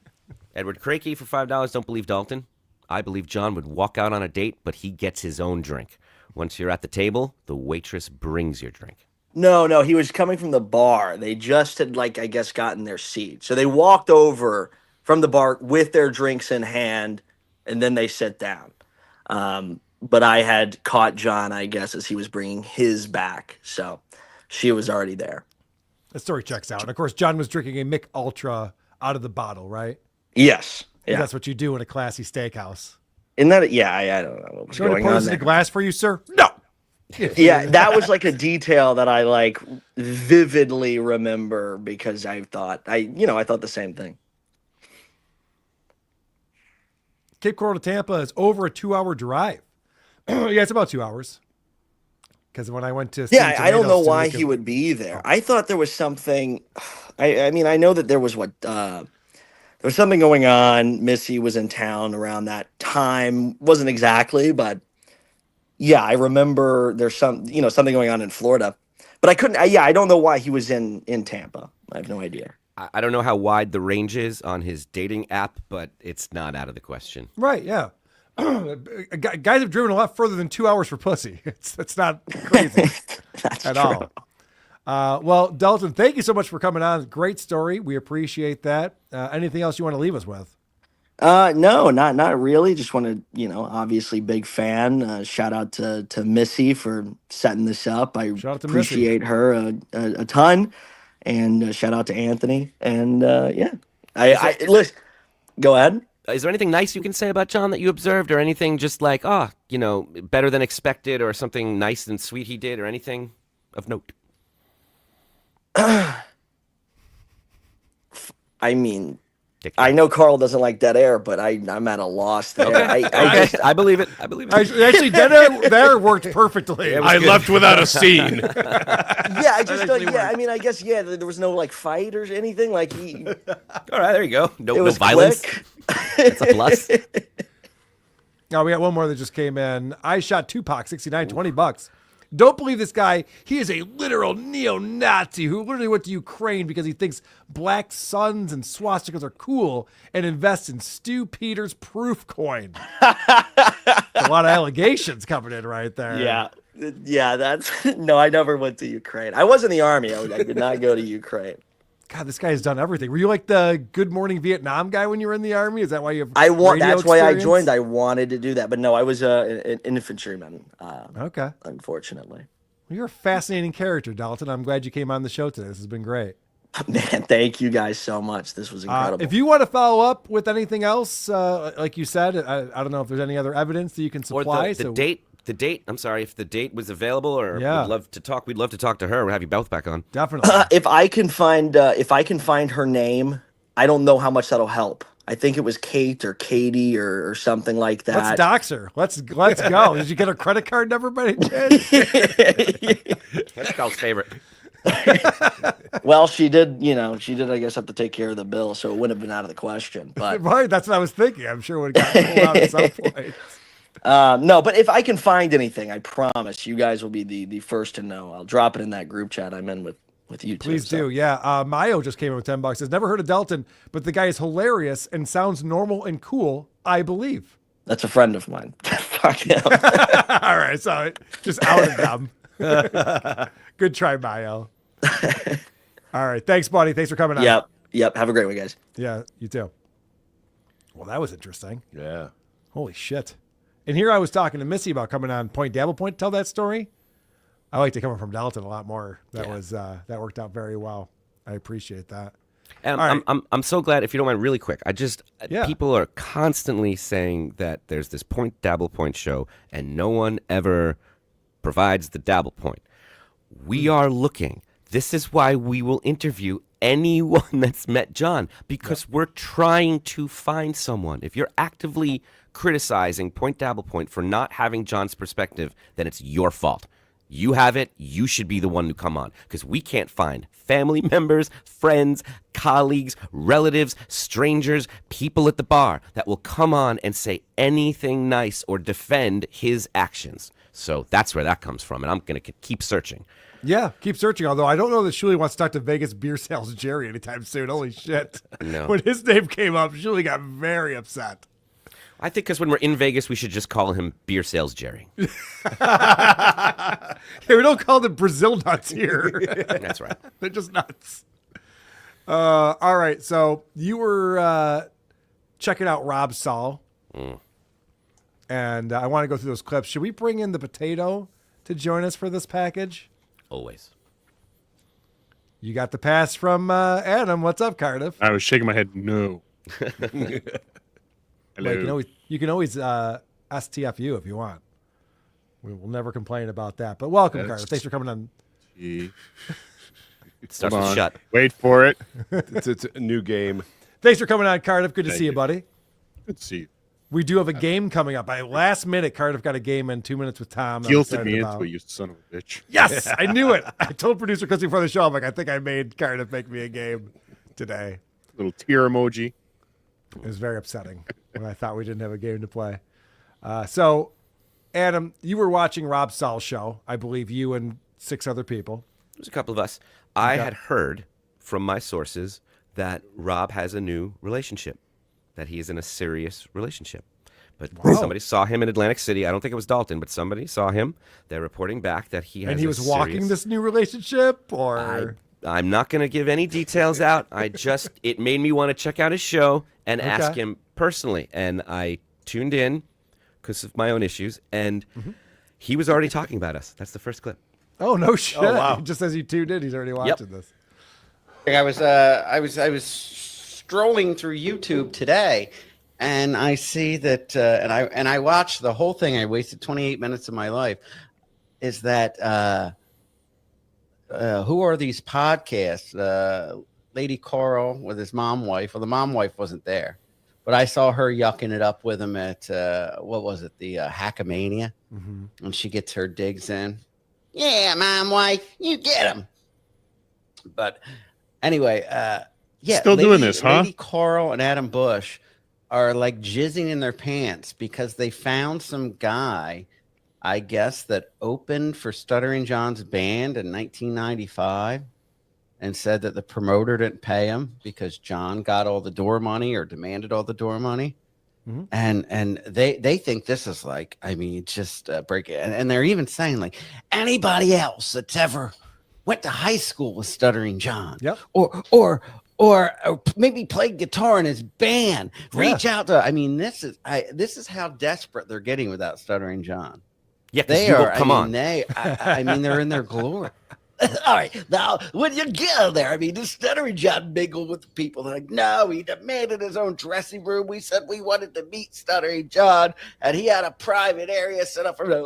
Edward Crakey for $5. Don't believe Dalton. I believe John would walk out on a date, but he gets his own drink. Once you're at the table, the waitress brings your drink. No, he was coming from the bar. They just had, I guess, gotten their seat. So they walked over from the bar with their drinks in hand, and then they sit down. But I had caught John, I guess, as he was bringing his back. So she was already there. The story checks out. And, of course, John was drinking a Mick Ultra out of the bottle, right? Yes. Yeah. That's what you do in a classy steakhouse. Isn't that? Yeah, I don't know what was Going to going on pose the there. glass for you, sir? No. Yeah, that was like a detail that I like vividly remember because I thought I thought the same thing. Cape Coral to Tampa is over a 2-hour drive. Yeah, it's about 2 hours. Because when I went to I don't know why he would be there. I thought there was something. I mean, I know that there was there was something going on. Missy was in town around that time. Wasn't exactly, but yeah, I remember there's something going on in Florida. But I couldn't. I don't know why he was in Tampa. I have no idea. I don't know how wide the range is on his dating app, but it's not out of the question. Right, yeah. Guys have driven a lot further than 2 hours for pussy. It's not crazy at all. Well, Dalton, thank you so much for coming on. Great story. We appreciate that. Anything else you want to leave us with? No, not really. Just want to, obviously big fan. Shout out to Missy for setting this up. I appreciate her a ton. And shout out to Anthony. And I listen. Go ahead. Is there anything nice you can say about John that you observed, or anything just like, better than expected, or something nice and sweet he did, or anything of note? I mean, I know Carl doesn't like dead air, but I'm at a loss there. Okay. I believe it. Actually, dead air there worked perfectly. I left without a scene. Yeah, I just don't. Yeah, I mean, I guess there was no like fight or anything. Like he. All right, there you go. No was violence. That's a plus. Now we got one more that just came in. I shot Tupac, $69, $20. Don't believe this guy. He is a literal neo-Nazi who literally went to Ukraine because he thinks black suns and swastikas are cool and invests in Stu Peters' proof coin. A lot of allegations coming in right there. Yeah, that's no. I never went to Ukraine. I was in the army. I did not go to Ukraine. God, this guy has done everything. Were you like the Good Morning Vietnam guy when you were in the army? Is that why you have That's why I experience? joined. I wanted to do that, but no, I was an infantryman. Okay. Unfortunately. Well, you're a fascinating character, Dalton. I'm glad you came on the show today. This has been great. Man, thank you guys so much. This was incredible. If you want to follow up with anything else, like you said, I don't know if there's any other evidence that you can supply. Or the date. The date. I'm sorry, if the date was available, or we'd love to talk to her. We'll have you both back on. Definitely. If I can find her name, I don't know how much that'll help. I think it was Kate or Katie or something like that. Let's dox her. Let's go. Did you get her credit card number by any chance? That's Carl's favorite. Well, she did, I guess, have to take care of the bill, so it wouldn't have been out of the question. But right, that's what I was thinking. I'm sure it would have gotten pulled out at some point. No, but if I can find anything, I promise you guys will be the first to know. I'll drop it in that group chat I'm in with you two. Please do. Yeah. Mayo just came in with $10. Says, never heard of Dalton, but the guy is hilarious and sounds normal and cool, I believe. That's a friend of mine. Fuck him. All right. So just outed them. Good try, Mayo. All right. Thanks, buddy. Thanks for coming on. Yep. Have a great one, guys. Yeah, you too. Well, that was interesting. Yeah. Holy shit. And here I was talking to Missy about coming on Point Dabble Point to tell that story. I like to come from Dalton a lot more. That that worked out very well. I appreciate that. And I'm so glad, if you don't mind, really quick. People are constantly saying that there's this Point Dabble Point show and no one ever provides the dabble point. We are looking. This is why we will interview anyone that's met John, because we're trying to find someone. If you're actively criticizing Point Dabble Point for not having John's perspective, then it's your fault. You have it. You should be the one to come on, because we can't find family members, friends, colleagues, relatives, strangers, people at the bar that will come on and say anything nice or defend his actions. So that's where that comes from, and I'm going to keep searching. Yeah, keep searching, although I don't know that Shuli wants to talk to Vegas beer sales Jerry anytime soon. Holy shit. No. When his name came up, Shuli got very upset. I think because when we're in Vegas, we should just call him Beer Sales Jerry. Yeah, we don't call them Brazil nuts here. That's right. They're just nuts. All right, so you were checking out Rob Saul, and I want to go through those clips. Should we bring in the potato to join us for this package? Always. You got the pass from Adam. What's up, Cardiff? I was shaking my head, no. Like, you can always STFU if you want. We will never complain about that. But welcome, Carter. Thanks for coming on. It starts with shut. Wait for it. It's a new game. Thanks for coming on, Cardiff. Good to see you, buddy. Good to see you. We do have a game coming up. By last minute, Cardiff got a game in 2 minutes with Tom. Guilted me into it, you son of a bitch. Yes, I knew it. I told producer Chris before the show, I'm like, I think I made Cardiff make me a game today. Little tear emoji. It was very upsetting when I thought we didn't have a game to play. So, Adam, you were watching Rob Saul's show. I believe you and 6 other people. There's a couple of us. I had heard from my sources that Rob has a new relationship, that he is in a serious relationship. But somebody saw him in Atlantic City. I don't think it was Dalton, but somebody saw him. They're reporting back that he has And he was walking this new relationship, or? I'm not going to give any details out. It made me want to check out his show and ask him personally. And I tuned in because of my own issues, and he was already talking about us. That's the first clip. Oh, no shit. Oh, wow. Just as you tuned in, he's already watching this. I was strolling through YouTube today, and I see that, and I watched the whole thing. I wasted 28 minutes of my life. Is that who are these podcasts? Lady Carl with his wife. Well, the wife wasn't there, but I saw her yucking it up with him at what was it? The Hackamania, and she gets her digs in. Yeah, wife, you get him. But anyway, still doing this, huh? Lady Carl and Adam Busch are like jizzing in their pants because they found some guy, I guess, that opened for Stuttering John's band in 1995 and said that the promoter didn't pay him because John got all the door money or demanded all the door money. And they think this is like, I mean, just break it. And they're even saying like anybody else that's ever went to high school with Stuttering John, or maybe played guitar in his band, reach out to. I mean, this is how desperate they're getting without Stuttering John. Yeah, they are. Come on, I mean, they're in their glory. All right, now when you get there, I mean, this Stuttering John mingled with the people. They're like, no, he demanded his own dressing room. We said we wanted to meet Stuttering John, and he had a private area set up for him.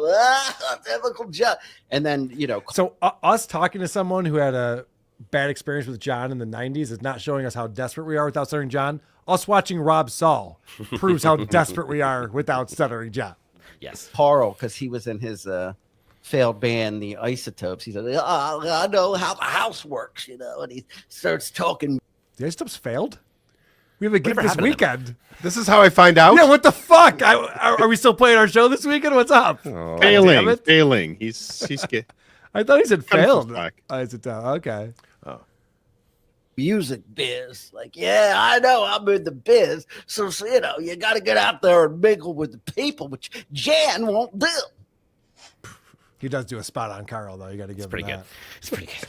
Typical John. And then So us talking to someone who had a bad experience with John in the 90s is not showing us how desperate we are without Stuttering John. Us watching Rob Saul proves how desperate we are without Stuttering John. Yes, Carl, because he was in his failed band, the Isotopes. He said, I know how the house works, and he starts talking. The Isotopes failed? We have a gig this weekend. This is how I find out? Yeah, what the fuck? Are we still playing our show this weekend? What's up? Oh, failing. He's I thought he said failed. Isotope. Okay. Oh. Music biz. Like, yeah, I know I'm in the biz. So you got to get out there and mingle with the people, which Jan won't do. He does do a spot on Carl, though. You got to give him that. It's pretty good.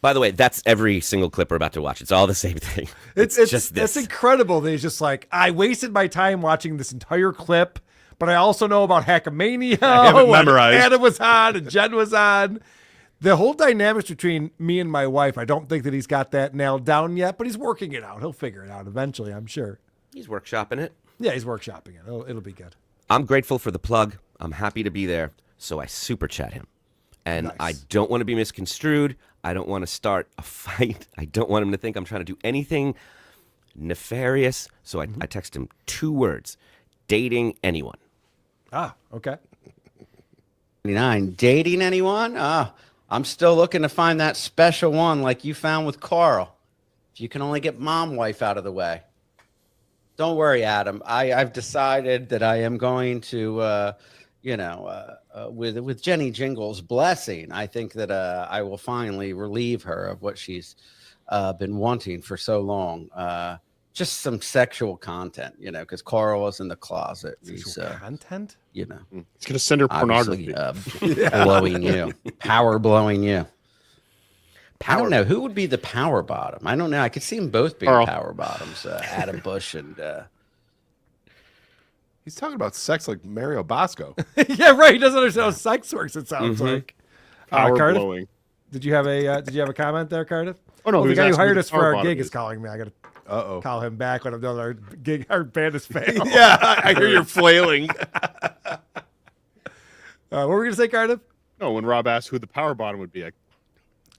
By the way, that's every single clip we're about to watch. It's all the same thing. It's just this. It's incredible that he's just like, I wasted my time watching this entire clip, but I also know about Hackamania. I have it memorized. Adam was on and Jen was on. The whole dynamics between me and my wife, I don't think that he's got that nailed down yet, but he's working it out. He'll figure it out eventually, I'm sure. He's workshopping it. Yeah, he's workshopping it. It'll be good. I'm grateful for the plug. I'm happy to be there. So I super chat him. And I don't want to be misconstrued. I don't want to start a fight. I don't want him to think I'm trying to do anything nefarious. So I text him 2 words: dating anyone. Ah, okay. 29. Dating anyone? I'm still looking to find that special one like you found with Carl. If you can only get wife out of the way. Don't worry, Adam. I've decided that I am going to, with Jenny Jingle's blessing, I think that I will finally relieve her of what she's been wanting for so long. Just some sexual content, because Carl is in the closet. Sexual content? He's going to send her pornography. Blowing you. Power blowing you. I don't know. Who would be the power bottom? I don't know. I could see them both being power bottoms. Adam Busch and... He's talking about sex like Mario Bosco. Yeah, right. He doesn't understand how sex works, it sounds like. Power Cardiff, blowing. Did you have a comment there, Cardiff? Oh, no. The guy who hired us for our bottom gig is calling me. I got to Uh-oh. call him back when I'm done our gig. Our band is failed. Yeah, I hear you're flailing. What were we gonna say, Cardiff? No, when Rob asked who the power bottom would be, I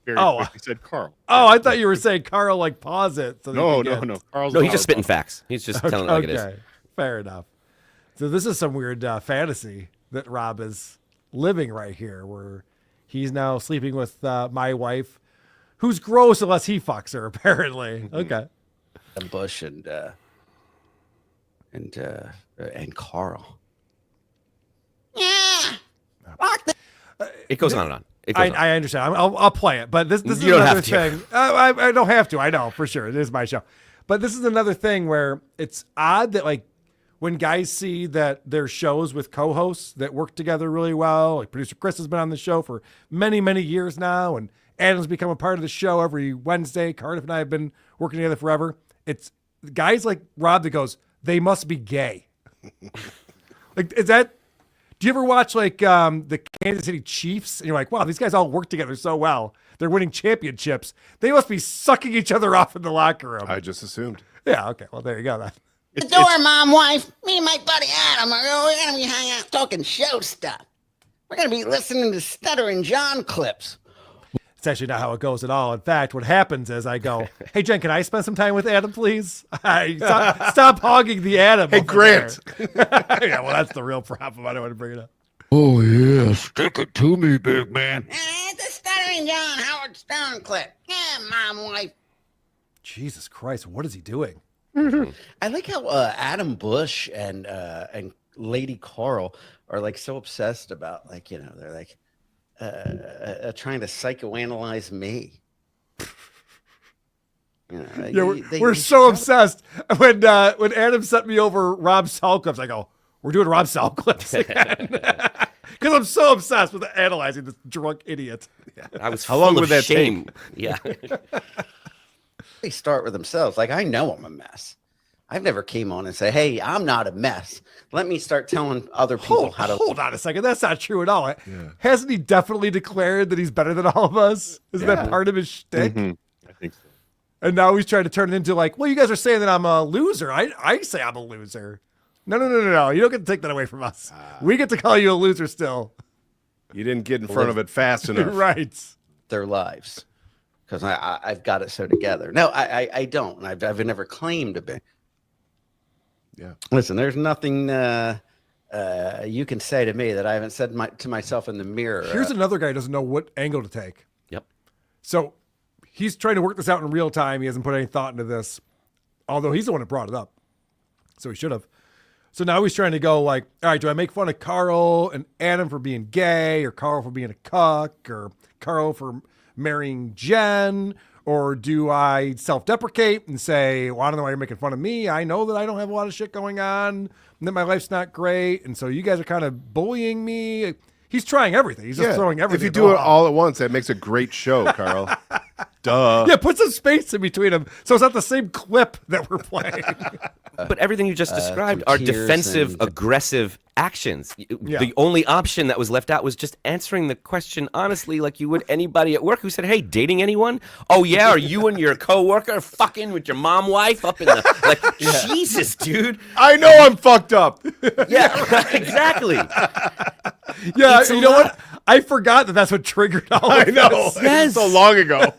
very quickly said Carl. Oh, I thought you were saying Carl, like pause it. So that No, you can no, get- no. Carl's No, the he's just power spitting facts. He's just telling it like it is. Fair enough. So this is some weird fantasy that Rob is living right here, where he's now sleeping with my wife, who's gross unless he fucks her. Apparently, okay. Adam Busch and Carl. It goes on and on. It goes on. I understand. I'll play it, but this is You don't another have to. thing. I don't have to. I know for sure. It is my show, but this is another thing where it's odd that like when guys see that there's shows with co-hosts that work together really well. Like producer Chris has been on the show for many years now, and Adam's become a part of the show every Wednesday. Cardiff and I have been working together forever. It's guys like Rob that goes, they must be gay. Like, is that? Do you ever watch like the Kansas City Chiefs and you're like, wow, these guys all work together so well. They're winning championships. They must be sucking each other off in the locker room. I just assumed. Yeah. Okay. Well, there you go. Then. The door, mom, wife. Me and my buddy Adam are going to be hanging out talking show stuff. We're going to be listening to Stuttering John clips. It's actually not how it goes at all. In fact, what happens is I go, hey, Jen, can I spend some time with Adam, please? Stop hogging the Adam. Hey, Grant. Yeah, well, that's the real problem. I don't want to bring it up. Oh, yeah. Stick it to me, big man. It's a Stuttering John Howard Stern clip. Yeah, mom, wife. Jesus Christ, what is he doing? I like how Adam Busch and Lady Carl are like so obsessed about like, you know, they're like trying to psychoanalyze me. You know, Yeah, we're so obsessed. When Adam sent me over Rob Saul clips, I go, we're doing Rob Saul clips again. Because I'm so obsessed with analyzing this drunk idiot. I was How long full would of that shame. take? Yeah. They start with themselves. Like, I know I'm a mess. I've never came on and say, hey, I'm not a mess. Let me start telling other people how to. Hold on a second. That's not true at all. Hasn't he definitely declared that he's better than all of us? Isn't that part of his shtick? I think so. And now he's trying to turn it into like, well, you guys are saying that I'm a loser. I say I'm a loser. No. You don't get to take that away from us. We get to call you a loser still. You didn't get in front of it fast enough. Right. Their lives. Because I've got it so together. No, I don't. I've never claimed to be. Yeah. Listen, there's nothing you can say to me that I haven't said to myself in the mirror. Here's another guy who doesn't know what angle to take. Yep. So he's trying to work this out in real time. He hasn't put any thought into this, although he's the one that brought it up. So he should have. So now he's trying to go like, all right, do I make fun of Carl and Adam for being gay, or Carl for being a cuck, or Carl for marrying Jen? Or do I self-deprecate and say, well, I don't know why you're making fun of me. I know that I don't have a lot of shit going on and that my life's not great. And so you guys are kind of bullying me. He's trying everything. He's just throwing everything. If you do it all at once, that makes a great show, Carl. Duh. Yeah, put some space in between them so it's not the same clip that we're playing. But everything you just described are defensive, aggressive actions. Yeah. The only option that was left out was just answering the question honestly, like you would anybody at work who said, "Hey, dating anyone? Oh yeah, are you and your coworker fucking with your mom wife up in the like?" Jesus, dude. I know I'm fucked up. Yeah, exactly. Yeah, It's a you know lot. what? I forgot that that's what triggered all of I know. this. Yes. So long ago.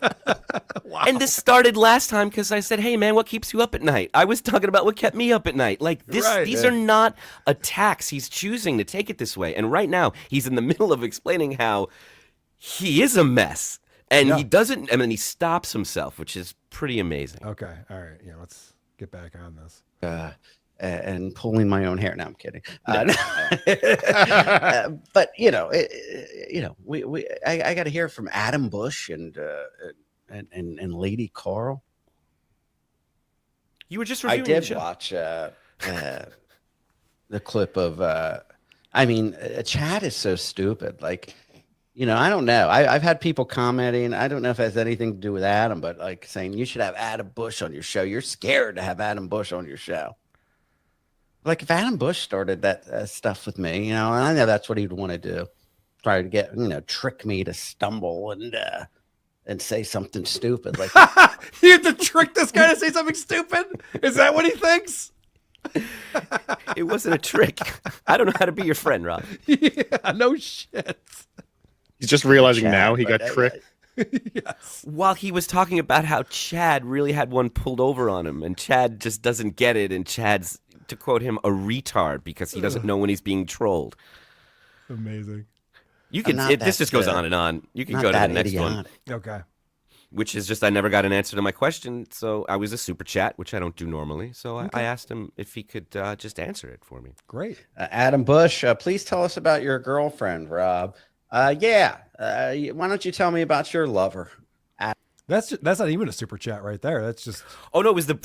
And this started last time because I said, "Hey, man, what keeps you up at night?" I was talking about what kept me up at night. Like this, Right, these yeah. are not attacks. He's choosing to take it this way, and right now he's in the middle of explaining how he is a mess, and he doesn't. And then he stops himself, which is pretty amazing. Okay, all right. Yeah, let's get back on this. And pulling my own hair. No, I'm kidding. But you know, I got to hear from Adam Busch and Lady Carl. You were just I reviewing the did show. watch the clip of. I mean, Chad is so stupid. Like, you know, I don't know. I've had people commenting. I don't know if it has anything to do with Adam, but like saying you should have Adam Busch on your show. You're scared to have Adam Busch on your show. Like if Adam Busch started that stuff with me, you know, and I know that's what he'd want to do, try to get, you know, trick me to stumble and and say something stupid. Like You have to trick this guy to say something stupid? Is that what he thinks? It wasn't a trick. I don't know how to be your friend, Rob. Yeah, no shit. He's just realizing now he got tricked. Yes. While he was talking about how Chad really had one pulled over on him, and Chad just doesn't get it, and Chad's, to quote him, a retard because he doesn't know when he's being trolled. Amazing. You can. This just goes on and on. You can go to the next one. Okay. Which is just I never got an answer to my question, so I was a super chat, which I don't do normally. So I asked him if he could just answer it for me. Great. Adam Busch, please tell us about your girlfriend, Rob. Why don't you tell me about your lover? That's not even a super chat right there. That's just. Oh no, it was the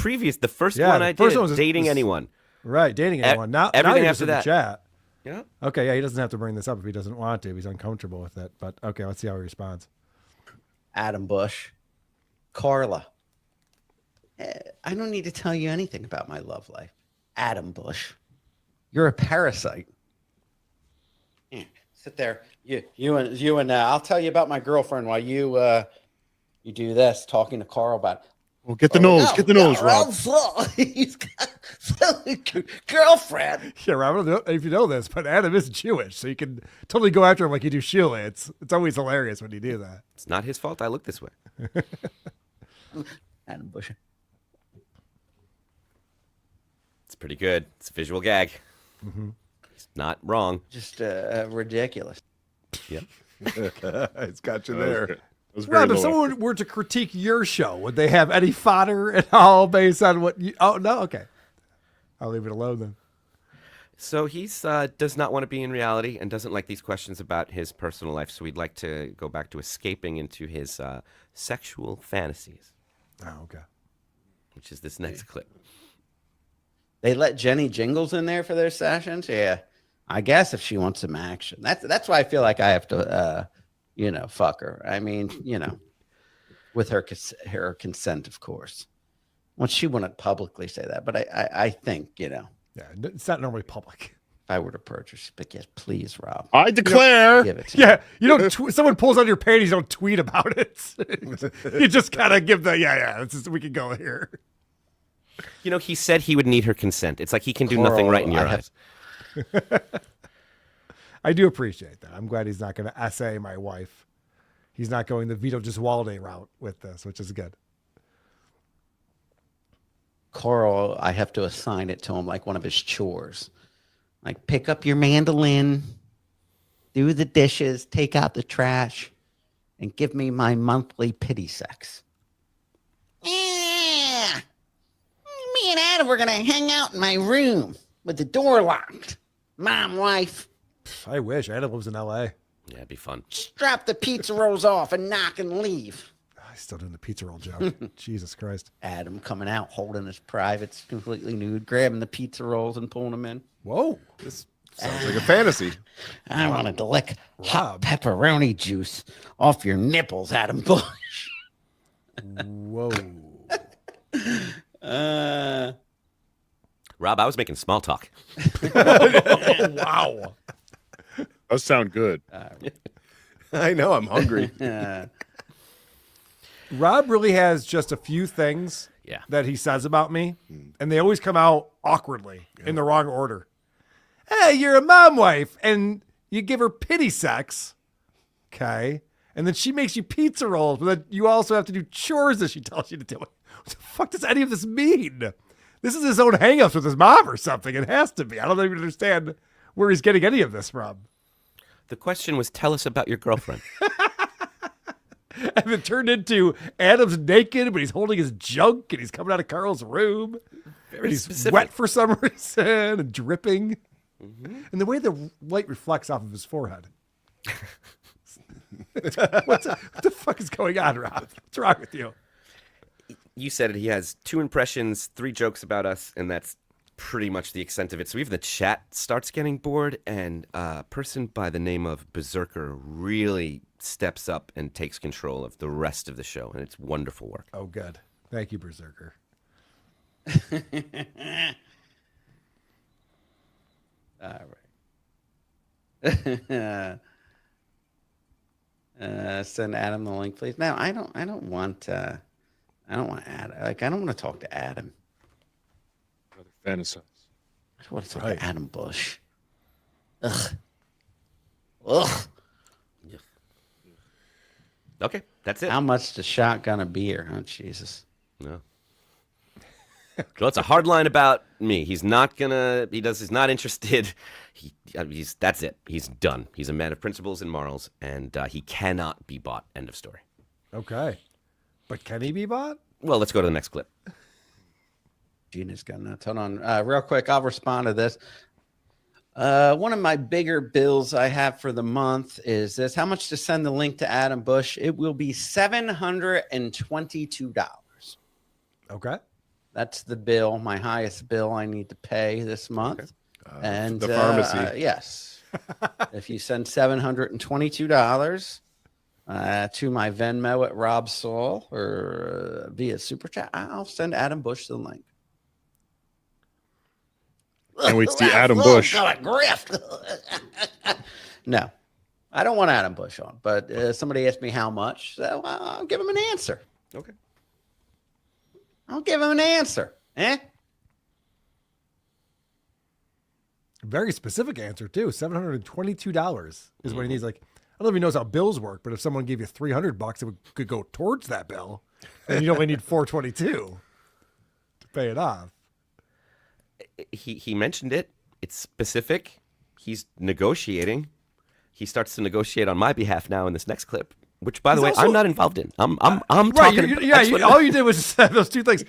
first one I did. One was dating anyone. Right, dating anyone. Now everything now after that. Chat. Yeah. Okay, yeah, he doesn't have to bring this up if he doesn't want to. If he's uncomfortable with it. But okay, let's see how he responds. Adam Busch, Carla. I don't need to tell you anything about my love life. Adam Busch, you're a parasite. Sit there, you and I'll tell you about my girlfriend while you do this, talking to Carl about. Well, get the nose, Rob. He's got a girlfriend. Yeah, Rob, I don't know if you know this, but Adam is Jewish, so you can totally go after him like you do Sheila. It's always hilarious when you do that. It's not his fault I look this way. Adam Busch. It's pretty good. It's a visual gag. Mm-hmm. It's not wrong. Just ridiculous. Yep. It's got you there. Rob, if someone were to critique your show, would they have any fodder at all based on what you... Oh, no? Okay. I'll leave it alone then. So he's does not want to be in reality and doesn't like these questions about his personal life. So we'd like to go back to escaping into his sexual fantasies. Oh, okay. Which is this next clip. They let Jenny Jingles in there for their sessions? Yeah. I guess if she wants some action. That's why I feel like I have to... fuck her. I mean, with her consent, of course. Well, she wouldn't publicly say that, but I think, Yeah, it's not normally public. If I were to purchase, but yes, please, Rob. I declare. Give it to Yeah, you don't. Someone pulls on your panties, you don't tweet about it. You just gotta give the we can go here. He said he would need her consent. It's like he can do nothing right in your eyes. I do appreciate that. I'm glad he's not going to essay my wife. He's not going the Vito Gesualdo route with this, which is good. Carl, I have to assign it to him like one of his chores. Like, pick up your mandolin, do the dishes, take out the trash, and give me my monthly pity sex. Yeah. Me and Adam were going to hang out in my room with the door locked. Mom, wife. I wish. Adam lives in L.A. Yeah, it'd be fun. Strap the pizza rolls off and knock and leave. He's still doing the pizza roll joke. Jesus Christ. Adam coming out, holding his privates, completely nude, grabbing the pizza rolls and pulling them in. Whoa. This sounds like a fantasy. I wanted to lick hot pepperoni juice off your nipples, Adam Busch. Whoa. Rob, I was making small talk. Wow. Those sound good. I know. I'm hungry. Rob really has just a few things that he says about me, and they always come out awkwardly in the wrong order. Hey, you're a mom wife, and you give her pity sex. Okay. And then she makes you pizza rolls, but then you also have to do chores that she tells you to do. What the fuck does any of this mean? This is his own hang-ups with his mom or something. It has to be. I don't even understand where he's getting any of this from. The question was, tell us about your girlfriend. And it turned into Adam's naked, but he's holding his junk, and he's coming out of Carl's room. Very he's specific. wet for some reason and dripping. Mm-hmm. And the way the light reflects off of his forehead. What the fuck is going on, Rob? What's wrong with you? You said it. He has 2 impressions, 3 jokes about us, and that's pretty much the extent of it. So even the chat starts getting bored, and a person by the name of Berserker really steps up and takes control of the rest of the show, and it's wonderful work. Oh, good. Thank you, Berserker. All right. Send Adam the link, please. No, I don't want Adam. I don't want to talk to Adam. Fantasize. I don't want to talk to Adam Busch. Ugh. Ugh. Okay, that's it. How much to shotgun a beer? Oh, Jesus. No. Well, it's a hard line about me. He's not gonna. He's not interested. That's it. He's done. He's a man of principles and morals, and he cannot be bought. End of story. Okay, but can he be bought? Well, let's go to the next clip. Gina's got nuts. Hold on, real quick. I'll respond to this. One of my bigger bills I have for the month is this: how much to send the link to Adam Busch? It will be $722. Okay. That's the bill, my highest bill I need to pay this month. And the pharmacy. Yes. If you send $722 to my Venmo at Rob Saul or via Super Chat, I'll send Adam Busch the link. And we see Adam Busch. Got a grift. No, I don't want Adam Busch on, but somebody asked me how much, so I'll give him an answer. Okay. I'll give him an answer. Very specific answer too. $722 is what he needs. Like, I don't know if he knows how bills work, but if someone gave you $300, it could go towards that bill, and you only need $422 to pay it off. He mentioned it. It's specific. He's negotiating. He starts to negotiate on my behalf now in this next clip. Which, by the way, I'm not involved in. I'm talking. All you did was say those two things.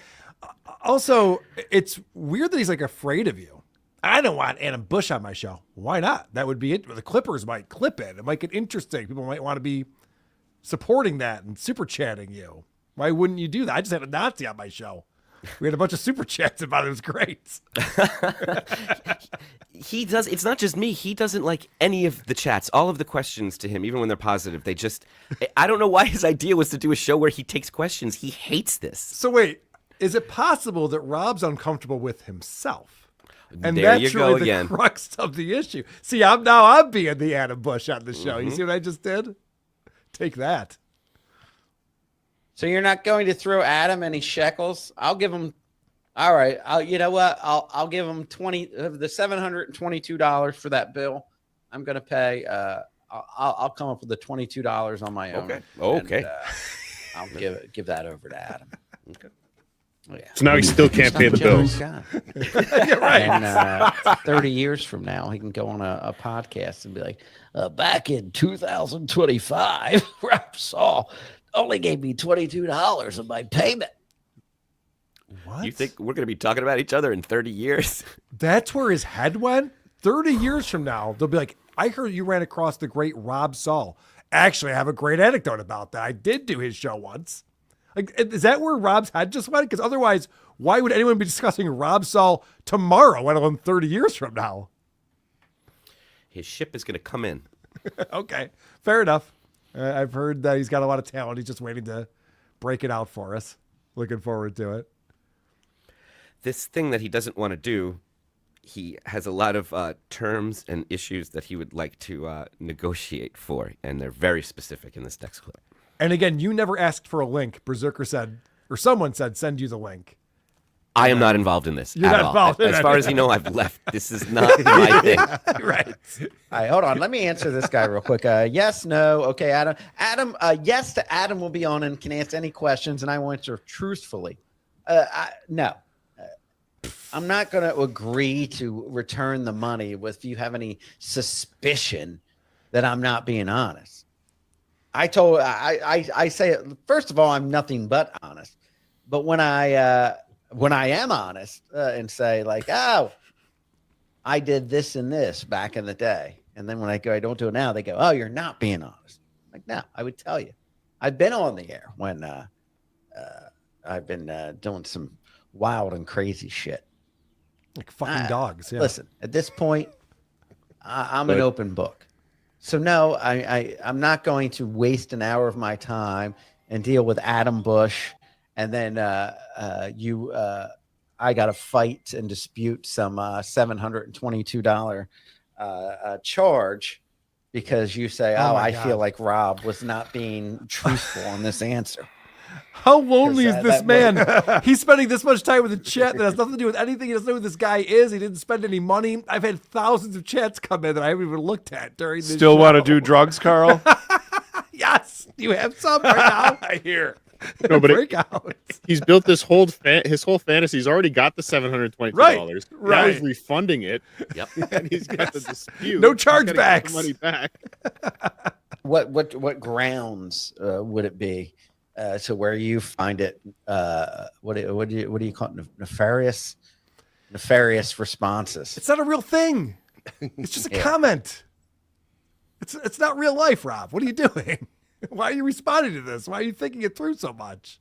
Also, it's weird that he's like afraid of you. I don't want Adam Busch on my show. Why not? That would be it. The Clippers might clip it. It might get interesting. People might want to be supporting that and super chatting you. Why wouldn't you do that? I just had a Nazi on my show. We had a bunch of super chats about it. It was great. He does. It's not just me. He doesn't like any of the chats. All of the questions to him, even when they're positive, they just. I don't know why his idea was to do a show where he takes questions. He hates this. So wait, is it possible that Rob's uncomfortable with himself? And there that's you go really again. the crux of the issue. See, I'm being the Adam Busch on the show. You see what I just did? Take that. So you're not going to throw Adam any shekels? I'll give him. All right. You know what? I'll give him the $722 for that bill. I'm going to pay. I'll come up with the $22 on my own. Okay. And, I'll give that over to Adam. Okay. Oh, yeah. So now he still can't pay the bills. You're right. And 30 years from now, he can go on a podcast and be like, back in 2025, Rob Saul only gave me $22 of my payment. What? You think we're going to be talking about each other in 30 years? That's where his head went? 30 years from now, they'll be like, I heard you ran across the great Rob Saul. Actually, I have a great anecdote about that. I did do his show once. Like, is that where Rob's head just went? Because otherwise, why would anyone be discussing Rob Saul tomorrow, let alone 30 years from now? His ship is going to come in. Okay, fair enough. I've heard that he's got a lot of talent. He's just waiting to break it out for us. Looking forward to it. This thing that he doesn't want to do, he has a lot of terms and issues that he would like to negotiate for, and they're very specific in this next clip. And again, you never asked for a link. Berserker said, or someone said, send you the link. I am not involved in this You're at not all. involved in As it. far as you know, I've left. This is not my thing. Right. All right, hold on. Let me answer this guy real quick. Yes, no. Okay, Adam. Yes to Adam will be on and can answer any questions, and I will answer truthfully. No. I'm not going to agree to return the money if you have any suspicion that I'm not being honest. I say, first of all, I'm nothing but honest. But when I am honest and say like, oh, I did this and this back in the day. And then when I go, I don't do it now, they go, oh, you're not being honest. Like, no, I would tell you. I've been on the air when I've been doing some wild and crazy shit. Like fucking dogs. Yeah. Listen, at this point, I'm an open book. So no, I'm not going to waste an hour of my time and deal with Adam Busch. And then I got to fight and dispute some $722 charge because you say, Oh "Oh, my I God. feel like Rob was not being truthful in this answer." How lonely is 'Cause, this that man? He's spending this much time with a chat that has nothing to do with anything. He doesn't know who this guy is. He didn't spend any money. I've had thousands of chats come in that I haven't even looked at during this Still show. want to do drugs, Carl? Yes. Do you have some right now? I hear. No, but Breakout. he's built this whole his whole fantasy. He's already got the $722. Right, Now right. he's refunding it. Yep. And he's got the dispute. No He's gotta get the chargebacks. money back. What grounds would it be to where you find it? What do you call it? Nefarious responses. It's not a real thing. It's just a Yeah. comment. It's not real life, Rob. What are you doing? Why are you responding to this? Why are you thinking it through so much?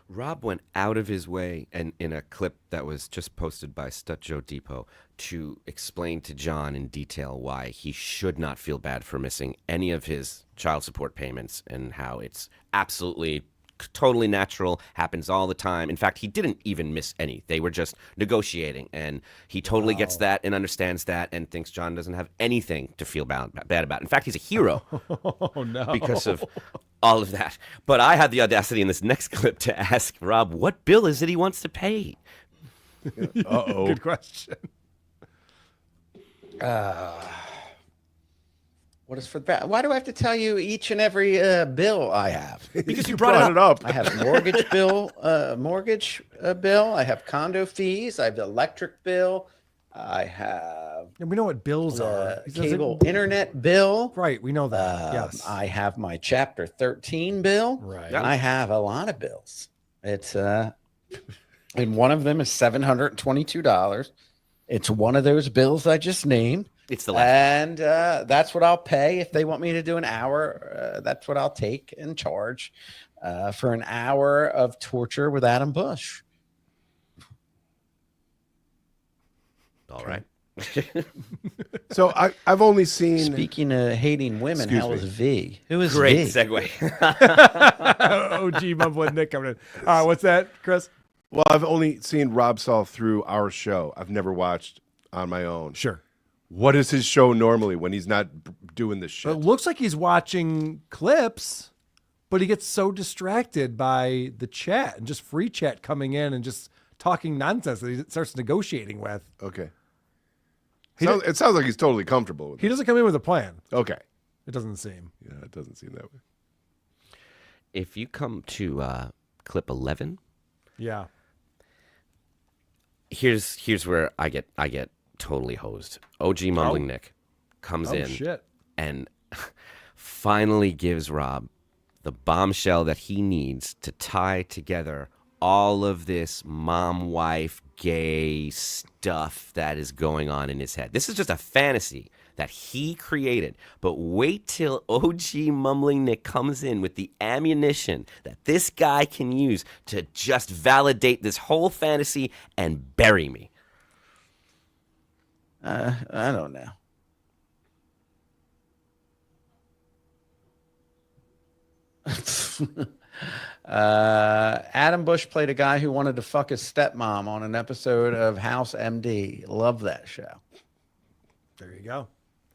Rob went out of his way, and in a clip that was just posted by Stutjo Depot, to explain to John in detail why he should not feel bad for missing any of his child support payments, and how it's absolutely totally natural, happens all the time. In fact, he didn't even miss any. They were just negotiating, and he totally gets that and understands that and thinks John doesn't have anything to feel bad about. In fact, he's a hero. Oh, no. Because of all of that. But I had the audacity in this next clip to ask Rob what bill is it he wants to pay. Uh-oh. Good question. What is for the? Why do I have to tell you each and every bill I have? Because you brought it up. I have mortgage bill, bill. I have condo fees. I have the electric bill. I have And we know what bills are. He doesn't- cable internet bill. Right, we know that. Yes. I have my Chapter 13 bill. Right. I have a lot of bills. It's and one of them is $722. It's one of those bills I just named. It's the last and that's what I'll pay if they want me to do an hour. That's what I'll take and charge for an hour of torture with Adam Busch. All right. So I've only seen. Speaking of hating women, Excuse how me. is V? Who is Great V? segue. OG mumbling Nick coming in. What's that, Chris? Well, I've only seen Rob Saul through our show. I've never watched on my own. Sure. What is his show normally when he's not doing this shit? It looks like he's watching clips, but he gets so distracted by the chat and just free chat coming in and just talking nonsense that he starts negotiating with. Okay. He It sounds like he's totally comfortable with it. He doesn't come in with a plan. Okay. It doesn't seem. Yeah, it doesn't seem that way. If you come to clip 11, Yeah. here's where I get totally hosed. OG Mumbling Nick comes in Shit. and finally gives Rob the bombshell that he needs to tie together all of this mom-wife gay stuff that is going on in his head. This is just a fantasy that he created. But wait till OG Mumbling Nick comes in with the ammunition that this guy can use to just validate this whole fantasy and bury me. I don't know. Adam Busch played a guy who wanted to fuck his stepmom on an episode of House MD. Love that show. There you go.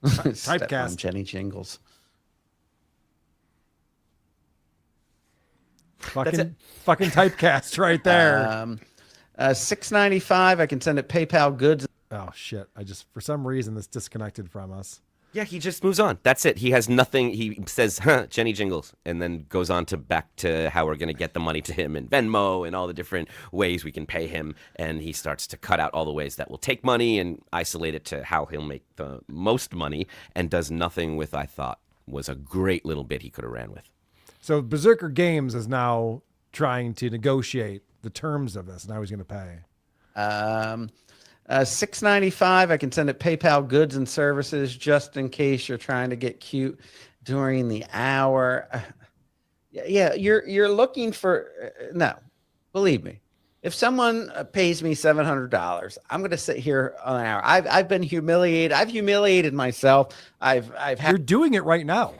Stepmom Typecast. Jenny Jingles. Fucking typecast right there. $6.95. I can send it PayPal goods. Oh shit! For some reason this disconnected from us. Yeah, he just moves on. That's it. He has nothing. He says, huh, Jenny Jingles, and then goes on to back to how we're going to get the money to him and Venmo and all the different ways we can pay him. And he starts to cut out all the ways that will take money and isolate it to how he'll make the most money, and does nothing with, I thought, was a great little bit he could have ran with. So Berserker Games is now trying to negotiate the terms of this, and how he's going to pay. $6.95. I can send it PayPal goods and services just in case you're trying to get cute during the hour. Yeah, you're looking for no. Believe me, if someone pays me $700, I'm going to sit here an hour. I've been humiliated. I've humiliated myself. I've had. You're doing it right now.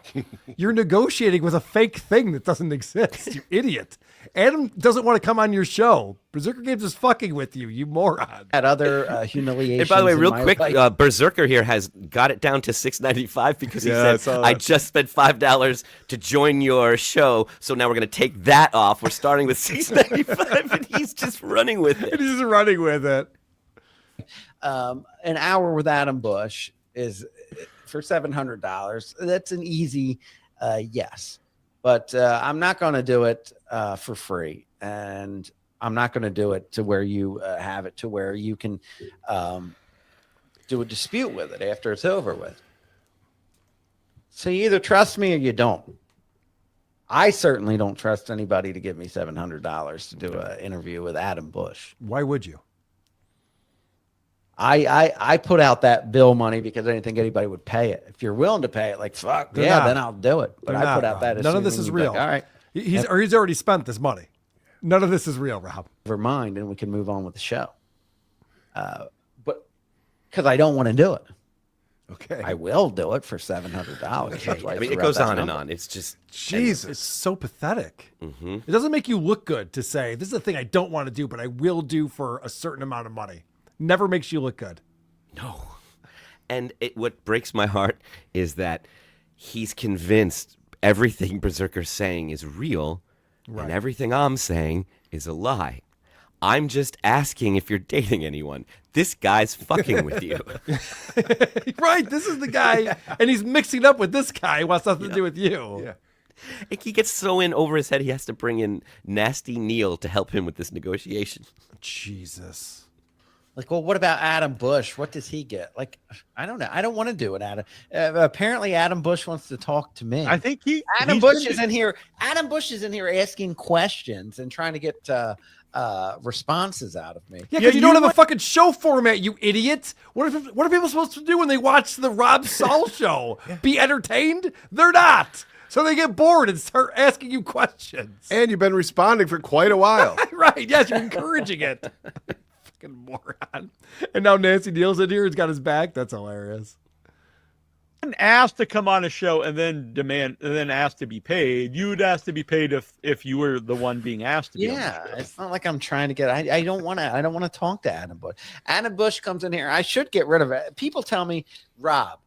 You're negotiating with a fake thing that doesn't exist. You idiot. Adam doesn't want to come on your show. Berserker Games is fucking with you, you moron. At other humiliations. And by the way, in real my quick, life. Berserker here has got it down to $6.95 because he Yeah, I said, saw I that. just spent $5 to join your show, so now we're going to take that off. We're starting with $6.95, and he's just running with it. He's just running with it. An hour with Adam Busch is for $700. That's an easy yes. But I'm not going to do it for free. And I'm not going to do it to where you have it to where you can do a dispute with it after it's over with. So you either trust me or you don't. I certainly don't trust anybody to give me $700 to do an interview with Adam Busch. Why would you? I put out that bill money because I didn't think anybody would pay it. If you're willing to pay it, like fuck, They're yeah, not. then I'll do it. But They're I not, put out Rob. that. None of this is assuming you'd real. be like, all right, He's already spent this money. None of this is real, Rob. never mind, and we can move on with the show. But because I don't want to do it. Okay. I will do it for $700. That's why I mean, threw it out goes that on and number. on. It's just Jesus, it's so pathetic. Mhm. It doesn't make you look good to say this is a thing I don't want to do, but I will do for a certain amount of money. Never makes you look good. No. And what breaks my heart is that he's convinced everything Berserker's saying is real, and everything I'm saying is a lie. I'm just asking if you're dating anyone. This guy's fucking with you. Right, this is the guy, and he's mixing up with this guy who wants nothing to do with you. Yeah. Like, he gets so in over his head, he has to bring in Nasty Neil to help him with this negotiation. Jesus. Like, well, what about Adam Busch? What does he get? Like, I don't know. I don't want to do it, Adam. Apparently, Adam Busch wants to talk to me. I think Adam Busch is in here. Adam Busch is in here asking questions and trying to get responses out of me. Yeah, because you don't have a fucking show format, you idiot. What are people supposed to do when they watch the Rob Saul show? Be entertained? They're not. So they get bored and start asking you questions. And you've been responding for quite a while. Right, yes, you're encouraging it. Fucking moron. And now Nancy Neal's in here. He's got his back. That's hilarious. Asked to come on a show and then asked to be paid. You'd ask to be paid if you were the one being asked to be on the show. It's not like I'm trying to get. I don't want to talk to Adam Busch. Adam Busch comes in here. I should get rid of it. People tell me, Rob,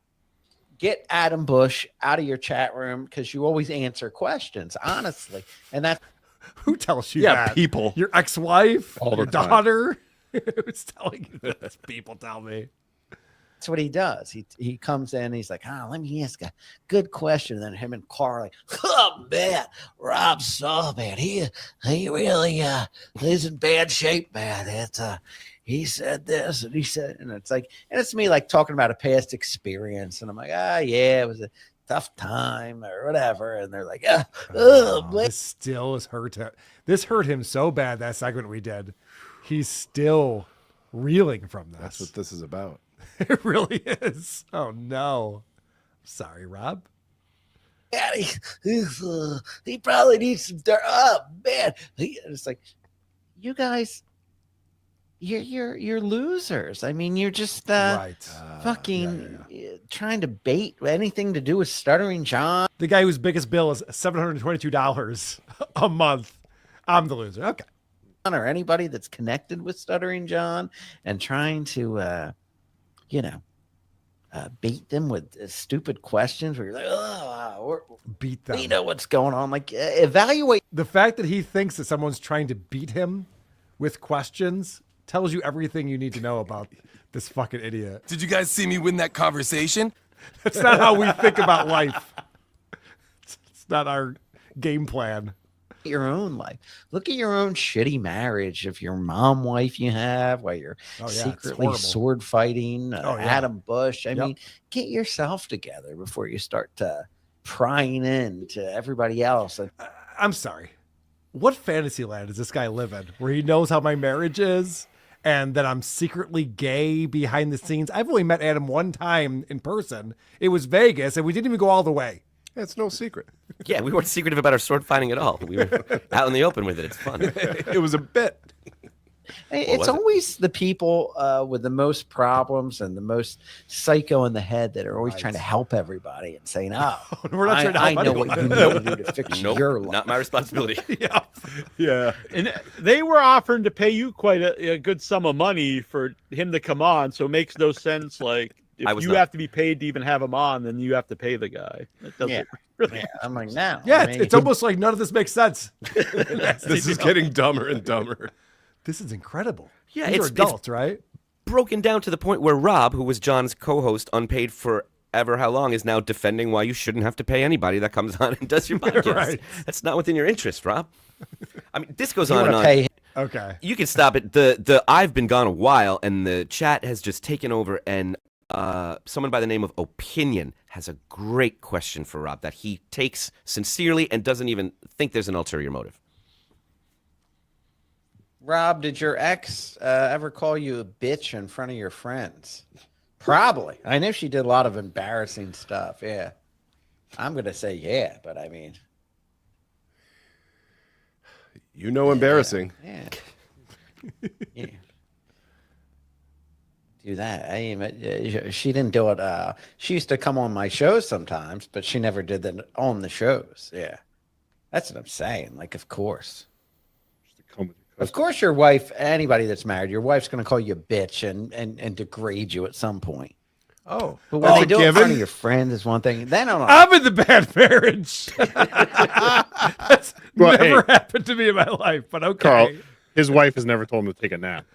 get Adam Busch out of your chat room because you always answer questions honestly, and that's who tells you Yeah, that? people. Your ex-wife, All the your time. daughter. Who's telling you this? People tell me. That's what he does. He comes in, he's like, let me ask a good question. And then him and Carl like, oh man, Rob Saul, man, he really he's in bad shape, man. It's he said this and he said, and it's like, and it's me like talking about a past experience, and I'm like, yeah, it was a tough time or whatever. And they're like, oh man. This still is hurt. This hurt him so bad, that segment we did. He's still reeling from this. That's what this is about. It really is. Oh no. Sorry, Rob. Yeah, he probably needs some dirt. Oh man, it's like, you guys, you're losers. I mean, you're just fucking trying to bait anything to do with Stuttering John. The guy whose biggest bill is $722 a month. I'm the loser. Okay. Or anybody that's connected with Stuttering John and trying to, bait them with stupid questions where you're like, beat them. We know what's going on. Like, evaluate. The fact that he thinks that someone's trying to beat him with questions tells you everything you need to know about this fucking idiot. Did you guys see me win that conversation? That's not how we think about life. It's not our game plan. Your own life. Look at your own shitty marriage of your mom wife you have while you're secretly sword fighting Adam Busch. I mean, get yourself together before you start prying into everybody else. I'm sorry. What fantasy land does this guy live in where he knows how my marriage is and that I'm secretly gay behind the scenes? I've only met Adam one time in person. It was Vegas and we didn't even go all the way. It's no secret. Yeah, we weren't secretive about our sword fighting at all. We were out in the open with it. It's fun. It was a bit. It's always the people with the most problems and the most psycho in the head that are always trying to help everybody and saying, "Oh, We're not trying to help I know anyone." what you need to do to fix Nope, your life." not my responsibility. Yeah, and they were offering to pay you quite a good sum of money for him to come on, so it makes no sense. Like, if you have to be paid to even have him on, then you have to pay the guy. That doesn't really. Yeah, I'm like, no. Yeah, I mean, it's almost like none of this makes sense. This is getting dumber and dumber. This is incredible. Yeah, These are it's adults, right? Broken down to the point where Rob, who was John's co-host, unpaid forever how long, is now defending why you shouldn't have to pay anybody that comes on and does your podcast. Right. That's not within your interest, Rob. I mean, this goes You on and wanna on. pay him. Okay. You can stop it. The I've been gone a while, and the chat has just taken over, and someone by the name of Opinion has a great question for Rob that he takes sincerely and doesn't even think there's an ulterior motive. Rob, did your ex ever call you a bitch in front of your friends? Probably. I know she did a lot of embarrassing stuff. Yeah. I'm going to say yeah, but I mean. Embarrassing. Yeah. Yeah. Do that. I mean, she didn't do it. She used to come on my shows sometimes, but she never did that on the shows. Yeah. That's what I'm saying. Like, of course. Of course, your wife, anybody that's married, your wife's going to call you a bitch and degrade you at some point. Oh. But when they do it in front of your friends is one thing. Then I'm in the bad marriage. That's never happened to me in my life, but okay. Carl, his wife has never told him to take a nap.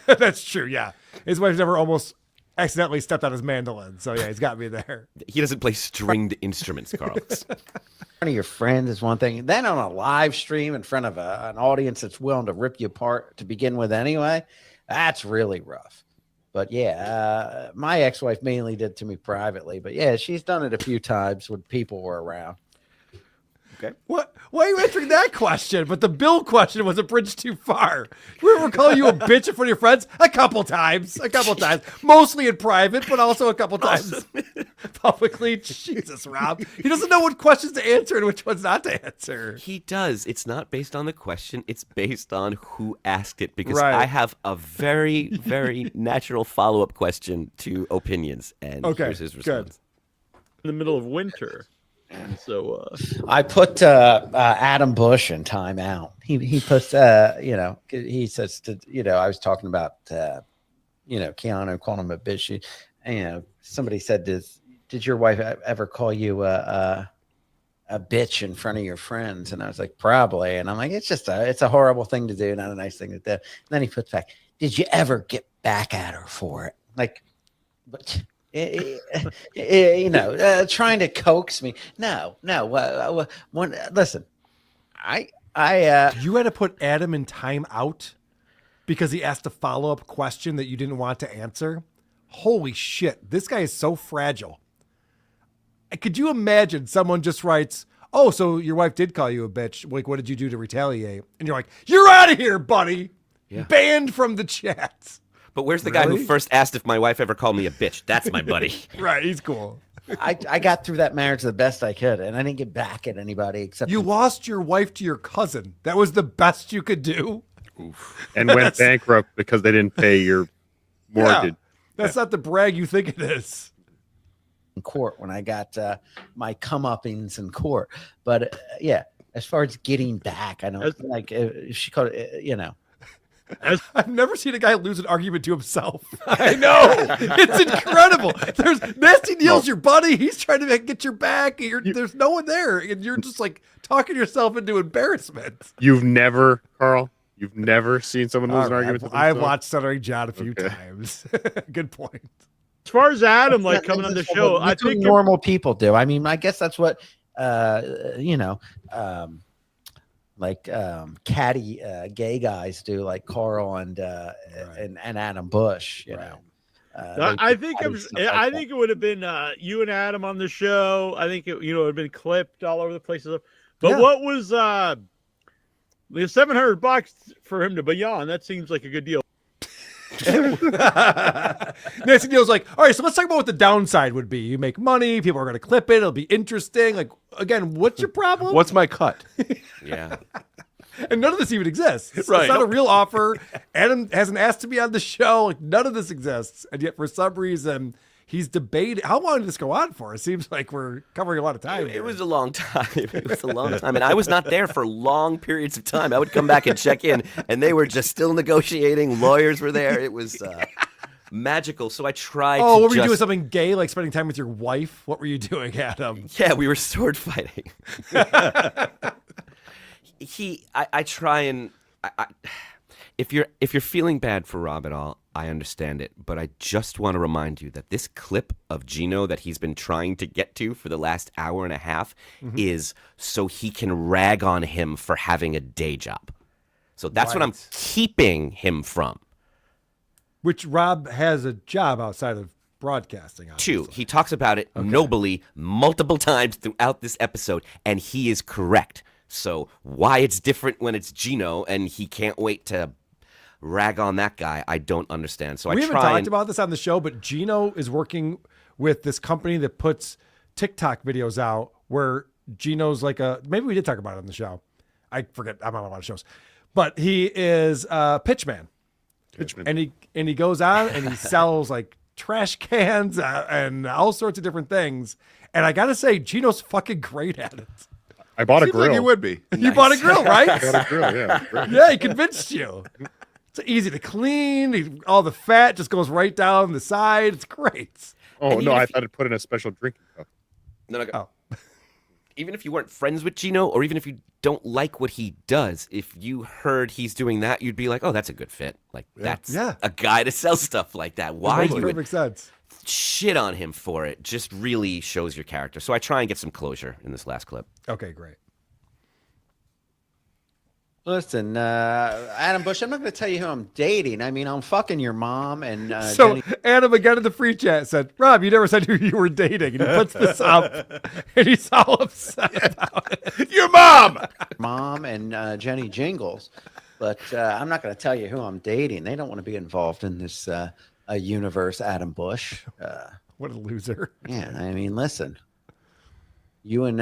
That's true, yeah. His wife's never almost accidentally stepped on his mandolin, so yeah, he's got me there. He doesn't play stringed instruments, Carl. in front of your friends is one thing. Then on a live stream in front of an audience that's willing to rip you apart to begin with anyway, that's really rough. But yeah, my ex-wife mainly did to me privately. But yeah, she's done it a few times when people were around. Okay. What? Why are you answering that question? But the bill question was a bridge too far. We ever call you a bitch in front of your friends? A couple times. Mostly in private, but also a couple times publicly. Jesus, Rob. He doesn't know what questions to answer and which ones not to answer. He does. It's not based on the question. It's based on who asked it. Because Right. I have a very, very natural follow-up question to opinions. And here's his response. In the middle of winter. And so I put Adam Busch in timeout. He puts he says to I was talking about Keanu calling him a bitch. Somebody said, did your wife ever call you a bitch in front of your friends? And I was like, probably. And I'm like, it's a horrible thing to do, not a nice thing to do. And then he puts back, did you ever get back at her for it? Like, but trying to coax me. No. Listen, You had to put Adam in timeout because he asked a follow-up question that you didn't want to answer. Holy shit. This guy is so fragile. Could you imagine someone just writes, oh, so your wife did call you a bitch. Like, what did you do to retaliate? And you're like, you're out of here, buddy. Yeah. Banned from the chat. But where's the guy who first asked if my wife ever called me a bitch? That's my buddy. Right, he's cool. I got through that marriage the best I could, and I didn't get back at anybody except You lost your wife to your cousin. That was the best you could do. Oof. And went bankrupt because they didn't pay your mortgage. Yeah, that's not the brag you think it is. In court when I got my comeuppings in court. But yeah, as far as getting back, I don't she called it, I've never seen a guy lose an argument to himself. I know. It's incredible. There's Nasty Neil's your buddy. He's trying to get your back. There's no one there. And you're just like talking yourself into embarrassment. You've never seen someone lose an argument to themselves? I watched Stuttering John a few times. Good point. as far as Adam coming on the show, I think normal people do. I mean, I guess that's what catty gay guys do, like Carl and Adam Busch. I think it would have been you and Adam on the show. I think it would have been clipped all over the place. But what was the $700 for him to be on? That seems like a good deal. Nancy Neal's like, all right, so let's talk about what the downside would be. You make money, people are going to clip it, it'll be interesting. Like, again, what's your problem? What's my cut? Yeah. And none of this even exists. Right. It's not a real offer. Adam hasn't asked to be on the show. Like, none of this exists. And yet, for some reason, he's debating. How long did this go on for? It seems like we're covering a lot of time. It was a long time. It was a long time. And I was not there for long periods of time. I would come back and check in, and they were just still negotiating. Lawyers were there. It was magical. So I tried to what were you doing? Something gay, like spending time with your wife? What were you doing, Adam? Yeah, we were sword fighting. I try and if you're feeling bad for Rob at all, I understand it, but I just want to remind you that this clip of Gino that he's been trying to get to for the last hour and a half is so he can rag on him for having a day job. So that's what I'm keeping him from. Which Rob has a job outside of broadcasting. Two, he talks about it nobly multiple times throughout this episode, and he is correct. So why it's different when it's Gino and he can't wait to rag on that guy, I don't understand. So we haven't talked about this on the show, but Gino is working with this company that puts TikTok videos out where Gino's like maybe we did talk about it on the show. I forget. I'm on a lot of shows. But he is a pitchman. And he goes on and he sells like trash cans and all sorts of different things. And I got to say, Gino's fucking great at it. I bought a grill. Like you would be. You bought a grill, right? I bought a grill, yeah. Great. Yeah, he convinced you. It's easy to clean. All the fat just goes right down the side. It's great. Oh, no, I thought it put in a special drinking cup. No. Even if you weren't friends with Gino, or even if you don't like what he does, if you heard he's doing that, you'd be like, oh, that's a good fit. Like, that's a guy to sell stuff like that. Why makes perfect sense. Shit on him for it just really shows your character. So I try and get some closure in this last clip. Okay, great. Listen, Adam Busch, I'm not going to tell you who I'm dating. I mean, I'm fucking your mom and so Jenny. Adam again in the free chat said, Rob, you never said who you were dating. And he puts this up and he's all upset about it. Your mom! Mom and Jenny Jingles. But I'm not going to tell you who I'm dating. They don't want to be involved in this universe, Adam Busch. What a loser. Yeah, I mean, listen. You and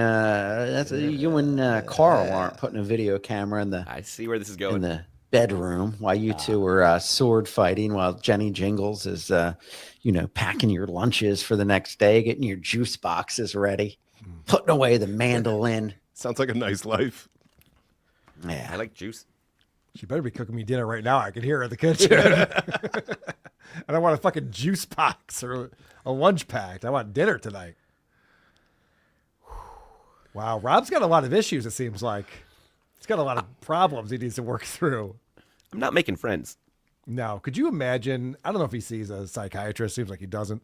Carl aren't putting a video camera in the. I see where this is going. In the bedroom while you two were sword fighting, while Jenny Jingles is, packing your lunches for the next day, getting your juice boxes ready, putting away the mandolin. Sounds like a nice life. Yeah, I like juice. She better be cooking me dinner right now. I can hear her in the kitchen. I don't want a fucking juice box or a lunch pack. I want dinner tonight. Wow, Rob's got a lot of issues, it seems like. He's got a lot of problems he needs to work through. I'm not making friends. No. Could you imagine? I don't know if he sees a psychiatrist. Seems like he doesn't.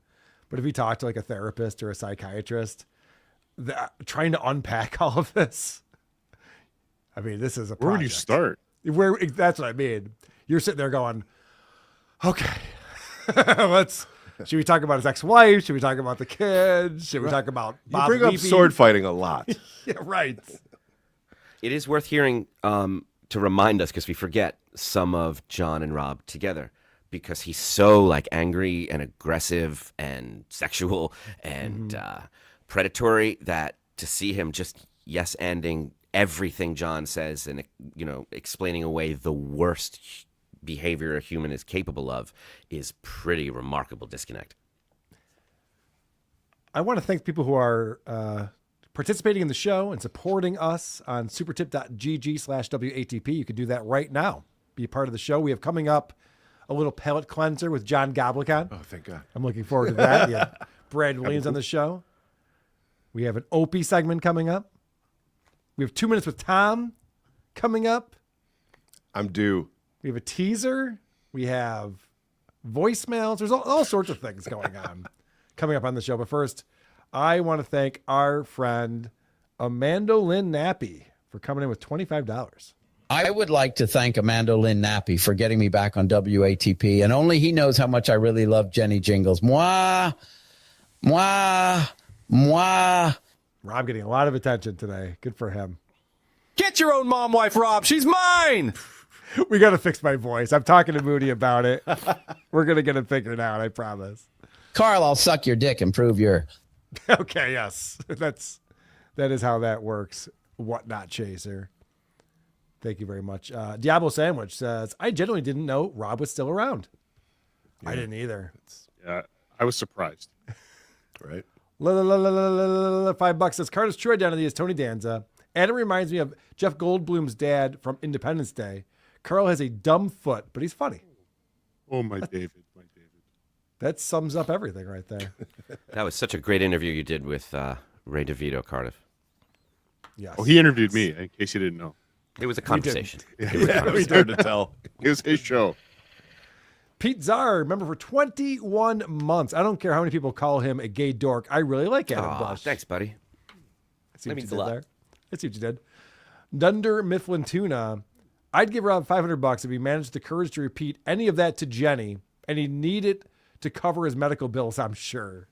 But if he talked to like a therapist or a psychiatrist, trying to unpack all of this. I mean, this is a project. Where would you start? That's what I mean. You're sitting there going, okay, should we talk about his ex-wife? Should we talk about the kids? Should we talk about Bob You bring Levy? up sword fighting a lot. Yeah, right. It is worth hearing to remind us, because we forget, some of John and Rob together, because he's so like angry and aggressive and sexual and predatory that to see him just yes-anding everything John says and explaining away the worst behavior a human is capable of is pretty remarkable disconnect. I want to thank people who are participating in the show and supporting us on supertip.gg/WATP. You can do that right now. Be a part of the show. We have coming up a little palate cleanser with John Goblacon. Oh, thank God. I'm looking forward to that. Yeah. Brad Williams on the show. We have an Opie segment coming up. We have 2 minutes with Tom coming up. I'm due. We have a teaser. We have voicemails. There's all sorts of things going on coming up on the show. But first, I want to thank our friend Amanda Lynn Nappy for coming in with $25. I would like to thank Amanda Lynn Nappy for getting me back on WATP, and only he knows how much I really love Jenny Jingles. Mwah, mwah, mwah. Rob getting a lot of attention today. Good for him. Get your own mom wife, Rob. She's mine. We got to fix my voice. I'm talking to Moody about it. We're going to get it figured out, I promise. Carl, I'll suck your dick and prove you're... Okay, yes. That is how that works. Whatnot chaser. Thank you very much. Diablo Sandwich says, I genuinely didn't know Rob was still around. Yeah. I didn't either. Yeah, I was surprised. Right. $5 says, Carter's true identity is Tony Danza. Adam reminds me of Jeff Goldblum's dad from Independence Day. Carl has a dumb foot, but he's funny. Oh, my David, my David. That sums up everything right there. That was such a great interview you did with Ray DeVito, Cardiff. Yes. Oh, he interviewed me, in case you didn't know. It was a conversation. We started to tell. It was his show. Pete Czar, remember, for 21 months. I don't care how many people call him a gay dork. I really like Adam Busch. Thanks, buddy. I see That what means you a did lot. there. I see what you did. Dunder Mifflin Tuna. I'd give Rob $500 if he managed the courage to repeat any of that to Jenny, and he needed to cover his medical bills, I'm sure.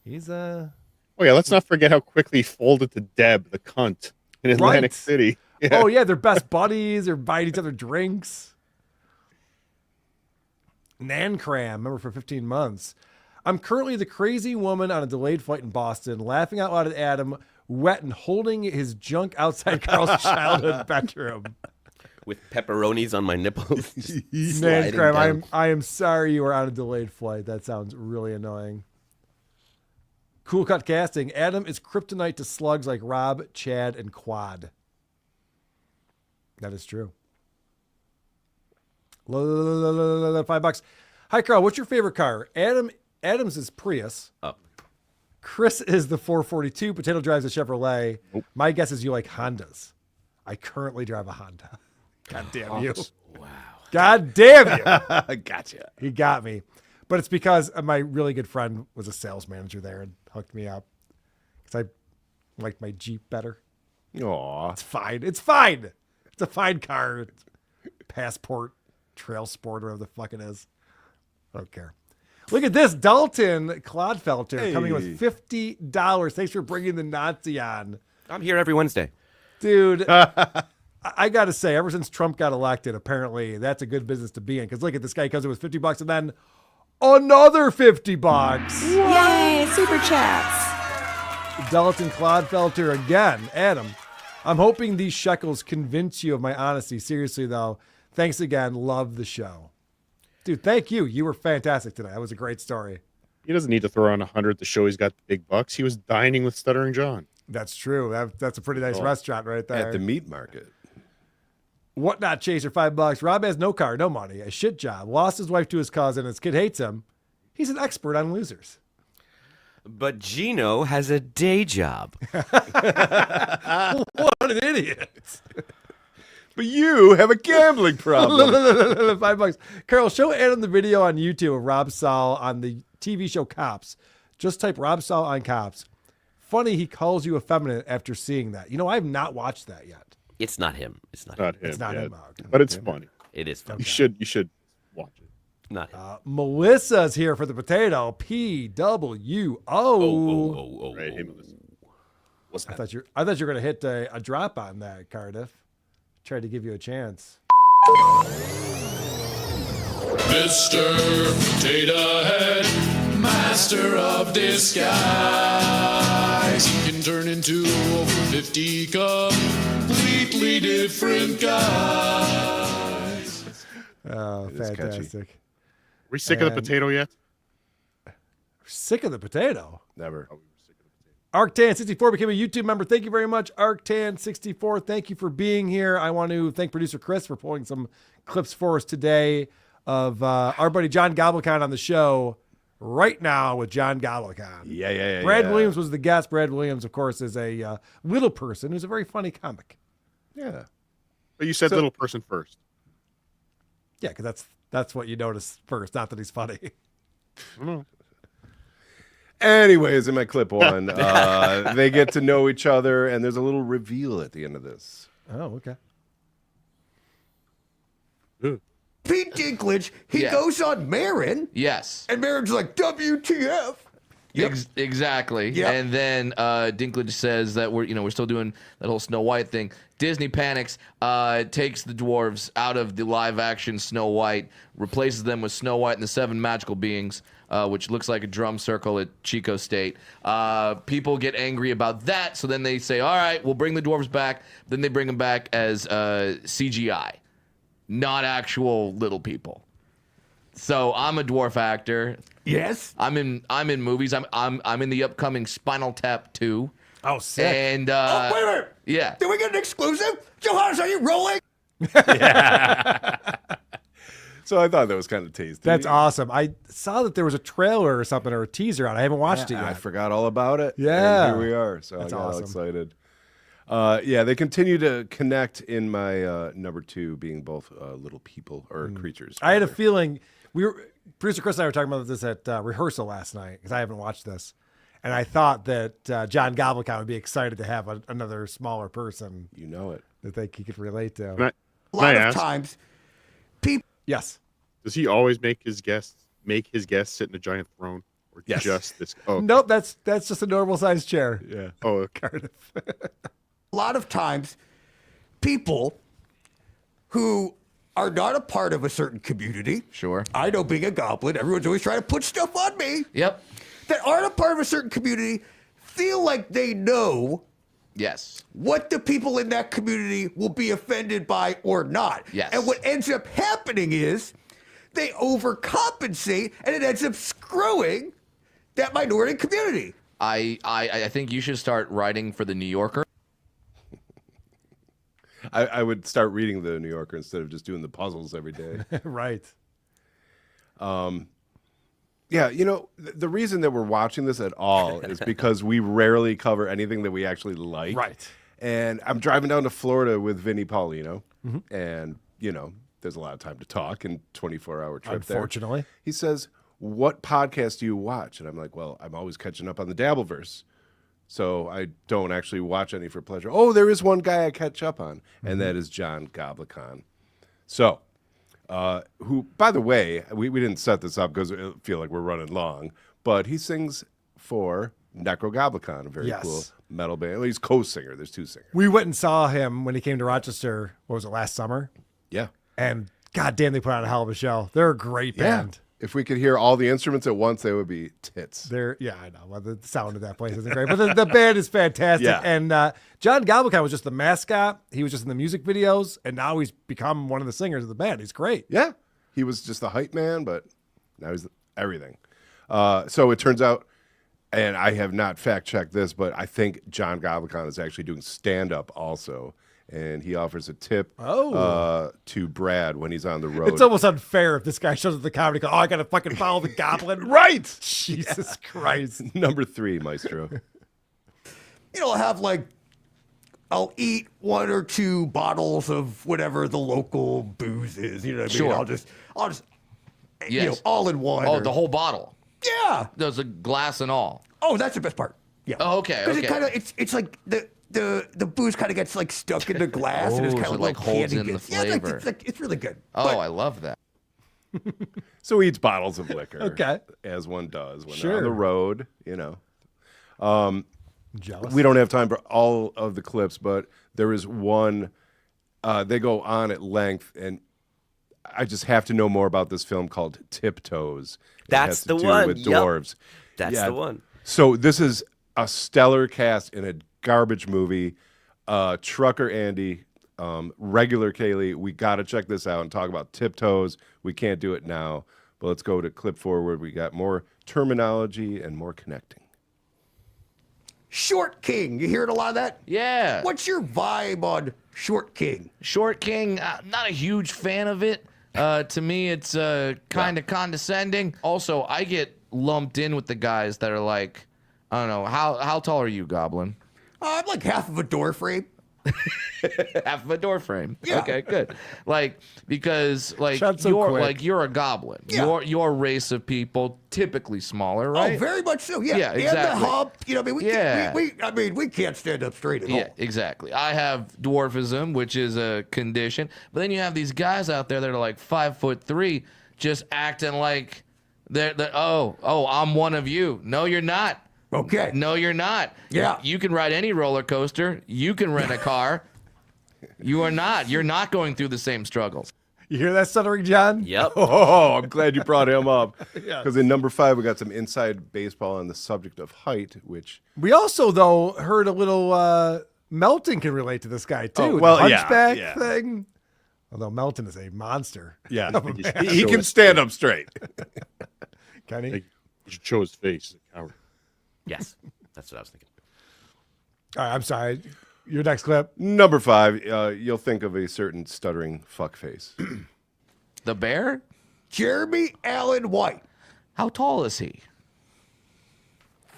He's Oh, yeah, let's not forget how quickly he folded to Deb, the cunt, in Atlantic Right. City. Yeah. Oh, yeah, they're best buddies. They're buying each other drinks. Nancram, remember, for 15 months. I'm currently the crazy woman on a delayed flight in Boston, laughing out loud at Adam, wet and holding his junk outside Carl's childhood bedroom. With pepperonis on my nipples. Nancram, I am sorry you were on a delayed flight. That sounds really annoying. Cool Cut Casting. Adam is kryptonite to slugs like Rob, Chad, and Quad. That is true. $5. Hi, Carl. What's your favorite car? Adam's is Prius. Up. Chris is the 442. Potato drives a Chevrolet. Nope. My guess is you like Hondas. I currently drive a Honda. God damn you. Wow. God damn you. Gotcha. He got me. But it's because my really good friend was a sales manager there and hooked me up. Because I liked my Jeep better. Aw. It's fine. It's fine. It's a fine car. It's Passport, Trail Sport, whatever the fuck it is. I don't care. Look at this. Dalton Clodfelter coming in with $50. Thanks for bringing the Nazi on. I'm here every Wednesday. Dude, I got to say, ever since Trump got elected, apparently that's a good business to be in. Because look at this guy, comes in with $50 and then another $50. Yay, super chats. Dalton Clodfelter again. Adam, I'm hoping these shekels convince you of my honesty. Seriously, though, thanks again. Love the show. Dude, thank you. You were fantastic today. That was a great story. He doesn't need to throw on 100 to show he's got the big bucks. He was dining with Stuttering John. That's true. That's a pretty nice restaurant right there. At the meat market. Whatnot Chaser, $5. Rob has no car, no money, a shit job, lost his wife to his cousin, his kid hates him. He's an expert on losers. But Gino has a day job. What an idiot. But you have a gambling problem. $5. Carol, show Adam the video on YouTube of Rob Saul on the TV show Cops. Just type Rob Saul on Cops. Funny he calls you effeminate after seeing that. You know, I have not watched that yet. It's not him. It's not Not him. him. It's not yeah. him. Okay. But it's funny. It is funny. You should watch it. Not him. Melissa's here for the potato. PWO. Right, hey, Melissa. What's I that? thought you were going to hit a drop on that, Cardiff. Tried to give you a chance. Mr. Potato Head, master of disguise. He can turn into over 50 completely different guys. Oh, It is catchy. fantastic. Were you sick of the potato yet? Sick of the potato? Never. Arctan64 became a YouTube member. Thank you very much, Arctan64. Thank you for being here. I want to thank producer Chris for pulling some clips for us today of our buddy John Goblacon on the show right now with John Goblacon. Yeah. Brad Williams was the guest. Brad Williams, of course, is a little person who's a very funny comic. Yeah. But you said little person first. Yeah, because that's what you notice first, not that he's funny. Anyways, in my clip one, they get to know each other, and there's a little reveal at the end of this. Oh, okay. Pete Dinklage, he goes on Marin. Yes. And Marin's like, WTF? Exactly. Yep. And then Dinklage says that we're still doing that whole Snow White thing. Disney panics, takes the dwarves out of the live action Snow White, replaces them with Snow White and the Seven Magical Beings, which looks like a drum circle at Chico State. People get angry about that, so then they say, all right, we'll bring the dwarves back. Then they bring them back as CGI, not actual little people. So I'm a dwarf actor. Yes. I'm in movies. I'm in the upcoming Spinal Tap 2. Oh, sick. And wait a minute. Yeah. Did we get an exclusive? Johannes, are you rolling? So I thought that was kind of tasty. That's awesome. I saw that there was a trailer or something or a teaser on. I haven't watched it yet. I forgot all about it. Yeah. And here we are. So That's I got all awesome. excited. Yeah, they continue to connect in my number 2 being both little people or creatures. I had a feeling producer Chris and I were talking about this at rehearsal last night because I haven't watched this. And I thought that John Goblacon would be excited to have another smaller person. You know it. That he could relate to. A lot of times, people. Yes. Does he always make his guests sit in a giant throne? Or Yes. just this? Oh, Nope, that's just a normal sized chair. Yeah. Oh, okay. Cardiff. A lot of times, people who are not a part of a certain community. Sure. I know being a goblin, everyone's always trying to put stuff on me. Yep. That aren't a part of a certain community feel like they know Yes. what the people in that community will be offended by or not. Yes. And what ends up happening is they overcompensate and it ends up screwing that minority community. I think you should start writing for the New Yorker. I would start reading the New Yorker instead of just doing the puzzles every day. Right. Yeah, the reason that we're watching this at all is because we rarely cover anything that we actually like. Right. And I'm driving down to Florida with Vinny Paulino, and, there's a lot of time to talk in 24-hour trip there. Unfortunately. He says, what podcast do you watch? And I'm like, well, I'm always catching up on the Dabbleverse. So I don't actually watch any for pleasure. Oh, there is one guy I catch up on, and that is John Goblacon. So, who, by the way, we didn't set this up because I feel like we're running long, but he sings for Necro Goblacon, a very Yes. cool metal band. Well, he's co-singer. There's 2 singers. We went and saw him when he came to Rochester. What was it, last summer? Yeah. And goddamn, they put on a hell of a show. They're a great band. If we could hear all the instruments at once, they would be tits. I know. Well, the sound of that place isn't great, but the band is fantastic. Yeah. And John Goblacon was just the mascot. He was just in the music videos, and now he's become one of the singers of the band. He's great. Yeah. He was just the hype man, but now he's everything. So it turns out, and I have not fact-checked this, but I think John Goblacon is actually doing stand-up also. And he offers a tip to Brad when he's on the road. It's almost unfair if this guy shows up at the comedy club. Oh, I got to fucking follow the goblin. Right. Jesus Christ. Number 3, Maestro. I'll eat 1 or 2 bottles of whatever the local booze is. You know what I mean? Sure. I'll just Yes. all in one. Oh, the whole bottle. Yeah. There's a glass and all. Oh, that's the best part. Yeah. Oh, okay. Because Okay. it kind of it's like the booze kind of gets like stuck in the glass and it's Oh, kind so of it, like, holds in the Yeah, flavor. it's really good. Oh, But I love that. So he eats bottles of liquor. Okay. As one does when they're Sure. on the road, Jealous. We don't have time for all of the clips, but there is one. They go on at length, and I just have to know more about this film called Tiptoes. It That's has to the do one. with Yep. dwarves. That's the one. So this is a stellar cast in a garbage movie. Trucker Andy, regular Kaylee, we got to check this out and talk about Tiptoes. We can't do it now, but let's go to clip forward. We got more terminology and more connecting. Short King, you hearing a lot of that? Yeah. What's your vibe on Short King? Short King, not a huge fan of it. To me, it's kind of condescending. Also, I get lumped in with the guys that are like, I don't know, how tall are you, Goblin? I'm like half of a door frame. Half of a door frame. Yeah. Okay, good. Because Shot so you're quick. you're a goblin. Yeah. Your race of people typically smaller, right? Oh, very much so. Yeah. Yeah, And the exactly. hump. We can't stand up straight at all. Yeah, exactly. I have dwarfism, which is a condition, but then you have these guys out there that are like 5'3", just acting like I'm one of you. No, you're not. Okay. No, you're not. Yeah. You can ride any roller coaster. You can rent a car. You are not. You're not going through the same struggles. You hear that, Stuttering John? Yep. Oh, I'm glad you brought him up. Yeah. Because in number 5, we got some inside baseball on the subject of height, which... We also, though, heard a little Melton can relate to this guy, too. Oh, well, the yeah, hunchback yeah. thing. Although Melton is a monster. Yeah, of a man. he can stand up straight. Can he? You should show his face. He's a coward. Yes, that's what I was thinking. All right, I'm sorry. Your next clip. Number 5, you'll think of a certain stuttering fuckface. The bear? Jeremy Allen White. How tall is he?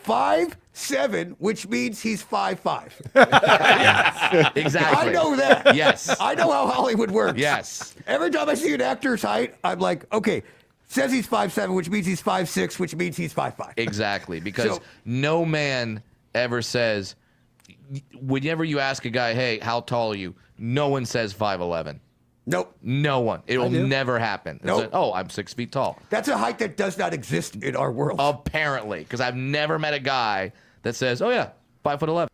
5'7", which means he's 5'5". Yes, exactly. I know that. Yes. I know how Hollywood works. Yes. Every time I see an actor's height, I'm like, okay, says he's 5'7", which means he's 5'6", which means he's 5'5". Exactly, because no man ever says, whenever you ask a guy, hey, how tall are you? No one says 5'11". Nope. No one. It will never happen. It's Nope. like, oh, I'm 6 feet tall. That's a height that does not exist in our world. Apparently, because I've never met a guy that says, oh yeah, 5'11".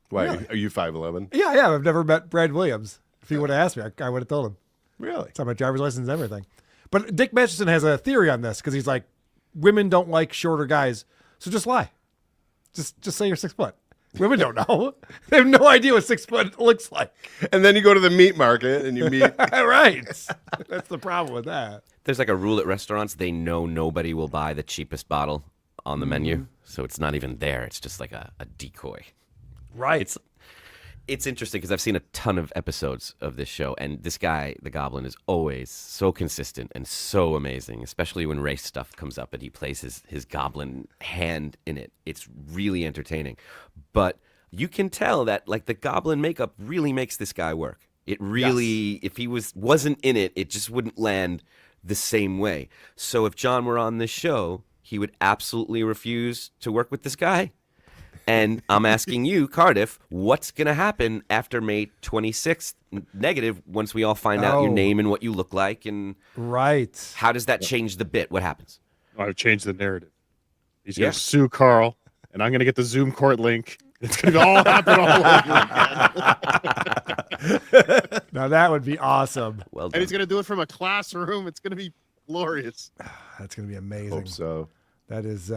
Why, Really? are you 5'11"? Yeah. I've never met Brad Williams. If he would have asked me, I would have told him. Really? It's on my driver's license and everything. But Dick Masterson has a theory on this because he's like, women don't like shorter guys, so just lie. Just say you're 6 foot. Women don't know. They have no idea what 6 foot looks like. And then you go to the meat market and you meet... Right. That's the problem with that. There's like a rule at restaurants. They know nobody will buy the cheapest bottle on the menu. So it's not even there. It's just like a decoy. Right. It's interesting because I've seen a ton of episodes of this show, and this guy, the Goblin, is always so consistent and so amazing, especially when race stuff comes up and he plays his Goblin hand in it. It's really entertaining. But you can tell that like the Goblin makeup really makes this guy work. It really, if he wasn't in it, it just wouldn't land the same way. So if John were on this show, he would absolutely refuse to work with this guy. And I'm asking you, Cardiff, what's going to happen after May 26th negative once we all find out your name and what you look like? And how does that change the bit? What happens? I've changed the narrative. He's going to sue Carl, and I'm going to get the Zoom court link. It's going to all happen all over again. Now that would be awesome. Well done. And he's going to do it from a classroom. It's going to be glorious. That's going to be amazing. Hope so. That is...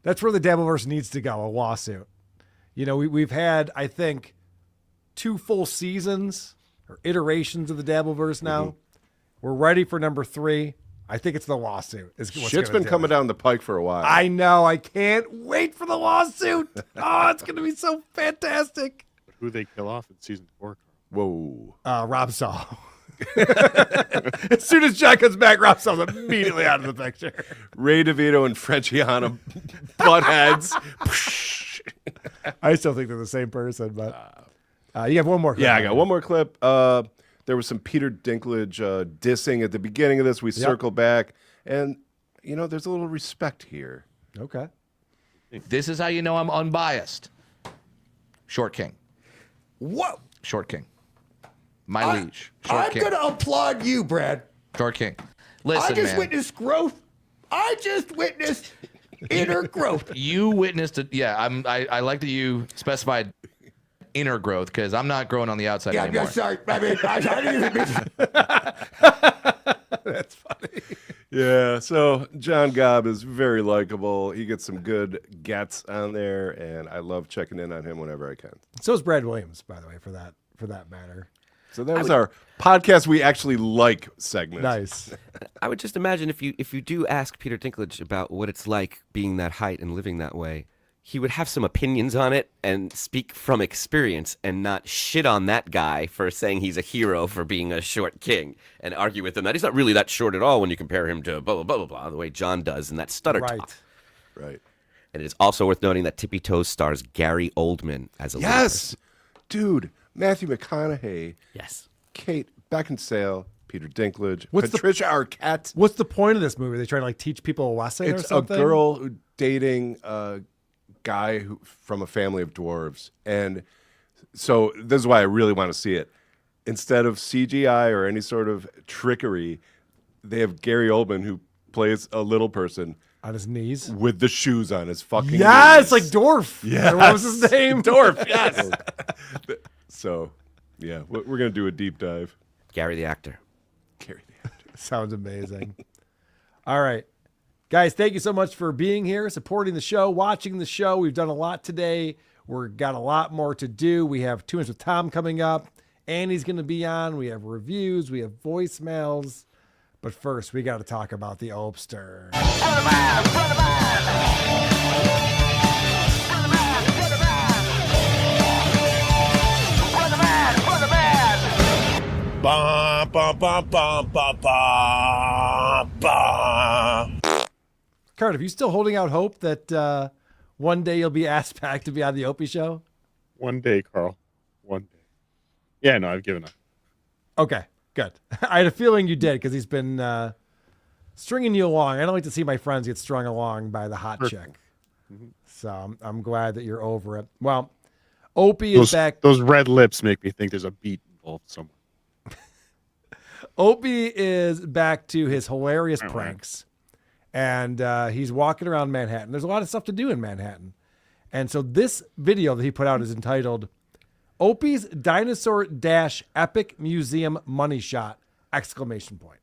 That's where the Dabbleverse needs to go, a lawsuit. You know, we've had, I think, 2 full seasons or iterations of the Dabbleverse now. Mm-hmm. We're ready for number 3. I think it's the lawsuit. Shit's been coming down the pike for a while. I know. I can't wait for the lawsuit. Oh, it's going to be so fantastic. Who they kill off in season 4? Whoa. Rob Saul. As soon as John comes back, Rob Saul's immediately out of the picture. Ray DeVito and Frenchiana butt heads. I still think they're the same person, but you have one more clip. Yeah, I got one more clip. There was some Peter Dinklage dissing at the beginning of this. We circle back, and, you know, there's a little respect here. Okay. This is how you know I'm unbiased. Short King. What? Short King. My liege. Short I'm King. going to applaud you, Brad. Short King. Listen, I just man. witnessed growth. I just witnessed inner growth. You witnessed it. Yeah, I like that you specified inner growth because I'm not growing on the outside anymore. Yeah, sorry. I mean, I didn't mean. That's funny. Yeah, so John Gobb is very likable. He gets some good gets on there, and I love checking in on him whenever I can. So is Brad Williams, by the way, for that matter. So that was our podcast we actually like segment. Nice. I would just imagine if you do ask Peter Dinklage about what it's like being that height and living that way, he would have some opinions on it and speak from experience and not shit on that guy for saying he's a hero for being a short king and argue with him that he's not really that short at all when you compare him to blah, blah, blah, blah, blah, the way John does in that Stutter Talk. Right. And it is also worth noting that Tippy Toes stars Gary Oldman as a lead person. Dude. Matthew McConaughey. Yes. Kate Beckinsale. Peter Dinklage. Patricia Arquette. What's the point of this movie? Are they trying to like teach people a lesson or It's something? a girl dating a guy from a family of dwarves. And so this is why I really want to see it. Instead of CGI or any sort of trickery, they have Gary Oldman, who plays a little person on his knees with the shoes on his fucking Yes, knees. like Dorf. Yeah, What was his name? Dorf. Yes. So, yeah, we're gonna do a deep dive. Gary the actor. Sounds amazing. All right. Guys, thank you so much for being here, supporting the show, watching the show. We've done a lot today. We've got a lot more to do. We have 2 Minutes with Tom coming up. Annie's going to be on. We have reviews. We have voicemails. But first, we got to talk about the Opster. Bah, bah, bah, bah, bah, bah, bah. Cardiff, you still holding out hope that one day you'll be asked back to be on the Opie show? One day, Carl. One day. Yeah, no, I've given up. Okay, good. I had a feeling you did because he's been stringing you along. I don't like to see my friends get strung along by the hot chick. Mm-hmm. So I'm glad that you're over it. Well, Opie is back. Those red lips make me think there's a beat involved somewhere. Opie is back to his hilarious pranks. And he's walking around Manhattan. There's a lot of stuff to do in Manhattan. And so this video that he put out is entitled Opie's Dinosaur Dash Epic Museum Money Shot! Exclamation point.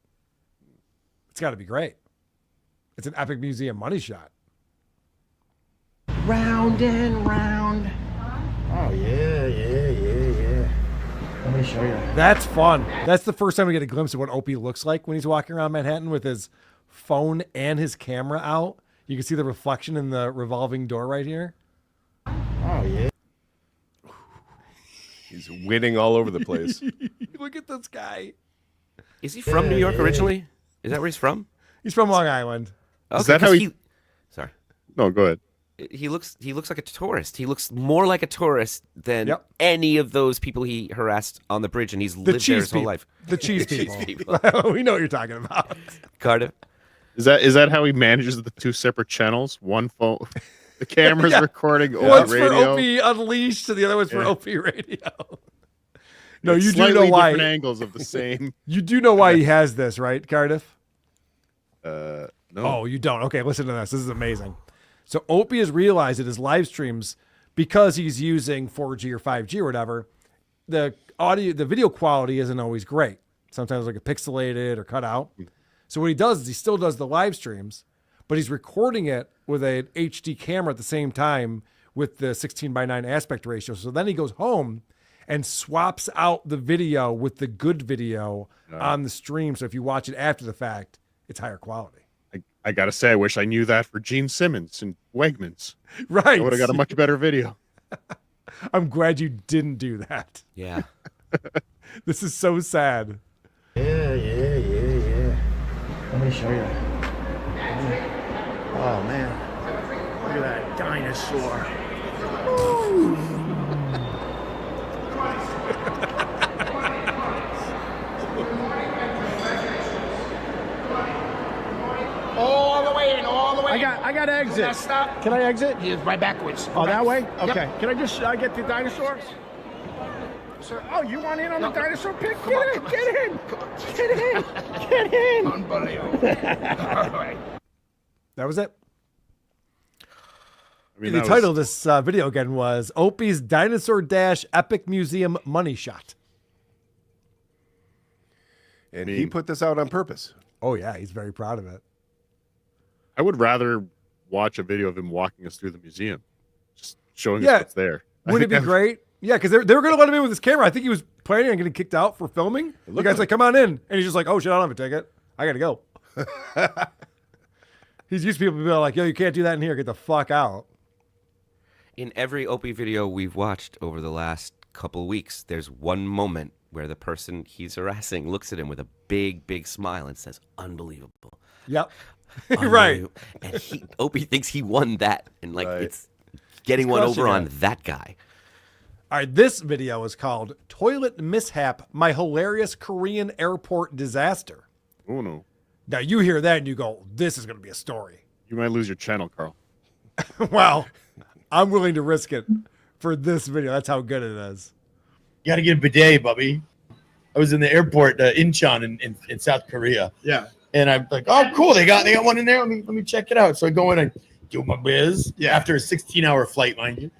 It's got to be great. It's an epic museum money shot. Round and round. Oh, yeah. Let me show you. That's fun. That's the first time we get a glimpse of what Opie looks like when he's walking around Manhattan with his phone and his camera out. You can see the reflection in the revolving door right here. Oh, yeah. He's winning all over the place. Look at this guy. Is he from New York originally? Is that where he's from? He's from Long Island. Okay, Is that how he... Sorry. No, go ahead. He looks like a tourist. He looks more like a tourist than any of those people he harassed on the bridge, and he's lived there his whole life. The cheese people. We know what you're talking about. Cardiff. Is that how he manages the 2 separate channels? One phone, the camera's recording One's radio. for Opie Unleashed, and the other one's for Opie Radio. No, It's you do slightly know why. different angles of the same. You do know why he has this, right, Cardiff? No. Oh, you don't? Okay, listen to this. This is amazing. So Opie has realized that his live streams, because he's using 4G or 5G or whatever, the video quality isn't always great. Sometimes like a pixelated or cut out. So what he does is he still does the live streams, but he's recording it with an HD camera at the same time with the 16:9 aspect ratio. So then he goes home and swaps out the video with the good video on the stream. So if you watch it after the fact, it's higher quality. I gotta say, I wish I knew that for Gene Simmons and Wegmans. Right. I would have got a much better video. I'm glad you didn't do that. Yeah. This is so sad. Yeah. Let me show you. Oh, man. Look at that dinosaur. All the way in, all the way in. I got to exit. Stop. Can I exit? He's right backwards. Oh, that way? Yep. Okay. Can I just get the dinosaurs? Sir, oh, you want in on the dinosaur pic? Get in. Unbelievable. That was it. I mean, the title of this video again was Opie's Dinosaur Dash Epic Museum Money Shot. And he put this out on purpose. Oh, yeah. He's very proud of it. I would rather watch a video of him walking us through the museum, just showing us what's there. Wouldn't it be great? Yeah, because they were going to let him in with his camera. I think he was planning on getting kicked out for filming. The guy's like, come on in. And he's just like, oh, shit, I don't have a ticket. I got to go. He's used to people being like, yo, you can't do that in here. Get the fuck out. In every Opie video we've watched over the last couple weeks, there's one moment where the person he's harassing looks at him with a big smile and says, unbelievable. Yep. Right. And Opie thinks he won that. And it's getting one over on that guy. All right, this video is called Toilet Mishap, My Hilarious Korean Airport Disaster. Oh, no. Now, you hear that and you go, this is going to be a story. You might lose your channel, Carl. Well, I'm willing to risk it for this video. That's how good it is. You got to get a bidet, Bubby. I was in the airport, Incheon in South Korea. Yeah. And I'm like, oh, cool. They got one in there. Let me check it out. So I go in, I do my biz. Yeah, after a 16-hour flight, mind you.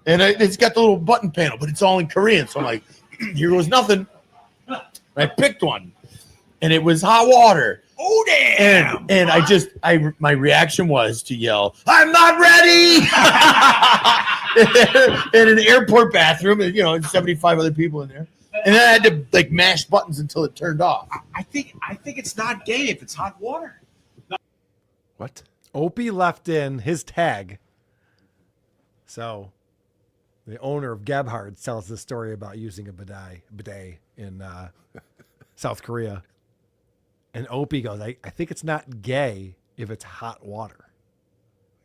And it's got the little button panel, but it's all in Korean. So I'm like, here goes nothing. And I picked one, and it was hot water. Oh, damn. And my reaction was to yell, I'm not ready. In an airport bathroom, and, and 75 other people in there. And then I had to like mash buttons until it turned off. I think it's not gay if it's hot water. What? Opie left in his tag. So the owner of Gebhard tells the story about using a bidet in South Korea. And Opie goes, I think it's not gay if it's hot water.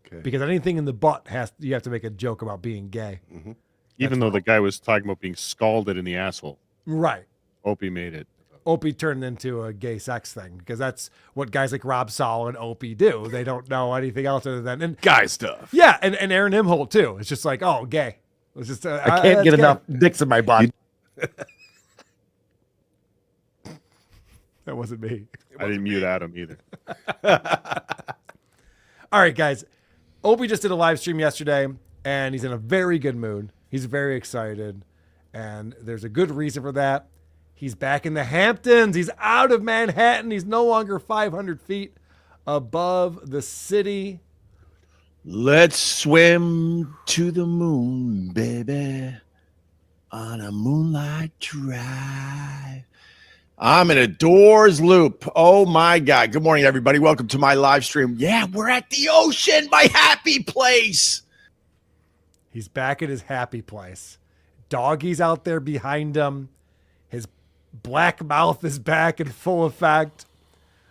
Okay. Because anything in the butt you have to make a joke about being gay. Mm-hmm. Even though the guy was talking about being scalded in the asshole. Right. Opie made it. Opie turned into a gay sex thing because that's what guys like Rob Saul and Opie do. They don't know anything else other than guy stuff. Yeah, and Aaron Imholt too. It's just like, oh, gay. It's just I can't get enough dicks in my butt. That wasn't me. I didn't mute Adam either. All right, guys. Opie just did a live stream yesterday, and he's in a very good mood. He's very excited, and there's a good reason for that. He's back in the Hamptons. He's out of Manhattan. He's no longer 500 feet above the city. Let's swim to the moon, baby, on a moonlight drive. I'm in a doors loop. Oh, my God. Good morning, everybody. Welcome to my live stream. Yeah, we're at the ocean, my happy place. He's back at his happy place. Doggy's out there behind him. His black mouth is back in full effect.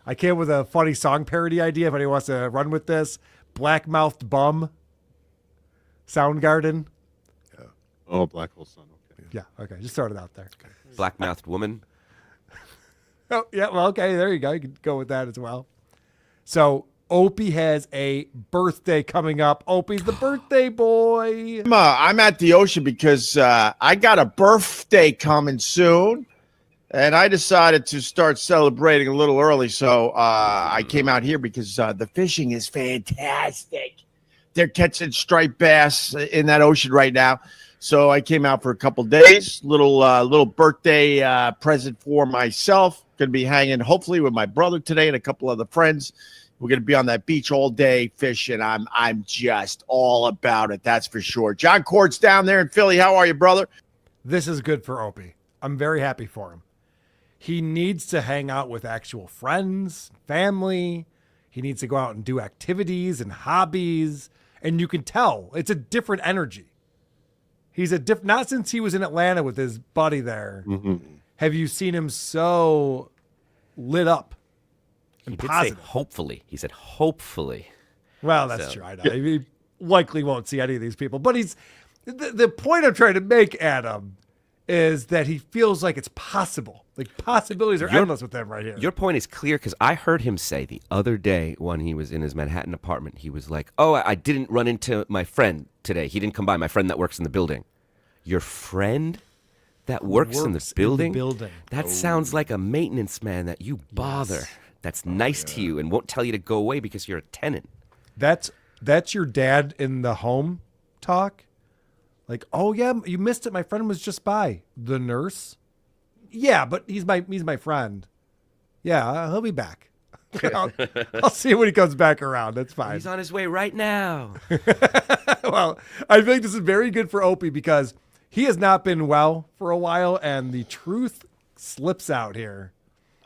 I came with a funny song parody idea if anyone wants to run with this. Black mouthed bum. Soundgarden. Yeah. Oh, Black Hole Sun. Okay. Yeah, okay. Just throw it out there. Okay. Black-mouthed woman. Oh, yeah, well, okay, there you go. You can go with that as well. So Opie has a birthday coming up. Opie's the birthday boy. I'm at the ocean because I got a birthday coming soon, and I decided to start celebrating a little early. So I came out here because the fishing is fantastic. They're catching striped bass in that ocean right now. So I came out for a couple days, little birthday present for myself. Going to be hanging hopefully with my brother today and a couple other friends. We're going to be on that beach all day fishing. I'm just all about it. That's for sure. John Cord's down there in Philly. How are you, brother? This is good for Opie. I'm very happy for him. He needs to hang out with actual friends, family. He needs to go out and do activities and hobbies. And you can tell it's a different energy. He's not since he was in Atlanta with his buddy there. Mm-hmm. Have you seen him so lit up and He did positive? say hopefully. He said hopefully. Well, that's true. I know. He likely won't see any of these people. But the point I'm trying to make, Adam, is that he feels like it's possible. Like possibilities are endless with him right here. Your point is clear because I heard him say the other day when he was in his Manhattan apartment, he was like, oh, I didn't run into my friend today. He didn't come by, my friend that works in the building. Your friend that works in the building? That sounds like a maintenance man that you bother. Yes. That's nice to you and won't tell you to go away because you're a tenant. That's your dad in the home talk? Like, oh yeah, you missed it. My friend was just by. The nurse? Yeah, but he's my friend. Yeah, he'll be back. I'll see him when he comes back around. That's fine. He's on his way right now. Well, I think this is very good for Opie because he has not been well for a while, and the truth slips out here.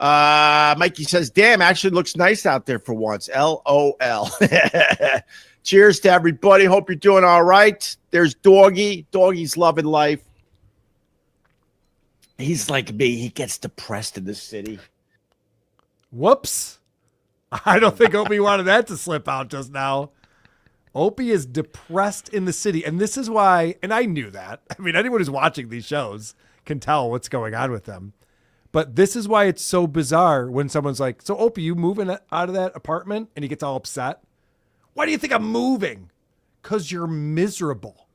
Mikey says, damn, actually looks nice out there for once. LOL. Cheers to everybody. Hope you're doing all right. There's Doggy. Doggy's loving life. He's like me. He gets depressed in the city. Whoops. I don't think Opie wanted that to slip out just now. Opie is depressed in the city. And this is why, and I knew that. I mean, anyone who's watching these shows can tell what's going on with them. But this is why it's so bizarre when someone's like, so Opie, you moving out of that apartment? And he gets all upset. Why do you think I'm moving? Because you're miserable.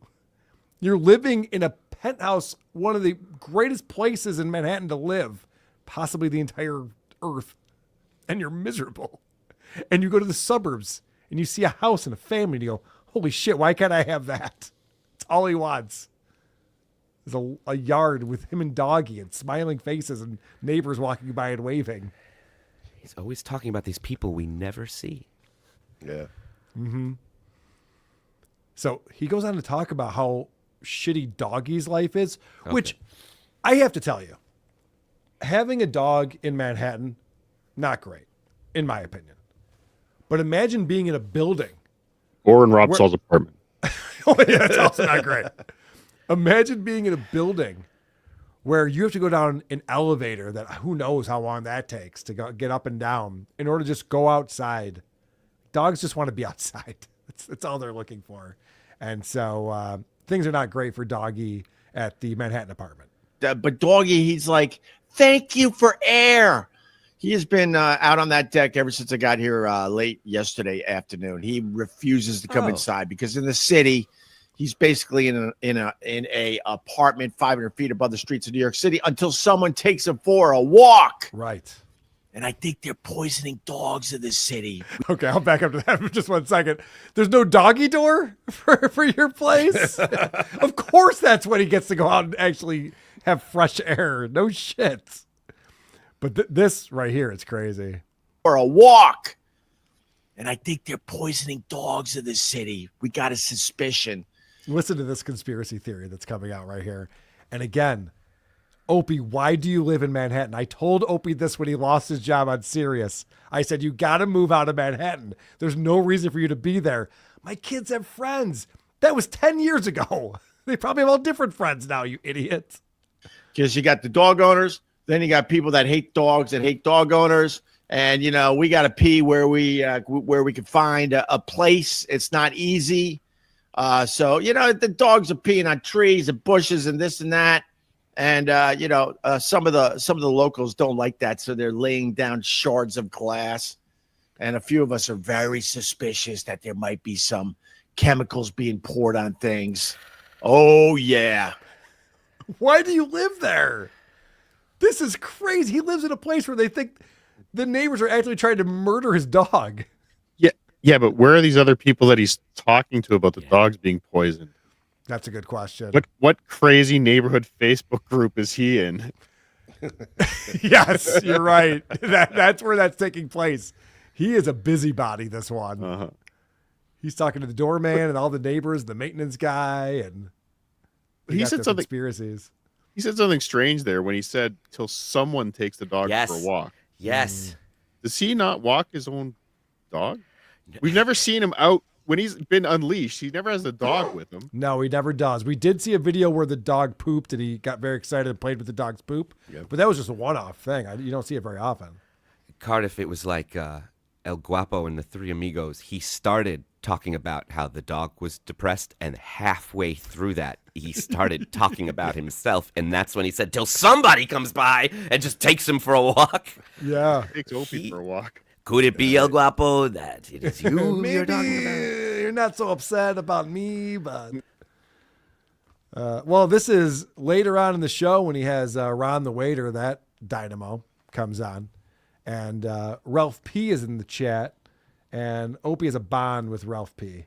You're living in a penthouse, one of the greatest places in Manhattan to live, possibly the entire earth. and you're miserable. And you go to the suburbs and you see a house and a family and you go, holy shit, why can't I have that? It's all he wants. There's a yard with him and Doggy and smiling faces and neighbors walking by and waving. He's always talking about these people we never see. Yeah. Mm-hmm. So he goes on to talk about how shitty Doggy's life is, which I have to tell you, having a dog in Manhattan, not great, in my opinion. But imagine being in a building. Or in Rob Saul's apartment. Oh, yeah, that's also not great. Imagine being in a building where you have to go down an elevator that who knows how long that takes to get up and down in order to just go outside. Dogs just want to be outside. That's all they're looking for. And so things are not great for Doggy at the Manhattan apartment. But Doggy, he's like, thank you for air. He has been out on that deck ever since I got here late yesterday afternoon. He refuses to come inside because in the city, he's basically in a apartment 500 feet above the streets of New York City until someone takes him for a walk. Right. And I think they're poisoning dogs in this city. Okay, I'll back up to that for just 1 second. There's no doggy door for your place? Of course that's when he gets to go out and actually have fresh air. No shit. But this right here, it's crazy. For a walk. And I think they're poisoning dogs in this city. We got a suspicion. Listen to this conspiracy theory that's coming out right here. And again, Opie, why do you live in Manhattan? I told Opie this when he lost his job on Sirius. I said, you got to move out of Manhattan. There's no reason for you to be there. My kids have friends. That was 10 years ago. They probably have all different friends now, you idiot. Because you got the dog owners. Then you got people that hate dogs and hate dog owners. And, you know, we got to pee where we can find a place. It's not easy. So, you know, the dogs are peeing on trees and bushes and this and that. And, you know, some of the locals don't like that. So they're laying down shards of glass. And a few of us are very suspicious that there might be some chemicals being poured on things. Oh, yeah. Why do you live there? This is crazy. He lives in a place where they think the neighbors are actually trying to murder his dog. Yeah, but where are these other people that he's talking to about the dogs being poisoned? That's a good question. What crazy neighborhood Facebook group is he in? Yes, you're right. That's where that's taking place. He is a busybody, this one. Uh-huh. He's talking to the doorman and all the neighbors, the maintenance guy, and he said something. Conspiracies. He said something strange there when he said, till someone takes the dog for a walk. Yes. Does he not walk his own dog? We've never seen him out when he's been unleashed. He never has the dog with him. No, he never does. We did see a video where the dog pooped and he got very excited and played with the dog's poop. Yep. But that was just a one-off thing. You don't see it very often. Cardiff, it was like El Guapo and the Three Amigos. He started talking about how the dog was depressed, and halfway through that, he started talking about himself, and that's when he said, till somebody comes by and just takes him for a walk. Yeah. Takes Opie for a walk. Could it be El Guapo that it is you Maybe you're talking about? You're not so upset about me, but... well, this is later on in the show when he has Ron the waiter, that dynamo comes on. And Ralph P is in the chat. And Opie has a bond with Ralph P.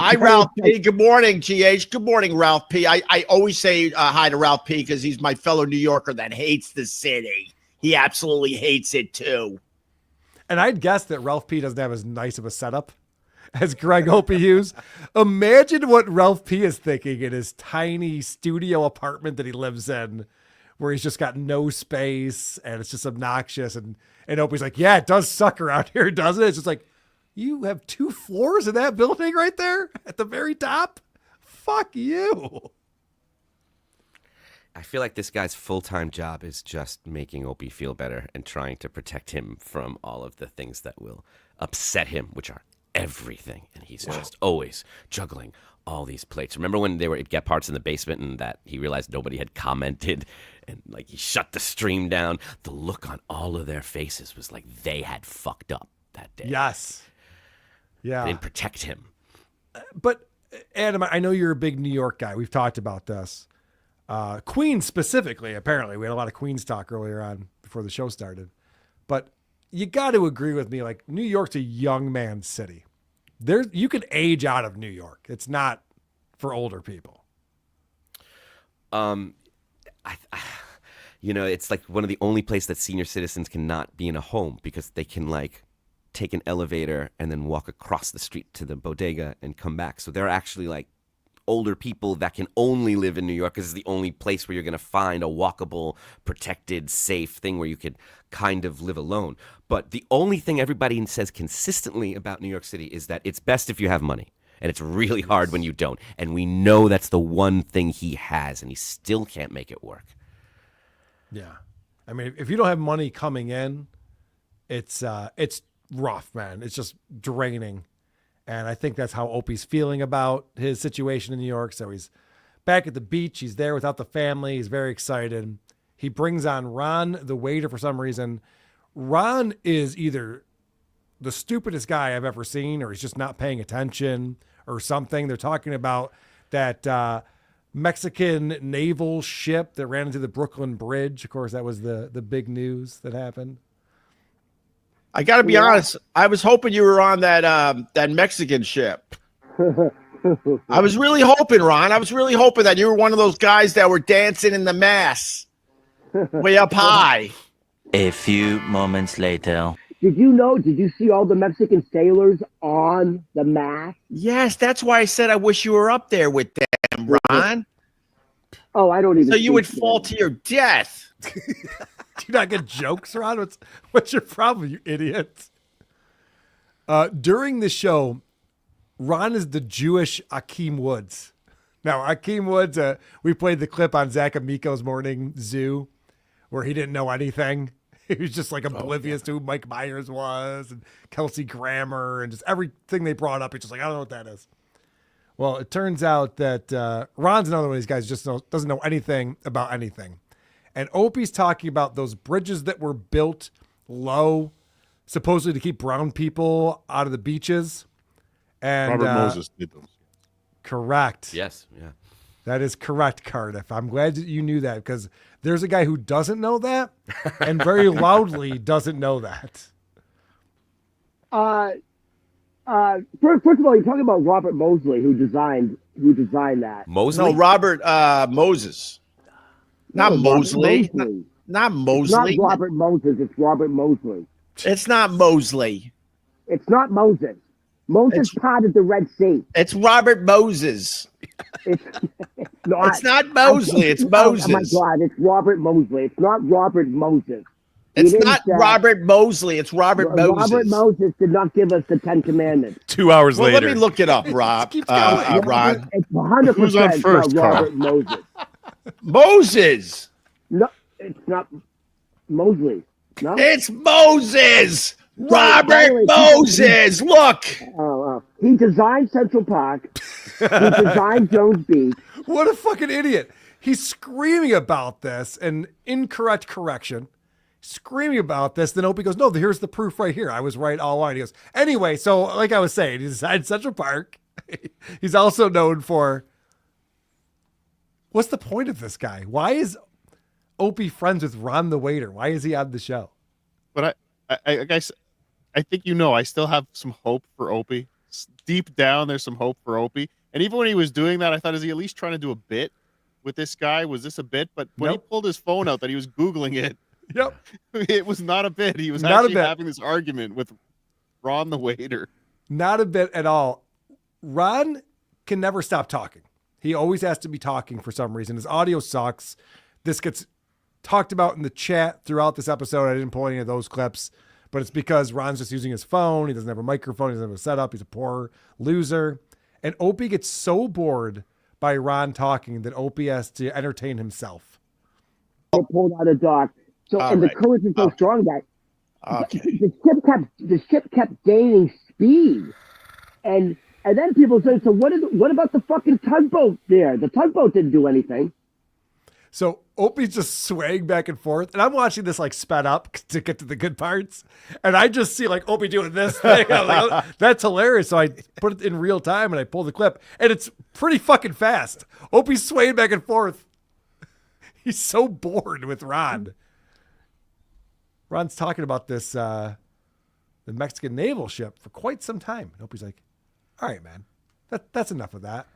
Hi, Ralph P. Good morning, GH. Good morning, Ralph P. I always say hi to Ralph P. because he's my fellow New Yorker that hates the city. He absolutely hates it, too. And I'd guess that Ralph P. doesn't have as nice of a setup as Greg Opie Hughes. Imagine what Ralph P. is thinking in his tiny studio apartment that he lives in, where he's just got no space and it's just obnoxious. And Opie's like, yeah, it does suck around here, doesn't it? It's just like, you have 2 floors in that building right there at the very top? Fuck you. I feel like this guy's full-time job is just making Opie feel better and trying to protect him from all of the things that will upset him, which are everything. And he's just always juggling all these plates. Remember when they were at Get Parts in the basement and that he realized nobody had commented and like he shut the stream down? The look on all of their faces was like they had fucked up that day. Yes. Yeah. They didn't protect him. But Adam, I know you're a big New York guy. We've talked about this. Queens specifically, apparently. We had a lot of Queens talk earlier on before the show started. But you got to agree with me. Like, New York's a young man's city. You can age out of New York. It's not for older people. It's like one of the only places that senior citizens cannot be in a home because they can like take an elevator and then walk across the street to the bodega and come back. So they're actually like older people that can only live in New York because it's the only place where you're going to find a walkable, protected, safe thing where you could kind of live alone. But the only thing everybody says consistently about New York City is that it's best if you have money. And it's really hard when you don't. And we know that's the one thing he has, and he still can't make it work. Yeah. I mean, if you don't have money coming in, it's rough, man. It's just draining. And I think that's how Opie's feeling about his situation in New York. So he's back at the beach. He's there without the family. He's very excited. He brings on Ron, the waiter, for some reason. Ron is either the stupidest guy I've ever seen, or he's just not paying attention or something. They're talking about that Mexican naval ship that ran into the Brooklyn Bridge. Of course, that was the big news that happened. I got to be honest. I was hoping you were on that Mexican ship. I was really hoping, Ron. I was really hoping that you were one of those guys that were dancing in the mass way up high. A few moments later. Did you see all the Mexican sailors on the mast? Yes, that's why I said I wish you were up there with them, Ron. Oh, I don't even. So you would fall to your death. Do you not get jokes, Ron? What's your problem, you idiot? During the show, Ron is the Jewish Akeem Woods. Now, Akeem Woods, we played the clip on Zach Amico's Morning Zoo where he didn't know anything. He was just like oblivious to who Mike Myers was and Kelsey Grammer and just everything they brought up. He's just like, I don't know what that is. Well, it turns out that Ron's another one of these guys who just doesn't know anything about anything. And Opie's talking about those bridges that were built low, supposedly to keep brown people out of the beaches. And Robert Moses did those. Correct. Yes. Yeah. That is correct, Cardiff. I'm glad that you knew that because there's a guy who doesn't know that and very loudly doesn't know that. First of all, you're talking about Robert Mosley, who designed that. Mosley? No, Robert Moses. Not Mosley. Not Mosley. It's not Robert Moses. It's Robert Mosley. It's not Mosley. It's not Moses. Moses parted the Red Sea. It's Robert Moses. It's not. It's not Mosley. It's Moses. Oh my God! It's Robert Mosley. It's not Robert Moses. It's not Robert Mosley. It's Robert Moses. Robert Moses did not give us the 10 Commandments. 2 hours later. Let me look it up, Rob. Ron. It's 100% Who's on first, Robert Carl? Moses. Moses. No, it's not Mosley. No, it's Moses. Robert Moses. Look. He designed Central Park. He designed Jones Beach. What a fucking idiot. He's screaming about this, and incorrect correction. Screaming about this. Then Opie goes, no, here's the proof right here. I was right all along. He goes, anyway, so like I was saying, he designed Central Park. He's also known for, what's the point of this guy? Why is Opie friends with Ron the waiter? Why is he on the show? But I guess I think I still have some hope for Opie. Deep down, there's some hope for Opie. And even when he was doing that, I thought, is he at least trying to do a bit with this guy? Was this a bit? But when he pulled his phone out that he was Googling it, it was not a bit. He was actually having this argument with Ron the waiter. Not a bit at all. Ron can never stop talking. He always has to be talking for some reason. His audio sucks. This gets talked about in the chat throughout this episode. I didn't pull any of those clips, but it's because Ron's just using his phone. He doesn't have a microphone. He doesn't have a setup. He's a poor loser. And Opie gets so bored by Ron talking that Opie has to entertain himself. They pulled out a dock. So, and the current is so strong that the ship kept gaining speed. And then people say, so what about the fucking tugboat there? The tugboat didn't do anything. So Opie's just swaying back and forth, and I'm watching this like sped up to get to the good parts, and I just see like Opie doing this thing. I'm like, oh, that's hilarious. So I put it in real time and I pull the clip, and it's pretty fucking fast. Opie's swaying back and forth. He's so bored with Ron. Ron's talking about this, the Mexican naval ship for quite some time. And Opie's like, all right, man, that's enough of that.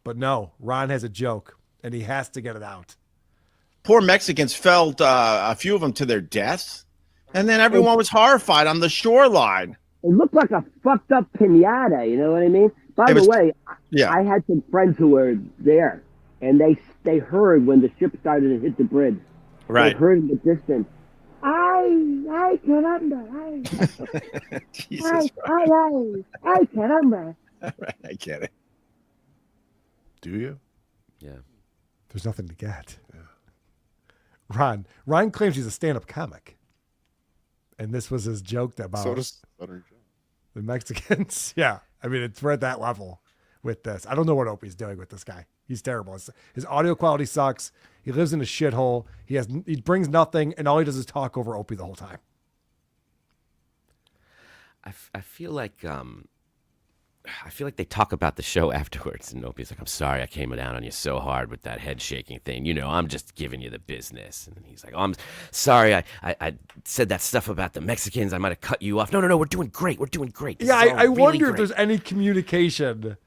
But no, Ron has a joke, and he has to get it out. Poor Mexicans fell, a few of them, to their deaths. And then everyone was horrified on the shoreline. It looked like a fucked up pinata, you know what I mean? By the way, I had some friends who were there, and they heard when the ship started to hit the bridge. Right. They heard in the distance, ay, caramba, ay. Jesus ay, caramba. Right, I get it. Do you? Yeah. There's nothing to get. Yeah. Ron claims he's a stand-up comic. And this was his joke about So does Stuttering John. The Mexicans. Yeah. I mean, we're at that level with this. I don't know what Opie's doing with this guy. He's terrible. His audio quality sucks. He lives in a shithole. He brings nothing, and all he does is talk over Opie the whole time. I feel like they talk about the show afterwards, and Opie's like, "I'm sorry, I came down on you so hard with that head shaking thing. You know, I'm just giving you the business." And he's like, "Oh, I'm sorry, I said that stuff about the Mexicans. I might have cut you off." No, we're doing great. We're doing great. This Yeah, is all I really wonder if great." there's any communication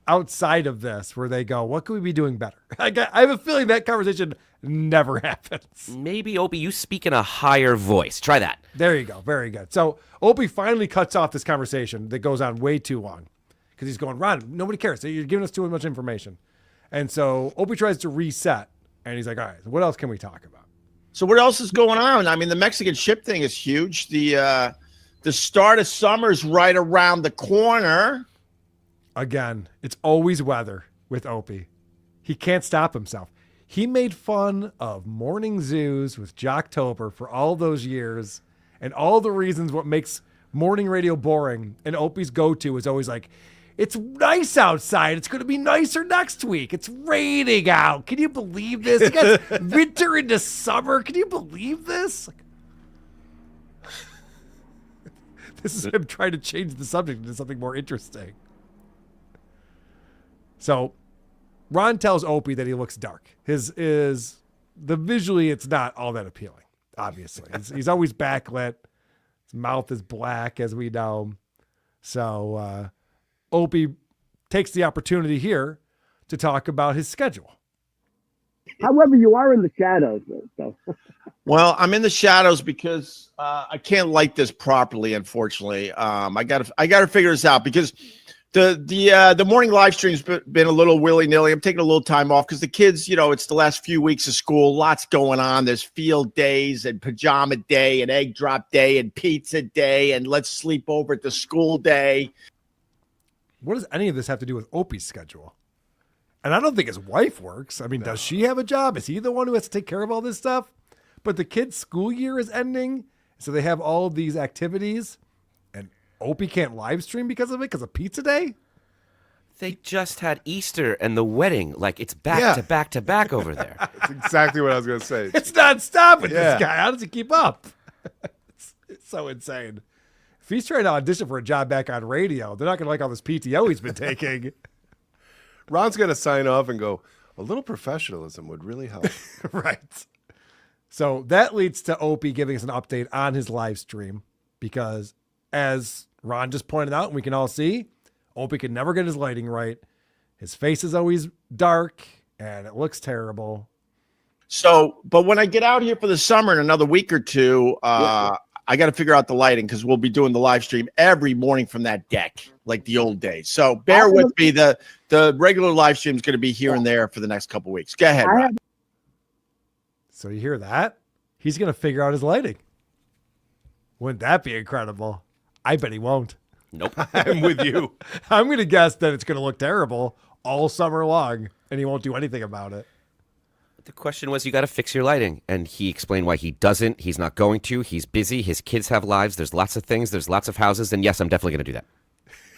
outside of this where they go, what could we be doing better? I have a feeling that conversation never happens. Maybe, Opie, you speak in a higher voice. Try that. There you go. Very good. So Opie finally cuts off this conversation that goes on way too long because he's going, Ron, nobody cares. You're giving us too much information. And so Opie tries to reset, and he's like, all right, so what else can we talk about? So what else is going on? I mean, the Mexican ship thing is huge. The start of summer's right around the corner. Again, it's always weather with Opie. He can't stop himself. He made fun of morning zoos with Jocktober for all those years and all the reasons what makes morning radio boring. And Opie's go-to is always like, it's nice outside. It's going to be nicer next week. It's raining out. Can you believe this? You guys, winter into summer. Can you believe this? This is him trying to change the subject into something more interesting. So Ron tells Opie that he looks dark. Visually, it's not all that appealing, obviously. He's always backlit. His mouth is black, as we know. So Opie takes the opportunity here to talk about his schedule. However, you are in the shadows. So. Well, I'm in the shadows because I can't light this properly, unfortunately. I gotta figure this out because the morning live stream's been a little willy-nilly. I'm taking a little time off because the kids, it's the last few weeks of school. Lots going on. There's field days and pajama day and egg drop day and pizza day and let's sleep over at the school day. What does any of this have to do with Opie's schedule? And I don't think his wife works. I mean, does she have a job? Is he the one who has to take care of all this stuff? But the kids' school year is ending, so they have all of these activities. Opie can't live stream because of it, because of pizza day? They just had Easter and the wedding. Like, it's back to back to back over there. That's exactly what I was going to say. It's nonstop with this guy. How does he keep up? It's so insane. If he's trying to audition for a job back on radio, they're not going to like all this PTO he's been taking. Ron's going to sign off and go, a little professionalism would really help. Right. So that leads to Opie giving us an update on his live stream because as Ron just pointed out, and we can all see, Opie can never get his lighting right. His face is always dark, and it looks terrible. So, but when I get out here for the summer in another week or two, I got to figure out the lighting because we'll be doing the live stream every morning from that deck, like the old days. So bear with me. The regular live stream is going to be here and there for the next couple weeks. Go ahead, Ron. So you hear that? He's going to figure out his lighting. Wouldn't that be incredible? I bet he won't. Nope. I'm with you. I'm going to guess that it's going to look terrible all summer long, and he won't do anything about it. The question was, you got to fix your lighting. And he explained why he doesn't. He's not going to. He's busy. His kids have lives. There's lots of things. There's lots of houses. And yes, I'm definitely going to do that.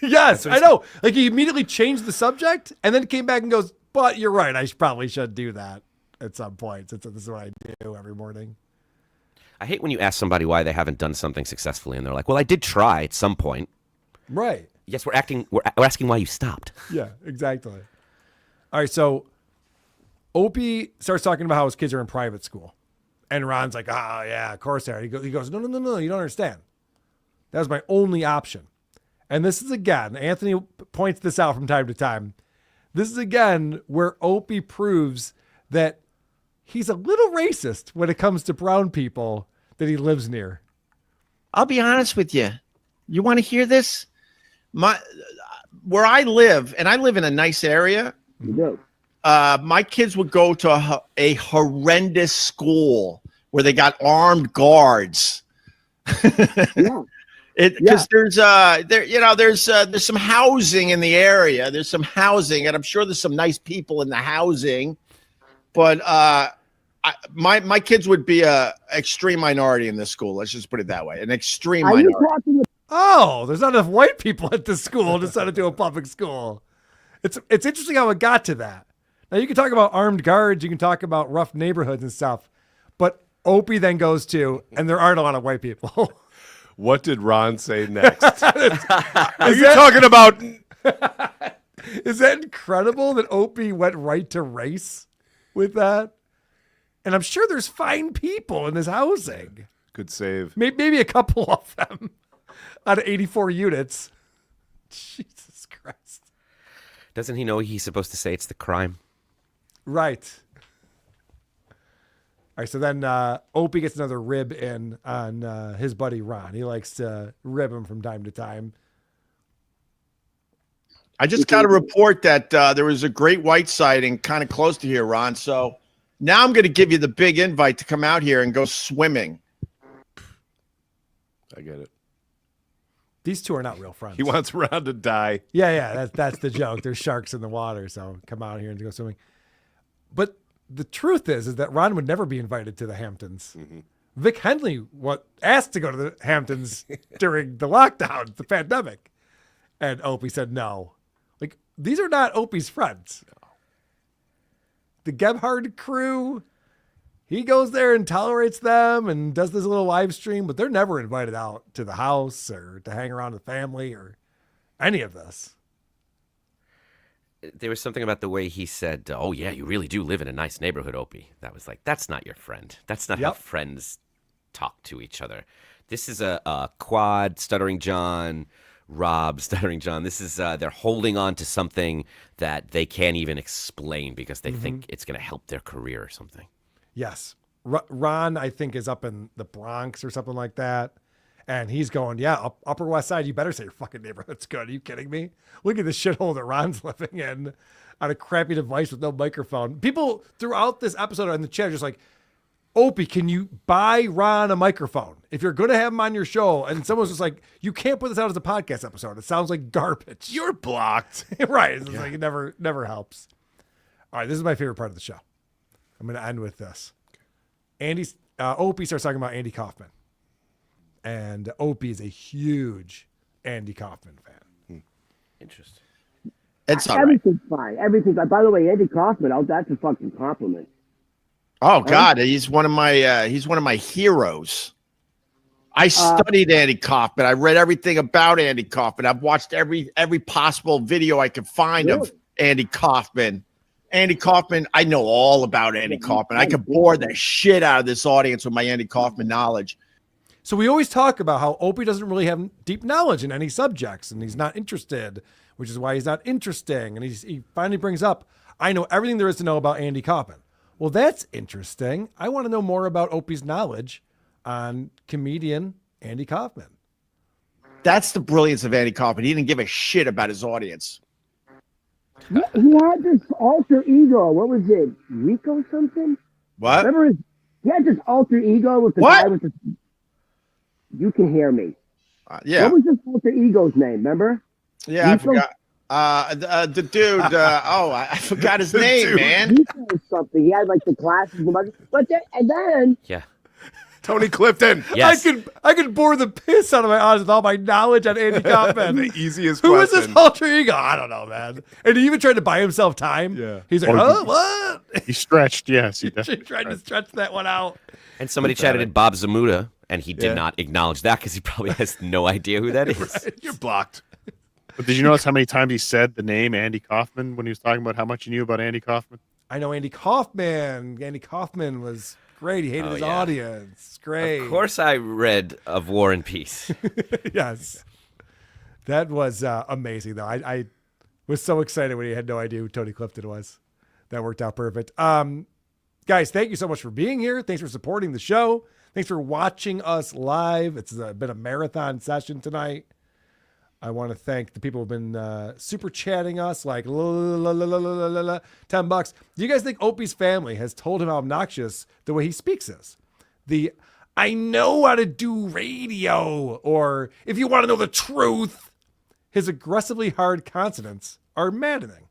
Yes, I know. Like, he immediately changed the subject and then came back and goes, but you're right. I probably should do that at some point. Since this is what I do every morning. I hate when you ask somebody why they haven't done something successfully, and they're like, well, I did try at some point. Right. Yes, we're asking why you stopped. Yeah, exactly. All right, so Opie starts talking about how his kids are in private school. And Ron's like, oh, yeah, of course, Aaron. He goes, no, you don't understand. That was my only option. And this is, again, Anthony points this out from time to time. This is, again, where Opie proves that he's a little racist when it comes to brown people that he lives near. I'll be honest with you. You want to hear this? Where I live, and I live in a nice area. You do. My kids would go to a horrendous school where they got armed guards. Yeah. Because there's some housing in the area. There's some housing, and I'm sure there's some nice people in the housing. But my kids would be a extreme minority in this school. Let's just put it that way, an extreme minority. There's not enough white people at this school to send it to a public school. It's interesting how it got to that. Now, you can talk about armed guards, you can talk about rough neighborhoods and stuff, but Opie then goes to, and there aren't a lot of white people. What did Ron say next? Are you talking about? Is that incredible that Opie went right to race with that? And I'm sure there's fine people in this housing. Good save. Maybe a couple of them out of 84 units. Jesus Christ. Doesn't he know he's supposed to say it's the crime? Right. All right, so then Opie gets another rib in on his buddy Ron. He likes to rib him from time to time. I just got a report that there was a great white sighting kind of close to here, Ron. So now I'm going to give you the big invite to come out here and go swimming. I get it. These two are not real friends. He wants Ron to die. Yeah, that's the joke. There's sharks in the water, so come out here and go swimming. But the truth is that Ron would never be invited to the Hamptons. Mm-hmm. Vic Henley asked to go to the Hamptons during the lockdown, the pandemic. And Opie said no. Like, these are not Opie's friends. No. The Gebhard crew, he goes there and tolerates them and does this little live stream, but they're never invited out to the house or to hang around with family or any of this. There was something about the way he said, oh, yeah, you really do live in a nice neighborhood, Opie. That was like, that's not your friend. That's not how friends talk to each other. This is a quad, Stuttering John, Rob, Stuttering John. This is, they're holding on to something that they can't even explain because they think it's going to help their career or something. Yes. Ron, I think, is up in the Bronx or something like that. And he's going, yeah, Upper West Side, you better say your fucking neighborhood's good. Are you kidding me? Look at the shithole that Ron's living in on a crappy device with no microphone. People throughout this episode in the chat are just like, Opie, can you buy Ron a microphone? If you're going to have him on your show, and someone's just like, you can't put this out as a podcast episode. It sounds like garbage. You're blocked. Right. It's like it never helps. All right, this is my favorite part of the show. I'm going to end with this. Opie starts talking about Andy Kaufman. And Opie is a huge Andy Kaufman fan. Interesting. It's all Everything's fine. Everything's fine. By the way, Andy Kaufman, that's a fucking compliment. Oh God, he's one of my heroes. I studied Andy Kaufman. I read everything about Andy Kaufman. I've watched every possible video I could find of Andy Kaufman. Andy Kaufman, I know all about Andy Kaufman. I could bore the shit out of this audience with my Andy Kaufman knowledge. So we always talk about how Opie doesn't really have deep knowledge in any subjects, and he's not interested, which is why he's not interesting. And he finally brings up, I know everything there is to know about Andy Kaufman. Well, that's interesting. I want to know more about Opie's knowledge on comedian Andy Kaufman. That's the brilliance of Andy Kaufman. He didn't give a shit about his audience. He had this alter ego. What was it? Rico something? What? Remember he had this alter ego with the guy with the... You can hear me. Yeah. What was this alter ego's name? Remember? Yeah, Rico? I forgot. The dude. I forgot his name, man. Rico something. He had like the glasses, and then yeah. Tony Clifton. Yes. I could bore the piss out of my eyes with all my knowledge on Andy Kaufman. The easiest Who question. is this alter ego? I don't know, man. And he even tried to buy himself time. Yeah. He's like, what? He stretched, yes. He He tried to stretch that one out. And somebody chatted at Bob Zamuda, and he did not acknowledge that because he probably has no idea who that is. Right. You're blocked. But did you notice how many times he said the name Andy Kaufman when he was talking about how much he knew about Andy Kaufman? I know Andy Kaufman. Andy Kaufman was great. He hated his audience. Great. Of course I read Of War and Peace. Yes. That was amazing, though. I was so excited when he had no idea who Tony Clifton was. That worked out perfect. Guys, thank you so much for being here. Thanks for supporting the show. Thanks for watching us live. It's been a marathon session tonight. I want to thank the people who've been super chatting us like $10. Do you guys think Opie's family has told him how obnoxious the way he speaks is? I know how to do radio, or if you want to know the truth, his aggressively hard consonants are maddening.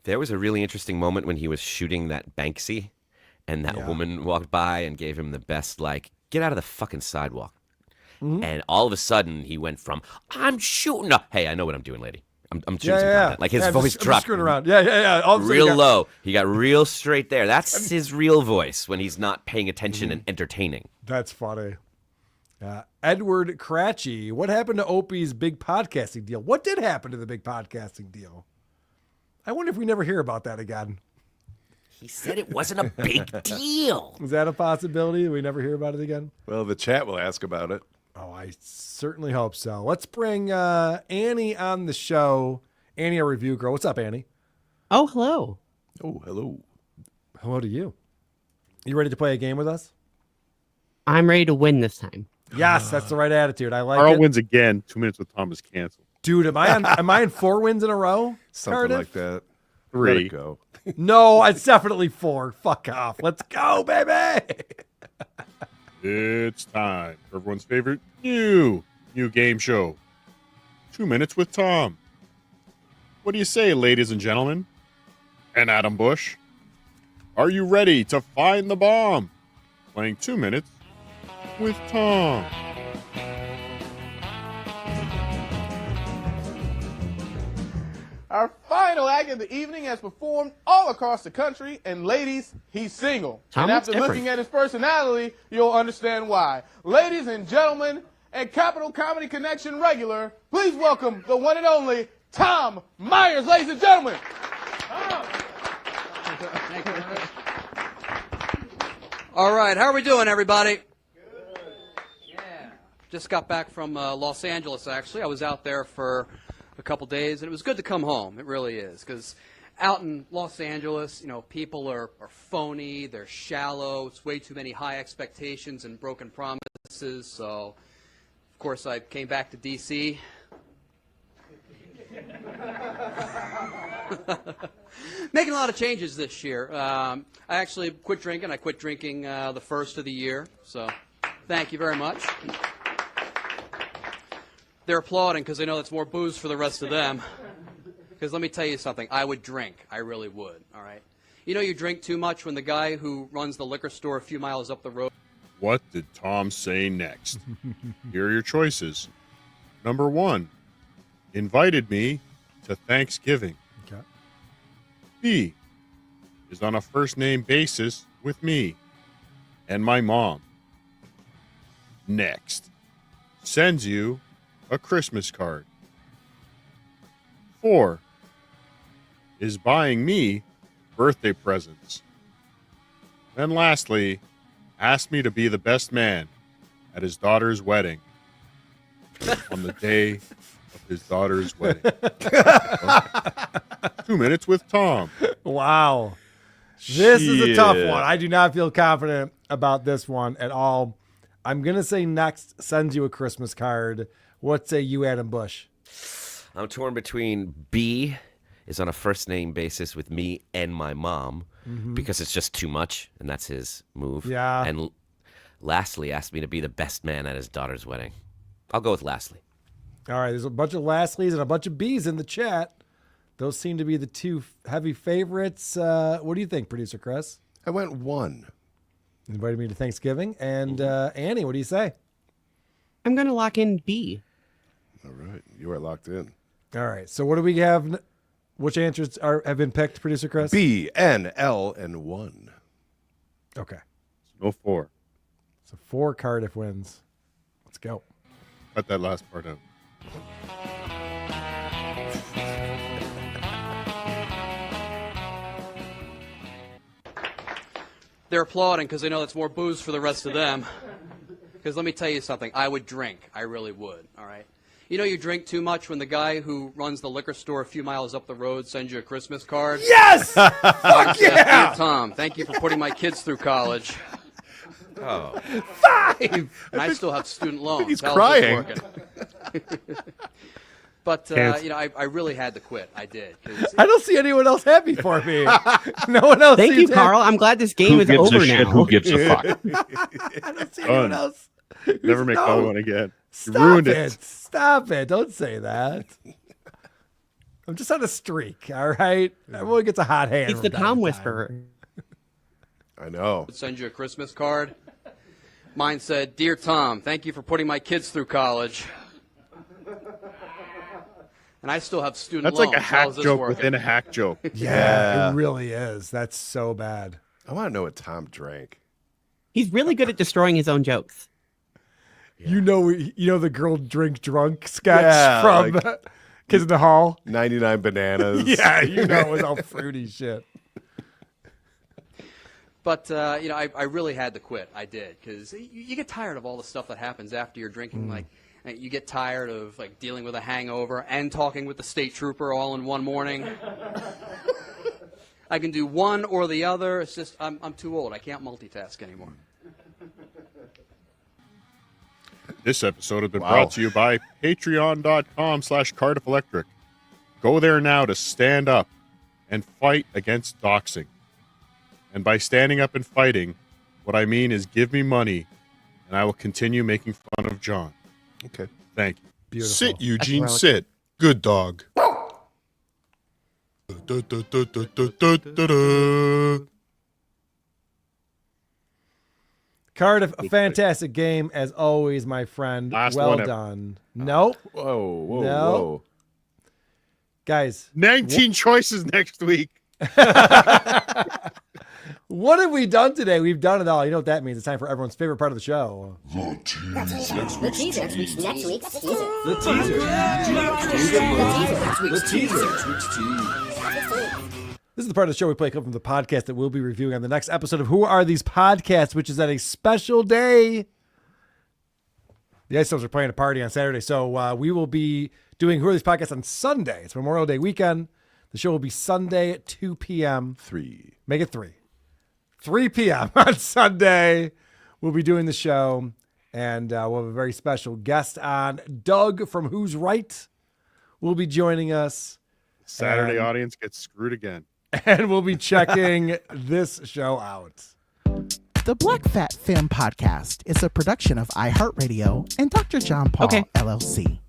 There was a really interesting moment when he was shooting that Banksy, and that woman walked by and gave him the best, like, get out of the fucking sidewalk. Mm-hmm. And all of a sudden, he went from, I'm shooting up. Hey, I know what I'm doing, lady. I'm shooting some content. Like, his voice dropped. Screwing around. Yeah. All real low. He got real straight there. That's his real voice when he's not paying attention and entertaining. That's funny. Edward Cratchy, what happened to Opie's big podcasting deal? What did happen to the big podcasting deal? I wonder if we never hear about that again. He said it wasn't a big deal. Is that a possibility? We never hear about it again? Well, the chat will ask about it. Oh, I certainly hope so. Let's bring Annie on the show. Annie, a review girl. What's up, Annie? Oh, hello. Oh, hello. Hello to you. You ready to play a game with us? I'm ready to win this time. Yes, that's the right attitude. I like Carl it. wins again. 2 minutes with Tom is canceled. Dude, am I on 4 wins in a row? Something Cardiff? like that. 3. Let it go. No, it's definitely 4. Fuck off. Let's go, baby. It's time for everyone's favorite new game show. 2 minutes with Tom. What do you say, ladies and gentlemen? And Adam Busch. Are you ready to find the bomb? Playing 2 minutes with Tom. Our final act of the evening has performed all across the country, and ladies, he's single. And after looking at his personality, you'll understand why. Ladies and gentlemen, and Capital Comedy Connection regular, please welcome the one and only Tom Myers, ladies and gentlemen. All right, how are we doing, everybody? Good. Yeah. Just got back from Los Angeles, actually. I was out there for a couple days, and it was good to come home. It really is, because out in Los Angeles, you know, people are phony, they're shallow, it's way too many high expectations and broken promises, so, of course, I came back to D.C. Making a lot of changes this year. I actually quit drinking. I quit drinking the first of the year, so thank you very much. They're applauding because they know it's more booze for the rest of them. Because let me tell you something. I would drink. I really would, all right? You know you drink too much when the guy who runs the liquor store a few miles up the road... What did Tom say next? Here are your choices. Number 1, invited me to Thanksgiving. Okay. B, is on a first-name basis with me and my mom. Next, sends you a Christmas card. 4, is buying me birthday presents. And lastly, asked me to be the best man at his daughter's wedding on the day of his daughter's wedding. 2 minutes with Tom. Wow. This is a tough one. I do not feel confident about this one at all. I'm going to say next sends you a Christmas card. What say you, Adam Busch? I'm torn between B, is on a first-name basis with me and my mom, because it's just too much, and that's his move. Yeah. And lastly, asked me to be the best man at his daughter's wedding. I'll go with lastly. All right, there's a bunch of lastlies and a bunch of B's in the chat. Those seem to be the two heavy favorites. What do you think, Producer Chris? I went 1. Invited me to Thanksgiving. And Annie, what do you say? I'm going to lock in B. All right, you are locked in. All right, so what do we have? Which answers have been picked, Producer Chris? B, N, L, and 1. Okay. No 4. So 4 Cardiff wins. Let's go. Cut that last part out. They're applauding because they know that's more booze for the rest of them. Because let me tell you something, I would drink. I really would, all right? You know you drink too much when the guy who runs the liquor store a few miles up the road sends you a Christmas card? Yes! Fuck yeah! Dear Tom, thank you for putting my kids through college. Oh. 5! And I still have student loans. He's How's crying. this working? But, you know, I really had to quit. I did. 'Cause I don't see anyone else happy for me. No one else. Thank you, seems happy. Carl. I'm glad this game is over now. Who gives a fuck? I don't see anyone else. Never make No. another one again. You Stop ruined it. it. Stop it. Don't say that. I'm just on a streak, all right? Everyone gets a hot hand. He's from the time Tom to Whisperer. I know. send you a Christmas card. Mine said, Dear Tom, thank you for putting my kids through college. And I still have student That's loans. like a hack How's this joke working? within a hack joke. Yeah, it really is. That's so bad. I want to know what Tom drank. He's really good at destroying his own jokes. You know the girl drink drunk sketch Yeah, from like- Kids in the Hall? 99 bananas. Yeah, you know it was all fruity shit. But, you know, I really had to quit. I did. Because you get tired of all the stuff that happens after you're drinking. Like, you get tired of, like, dealing with a hangover and talking with the state trooper all in one morning. I can do one or the other. It's just, I'm too old. I can't multitask anymore. This episode has been Wow. brought to you by patreon.com/CardiffElectric. Go there now to stand up and fight against doxing. And by standing up and fighting, what I mean is give me money and I will continue making fun of John. Okay. Thank you. Beautiful. Sit, Eugene, That's sit. Good dog. Cardiff, a fantastic game as always, my friend. Last well one ever. done. Nope. Whoa. No. Whoa. Guys, 19 choices next week. what have we done today? We've done it all. You know what that means. It's time for everyone's favorite part of the show. This is the part of the show we play a clip from the podcast that we'll be reviewing on the next episode of Who Are These Podcasts, which is at a special day. The Ice Stones are playing a party on Saturday, so we will be doing Who Are These Podcasts on Sunday. It's Memorial Day weekend. The show will be Sunday at 2 p.m. 3. Make it 3. 3 p.m. on Sunday. We'll be doing the show, and we'll have a very special guest on. Doug from Who's Right will be joining us. Saturday And- audience gets screwed again. And we'll be checking this show out. The Black Fat Femme Podcast is a production of iHeartRadio and Dr. John Paul LLC.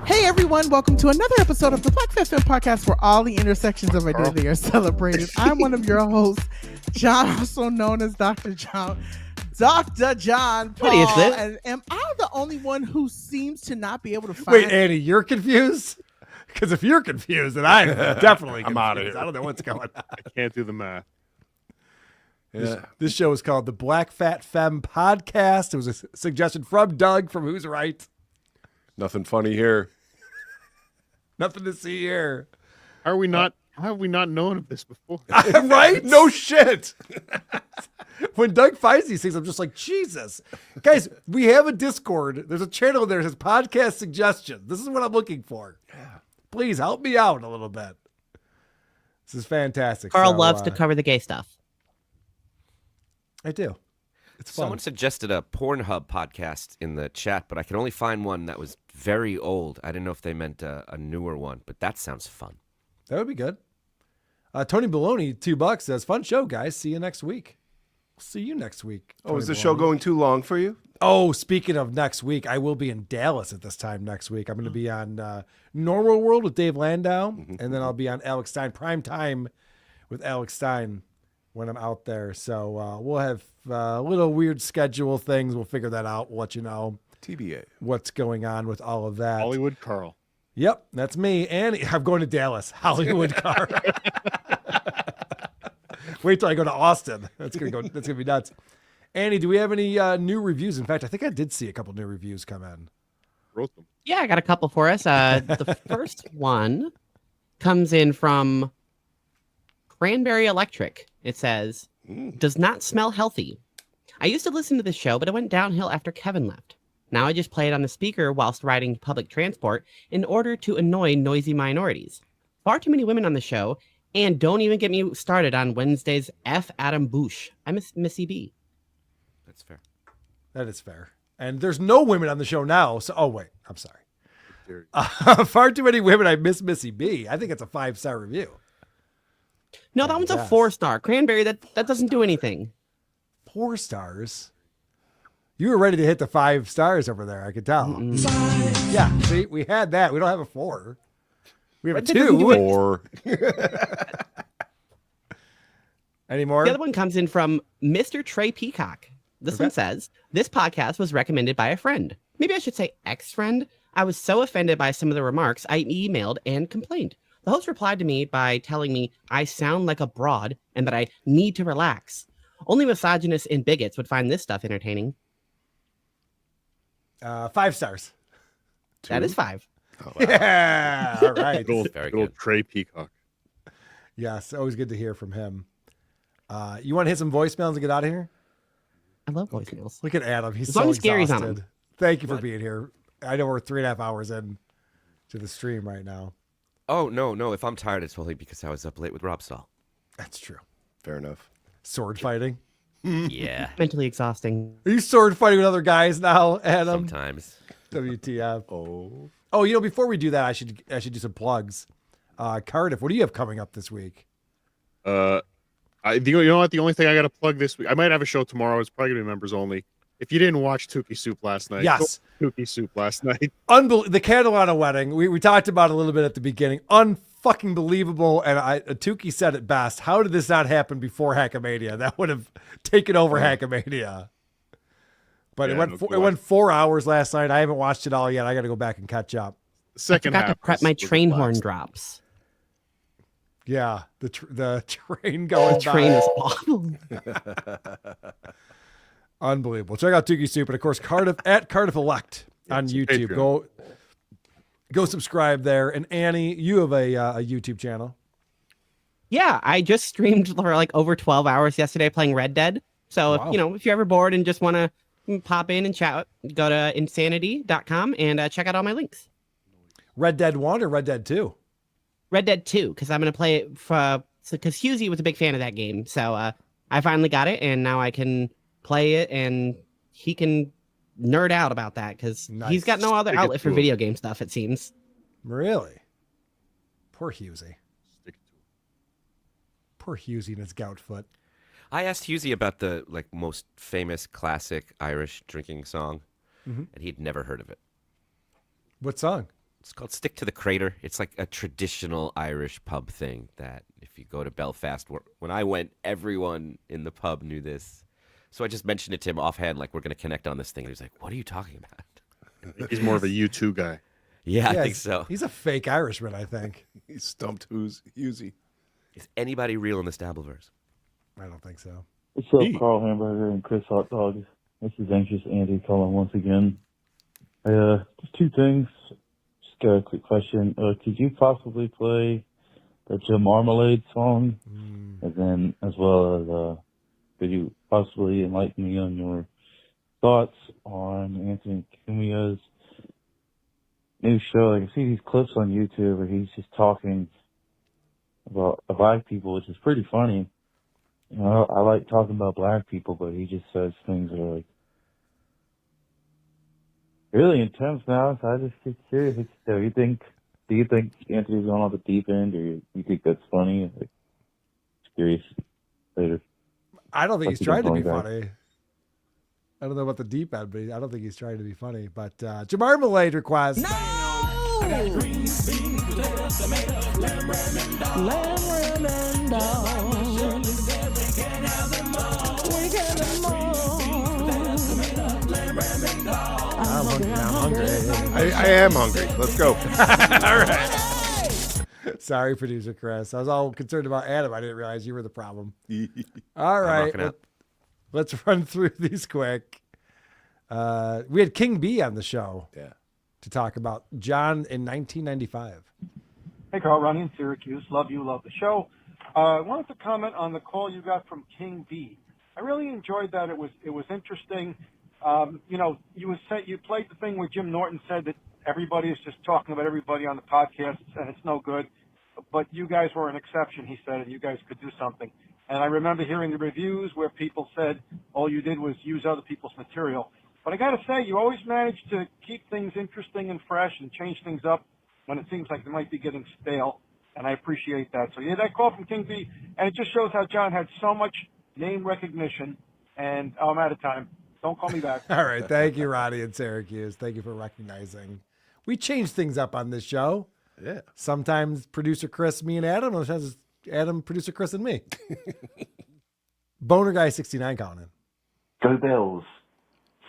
Hey everyone, welcome to another episode of the Black Fat Femme Podcast where all the intersections of identity are celebrated. I'm one of your hosts, John, also known as Dr. John. Dr. John Paul. What is this? And am I the only one who seems to not be able to find... Wait, Annie, you're confused? Because if you're confused, then I'm definitely confused. I'm outta here. I don't know what's going on. I can't do the math. This show is called the Black Fat Femme Podcast. It was a suggestion from Doug from Who's Right. Nothing funny here. Nothing to see here. How have we not known of this before? Right? No shit. When Doug finds these things, I'm just like, Jesus. Guys, we have a Discord. There's a channel there that says podcast suggestions. This is what I'm looking for. Please help me out a little bit. This is fantastic. Carl So, loves to cover the gay stuff. I do. It's fun. Someone suggested a Pornhub podcast in the chat, but I could only find one that was very old. I didn't know if they meant a newer one, but that sounds fun. That would be good. Tony Baloney, $2 says, fun show, guys. See you next week. See you next week. Oh, Tony is the show Baloney. going too long for you? Oh, speaking of next week, I will be in Dallas at this time next week. I'm going to be on Normal World with Dave Landau, and then I'll be on Alex Stein, Prime Time with Alex Stein when I'm out there. So we'll have little weird schedule things. We'll figure that out. We'll let you know. TBA. What's going on with all of that. Hollywood Carl. Yep, that's me. And I'm going to Dallas. Hollywood Carl. Wait till I go to Austin. That's gonna be nuts. Annie, do we have any new reviews? In fact, I think I did see a couple new reviews come in. Wrote them. Yeah, I got a couple for us. The first one comes in from Cranberry Electric. It says, Does not smell healthy. I used to listen to the show, but it went downhill after Kevin left. Now I just play it on the speaker whilst riding public transport in order to annoy noisy minorities. Far too many women on the show, and don't even get me started on Wednesday's F. Adam Busch. I miss Missy B. That's fair. That is fair. And there's no women on the show now. So, oh, wait, I'm sorry. Far too many women. I miss Missy B. I think it's a 5-star review. No, that one's a 4-star. Cranberry, that doesn't do anything. 4 stars? You were ready to hit the 5 stars over there, I could tell. Yeah, see, we had that. We don't have a 4. We have a 2. 4. Any more? The other one comes in from Mr. Trey Peacock. This one says, this podcast was recommended by a friend. Maybe I should say ex-friend. I was so offended by some of the remarks, I emailed and complained. The host replied to me by telling me I sound like a broad and that I need to relax. Only misogynists and bigots would find this stuff entertaining. 5 stars. 2? That is 5. Oh, wow. Yeah. All right. Good old Trey Peacock. Yes. Always good to hear from him. You want to hit some voicemails and get out of here? I love voicemails. Look at Adam. He's as so long as Gary's on exhausted. him. Thank you for being here. I know we're 3.5 hours in to the stream right now. Oh, no. If I'm tired, it's only because I was up late with Rob Stahl. That's true. Fair enough. Sword fighting. Yeah. Mentally exhausting. Are you sword fighting with other guys now, Adam? Sometimes. WTF. Oh, before we do that, I should do some plugs. Cardiff, what do you have coming up this week? You know what? The only thing I got to plug this week, I might have a show tomorrow. It's probably going to be members only. If you didn't watch Tukey Soup last night, yes, Tukey Soup last night. The Catalano wedding. We talked about it a little bit at the beginning. Unfucking believable. And Tukey said it best. How did this not happen before Hackamania? That would have taken over Hackamania. But it went 4 hours last night. I haven't watched it all yet. I got to go back and catch up. The second I forgot to prep my train horn drops. Yeah, the train going. The train is awful. Unbelievable. Check out Tukey Soup and of course Cardiff at Cardiff Elect on YouTube. Go subscribe there. And Annie, you have a YouTube channel. Yeah, I just streamed for like over 12 hours yesterday playing Red Dead. So if you're ever bored and just want to pop in and chat, go to insanity.com and check out all my links. Red Dead 1 or Red Dead 2? Red Dead 2, because I'm going to play it because Husey was a big fan of that game. So I finally got it, and now I can play it, and he can nerd out about that because he's got no other outlet for video game stuff, it seems. Really? Poor Husey. Poor Husey and his gout foot. I asked Husey about the most famous classic Irish drinking song, and he'd never heard of it. What song? It's called Stick to the Crater. It's like a traditional Irish pub thing that if you go to Belfast, when I went, everyone in the pub knew this. So I just mentioned it to him offhand, like we're going to connect on this thing. And he's like, what are you talking about? He's more of a U2 guy. Yeah, I think so. He's a fake Irishman, I think. He stumped Husey. Is anybody real in the Stableverse? I don't think so. What's up, Carl Hamburger and Chris Hot Dog? This is Anxious Andy calling once again. Just 2 things. Just got a quick question. Could you possibly play the Jim Marmalade song? And then, as well as, could you possibly enlighten me on your thoughts on Anthony Cumia's new show? I see these clips on YouTube where he's just talking about black people, which is pretty funny. You know, I like talking about black people, but he just says things that are really intense now. So I just get curious. Do you think Anthony's going on the deep end, or you think that's funny? Just curious. Later. I don't think he's trying to be funny. I don't know about the deep end, but I don't think he's trying to be funny. But Jamar Malade requires. I'm hungry. I am hungry. Let's go. All right. Sorry, producer Chris. I was all concerned about Adam. I didn't realize you were the problem. All right. Let's run through these quick. We had King B on the show to talk about John in 1995. Hey, Carl, Ronnie in Syracuse. Love you, love the show. I wanted to comment on the call you got from King B. I really enjoyed that. It was interesting. You played the thing where Jim Norton said that everybody is just talking about everybody on the podcast and it's no good. But you guys were an exception, he said, and you guys could do something. And I remember hearing the reviews where people said all you did was use other people's material. But I got to say, you always manage to keep things interesting and fresh and change things up when it seems like they might be getting stale. And I appreciate that. So, yeah, that call from King B, and it just shows how John had so much name recognition. And I'm out of time. Don't call me back. All right. Thank you, Roddy in Syracuse. Thank you for recognizing. We change things up on this show. Yeah. Sometimes producer Chris, me, and Adam. Sometimes Adam, producer Chris, and me. Boner Guy 69 calling in. Go Bills.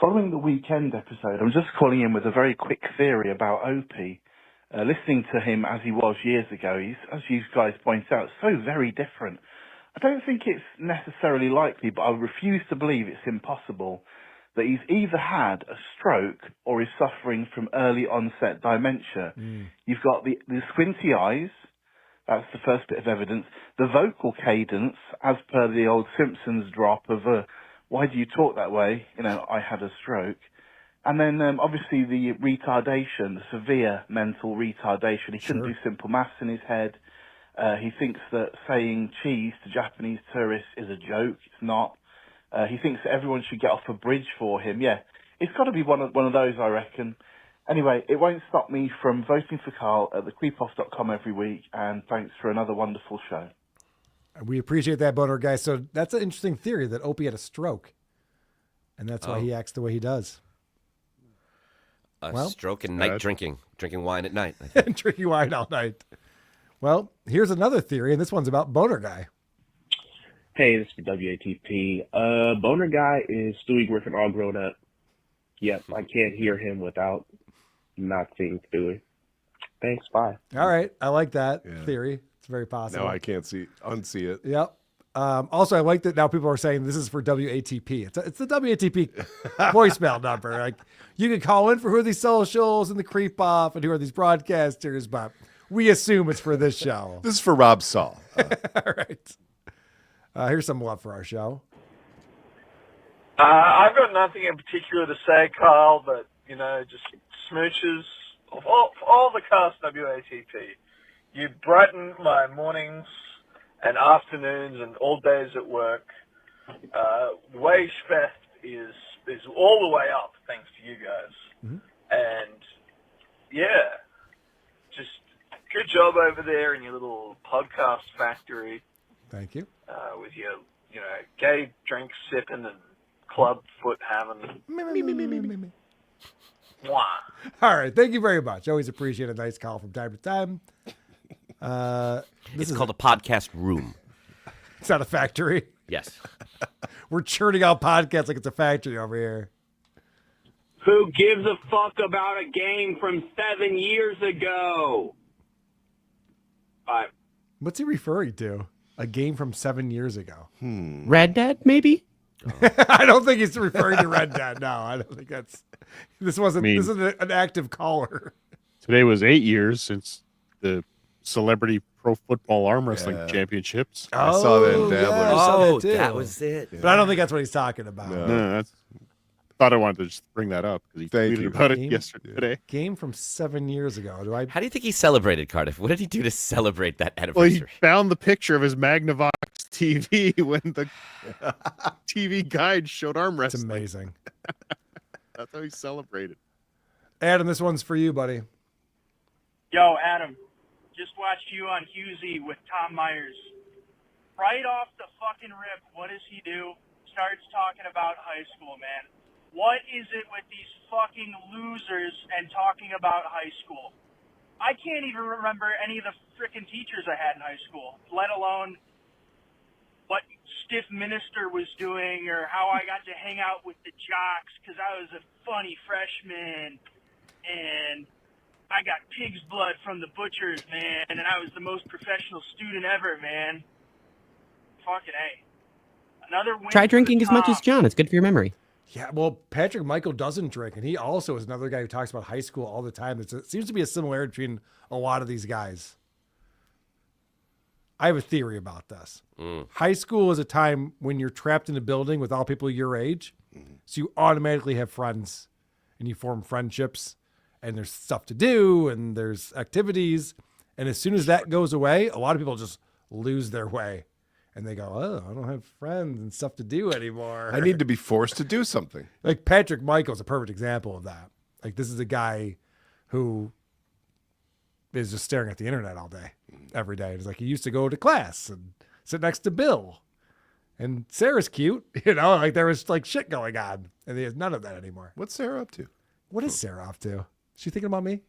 Following the weekend episode, I'm just calling in with a very quick theory about Opie. Listening to him as he was years ago, he's, as you guys point out, so very different. I don't think it's necessarily likely, but I refuse to believe it's impossible that he's either had a stroke or is suffering from early onset dementia. You've got the squinty eyes. That's the first bit of evidence. The vocal cadence, as per the old Simpsons drop of, why do you talk that way? I had a stroke. And then, obviously, the retardation, the severe mental retardation. He couldn't do simple maths in his head. He thinks that saying cheese to Japanese tourists is a joke. It's not. He thinks that everyone should get off a bridge for him. Yeah, it's got to be one of those, I reckon. Anyway, it won't stop me from voting for Carl at thecreepoff.com every week, and thanks for another wonderful show. We appreciate that, Boner Guy. So that's an interesting theory that Opie had a stroke, and that's why he acts the way he does. Stroke and night drinking wine at night. And drinking wine all night. Well, here's another theory, and this one's about Boner Guy. Hey, this is WATP. Boner Guy is Stewie Griffin all grown up. Yep, I can't hear him without not seeing Stewie. Thanks, bye. All right, I like that theory. It's very possible. No, I can't unsee it. Yep. Also, I like that now people are saying this is for WATP. It's the WATP voicemail number. Like, you can call in for who are these socials and the creep off and who are these broadcasters, but we assume it's for this show. This is for Rob Saul. All right. Here's some love for our show. I've got nothing in particular to say, Carl, but, just smooches of all the cast WATP. You brighten my mornings and afternoons and all days at work. Wage theft is all the way up, thanks to you guys. Mm-hmm. And, yeah, just good job over there in your little podcast factory. Thank you. With your, gay drink sipping and club foot having. Mwah. All right. Thank you very much. Always appreciate a nice call from time to time. It's called a podcast room. It's not a factory. Yes. We're churning out podcasts like it's a factory over here. Who gives a fuck about a game from 7 years ago? Bye. What's he referring to? A game from 7 years ago. Red Dead, maybe? I don't think he's referring to Red Dead. No, I don't think that's. This is an active caller. Today was 8 years since the Celebrity Pro Football Arm Wrestling Championships. I saw that in Dabblers. That was it. But I don't think that's what he's talking about. No, that's. Thought I wanted to just bring that up because he tweeted about it yesterday. Game from 7 years ago. How do you think he celebrated, Cardiff? What did he do to celebrate that Well, anniversary? he found the picture of his Magnavox TV when the TV guide showed arm wrestling. It's amazing. That's how he celebrated. Adam, this one's for you, buddy. Yo, Adam, just watched you on Husey with Tom Myers. Right off the fucking rip, what does he do? Starts talking about high school, man. What is it with these fucking losers and talking about high school? I can't even remember any of the frickin' teachers I had in high school, let alone what Stiff Minister was doing or how I got to hang out with the jocks because I was a funny freshman and I got pig's blood from the butchers, man, and I was the most professional student ever, man. Fucking A. Another win. Try drinking as much as John. It's good for your memory. Yeah, well, Patrick Michael doesn't drink, and he also is another guy who talks about high school all the time. It seems to be a similarity between a lot of these guys. I have a theory about this. High school is a time when you're trapped in a building with all people your age. So you automatically have friends and you form friendships and there's stuff to do and there's activities. And as soon as that goes away, a lot of people just lose their way and they go, oh, I don't have friends and stuff to do anymore. I need to be forced to do something. Like Patrick Michael's a perfect example of that. Like this is a guy who is just staring at the internet all day, every day. It's like he used to go to class and sit next to Bill. And Sarah's cute, like there was like shit going on. And there's none of that anymore. What's Sarah up to? What is Sarah up to? Is she thinking about me?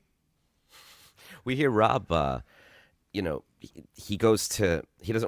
We hear Rob, he doesn't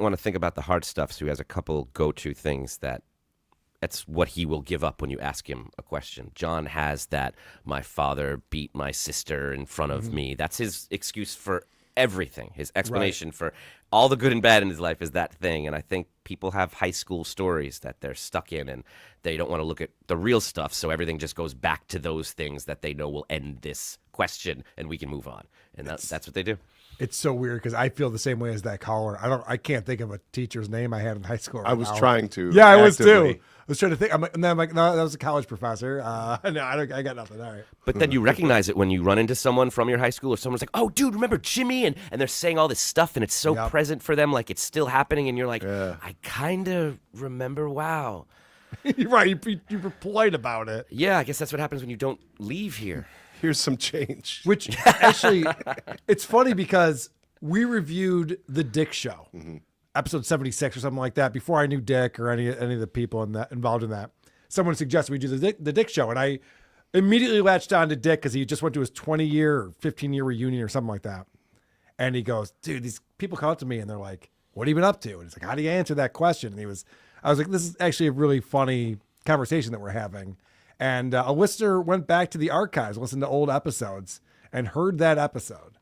want to think about the hard stuff. So he has a couple go-to things that's what he will give up when you ask him a question. John has that, my father beat my sister in front of me. That's his excuse for everything. His explanation for all the good and bad in his life is that thing. And I think people have high school stories that they're stuck in and they don't want to look at the real stuff. So everything just goes back to those things that they know will end this question and we can move on. And that's what they do. It's so weird because I feel the same way as that caller. I can't think of a teacher's name I had in high school. I was trying to. Yeah, I was too. I was trying to think. And then I'm like, no, that was a college professor. No, I got nothing. All right. But then you recognize it when you run into someone from your high school or someone's like, oh, dude, remember Jimmy? And they're saying all this stuff and it's so present for them, like it's still happening. And you're like, I kind of remember, wow. You're right. You were polite about it. Yeah, I guess that's what happens when you don't leave here. Here's some change. Which actually, it's funny because we reviewed The Dick Show, episode 76 or something like that, before I knew Dick or any of the people involved in that. Someone suggested we do the Dick Show, and I immediately latched on to Dick because he just went to his 20-year or 15-year reunion or something like that. And he goes, dude, these people come up to me and they're like, what have you been up to? And he's like, how do you answer that question? And I was like, this is actually a really funny conversation that we're having. And a listener went back to the archives, listened to old episodes, and heard that episode.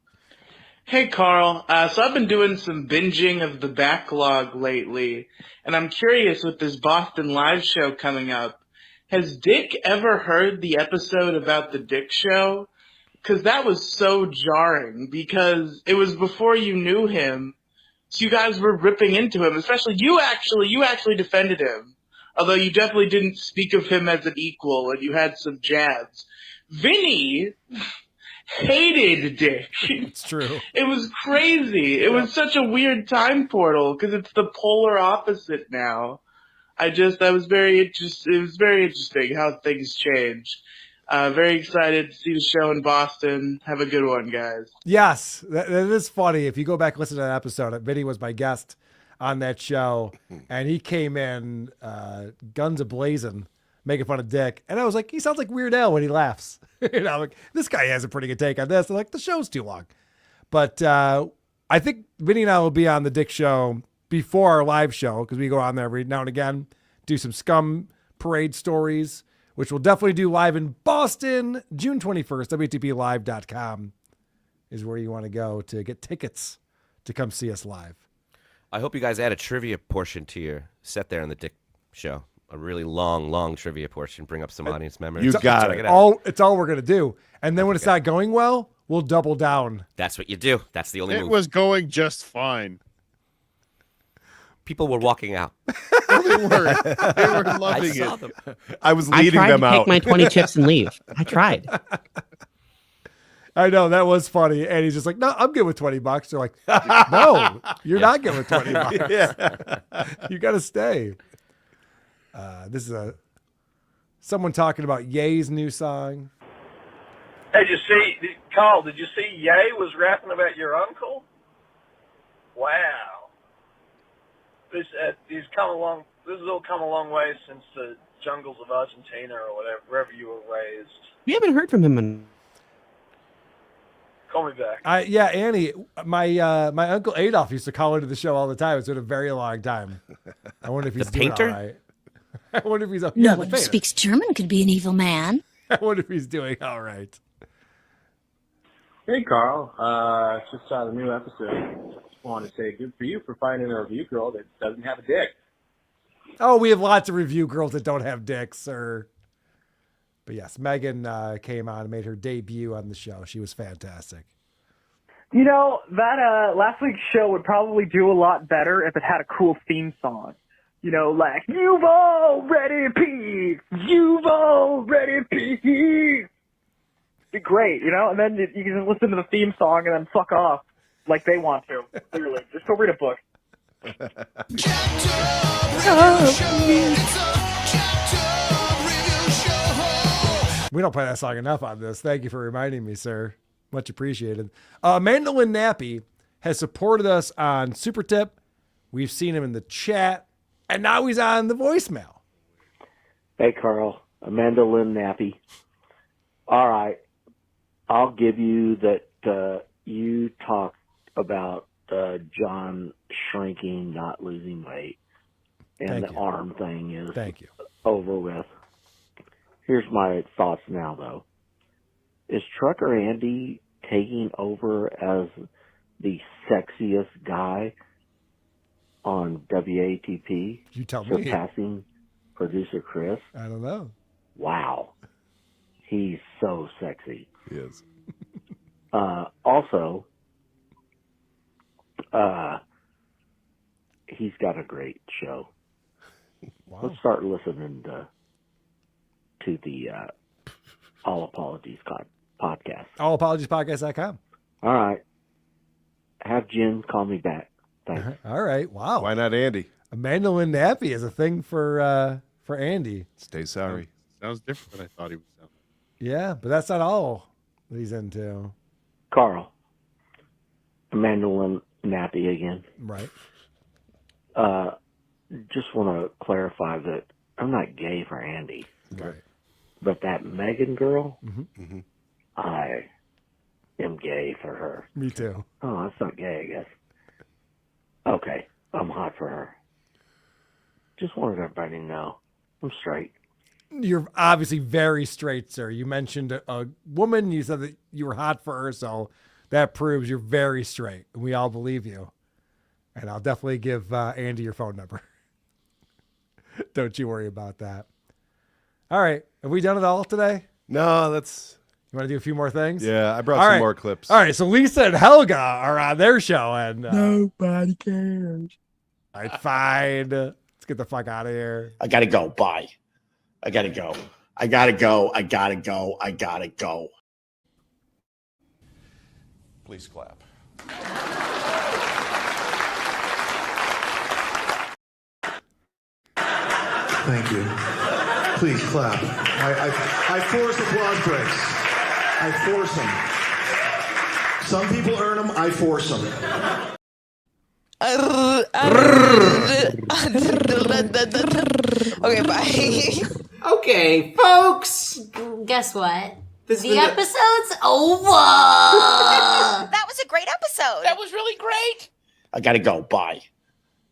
Hey, Carl. So I've been doing some binging of the backlog lately, and I'm curious with this Boston live show coming up. Has Dick ever heard the episode about the Dick Show? Because that was so jarring, because it was before you knew him, so you guys were ripping into him, especially you actually defended him. Although you definitely didn't speak of him as an equal, and you had some jabs. Vinny hated Dick. It's true. It was crazy. It was such a weird time portal because it's the polar opposite now. It was very interesting how things change. Very excited to see the show in Boston. Have a good one, guys. Yes, that is funny. If you go back and listen to that episode, Vinny was my guest on that show, and he came in guns a-blazing, making fun of Dick. And I was like, he sounds like Weird Al when he laughs. Like, this guy has a pretty good take on this. And like, the show's too long. But I think Vinny and I will be on the Dick Show before our live show, because we go on there every now and again, do some scum parade stories, which we'll definitely do live in Boston, June 21st. WTPlive.com is where you want to go to get tickets to come see us live. I hope you guys add a trivia portion to your set there on the Dick Show. A really long trivia portion. Bring up some audience members. You got it. It's all we're going to do. And then when it's not going well, we'll double down. That's what you do. That's the only move. It was going just fine. People were walking out. They were loving I saw them. I was leading them out. I tried to take my 20 chips and leave. I tried. I know, that was funny. And he's just like, no, I'm good with $20. They're like, no, you're not good with $20. Yeah. You got to stay. This is someone talking about Ye's new song. Hey, Carl, did you see Ye was rapping about your uncle? Wow. This has all come a long way since the jungles of Argentina or wherever you were raised. We haven't heard from him in... Call me back. Yeah, Annie, my Uncle Adolf used to call into the show all the time. It's been a very long time. I wonder if he's doing all right. I wonder if he's no one who speaks German could be an evil man. I wonder if he's doing all right. Hey, Carl. Just saw the new episode. Just wanted to say good for you for finding a review girl that doesn't have a dick. Oh, we have lots of review girls that don't have dicks. But yes, Megan came on and made her debut on the show. She was fantastic. You know, that last week's show would probably do a lot better if it had a cool theme song. You know, like, you've already peaked! You've already peaked! Be great, you know? And then you can just listen to the theme song and then fuck off like they want to, clearly. Just go read a book. We don't play that song enough on this. Thank you for reminding me, sir. Much appreciated. Mandolin Nappy has supported us on Super Tip. We've seen him in the chat, and now he's on the voicemail. Hey, Carl. Amanda Lynn Nappy. All right. I'll give you that you talked about John shrinking, not losing weight, and the arm thing is over with. Here's my thoughts now, though. Is Trucker Andy taking over as the sexiest guy on WATP? You tell me. Surpassing producer Chris? I don't know. Wow. He's so sexy. He is. Also, he's got a great show. Wow. Let's start listening to the All Apologies podcast. Allapologiespodcast.com. All right. Have Jen call me back. Thanks. All right. Wow. Why not Andy? A mandolin nappy is a thing for Andy. Stay sorry. Sounds different than I thought he would sound. Yeah, but that's not all that he's into. Carl. Mandolin nappy again. Right. Just want to clarify that I'm not gay for Andy. Right. But that Megan girl, Mm-hmm. I am gay for her. Me too. Oh, that's not gay, I guess. Okay, I'm hot for her. Just wanted everybody to know I'm straight. You're obviously very straight, sir. You mentioned a woman. You said that you were hot for her, so that proves you're very straight. And we all believe you. And I'll definitely give Andy your phone number. Don't you worry about that. All right. Have we done it all today? No, that's... You want to do a few more things? Yeah, I brought some more clips. All right, so Lisa and Helga are on their show, and Nobody cares. all right, fine. Let's get the fuck out of here. I gotta go. Bye. I gotta go. I gotta go. I gotta go. I gotta go. Please clap. Thank you. Please clap. I force applause breaks. I force them. Some people earn them. I force them. Okay, bye. Okay, folks. Guess what? This The is the- episode's over. That was a great episode. That was really great. I gotta go. Bye.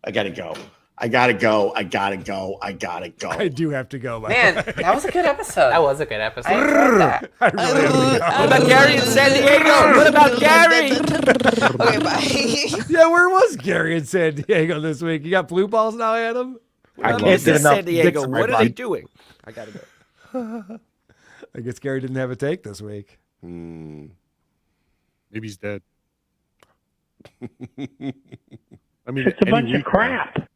I gotta go. I gotta go. I gotta go. I gotta go. I do have to go. By Man, the way. that was a good episode. That was a good episode. I enjoyed that. I really have to go. What about Gary in San Diego? What about Gary? Okay, bye. Yeah, where was Gary in San Diego this week? You got blue balls now, Adam? I can't This get is enough San Diego. dicks in my What are body. they doing? I gotta go. I guess Gary didn't have a take this week. Maybe he's dead. I mean, It's a any bunch of week now. crap.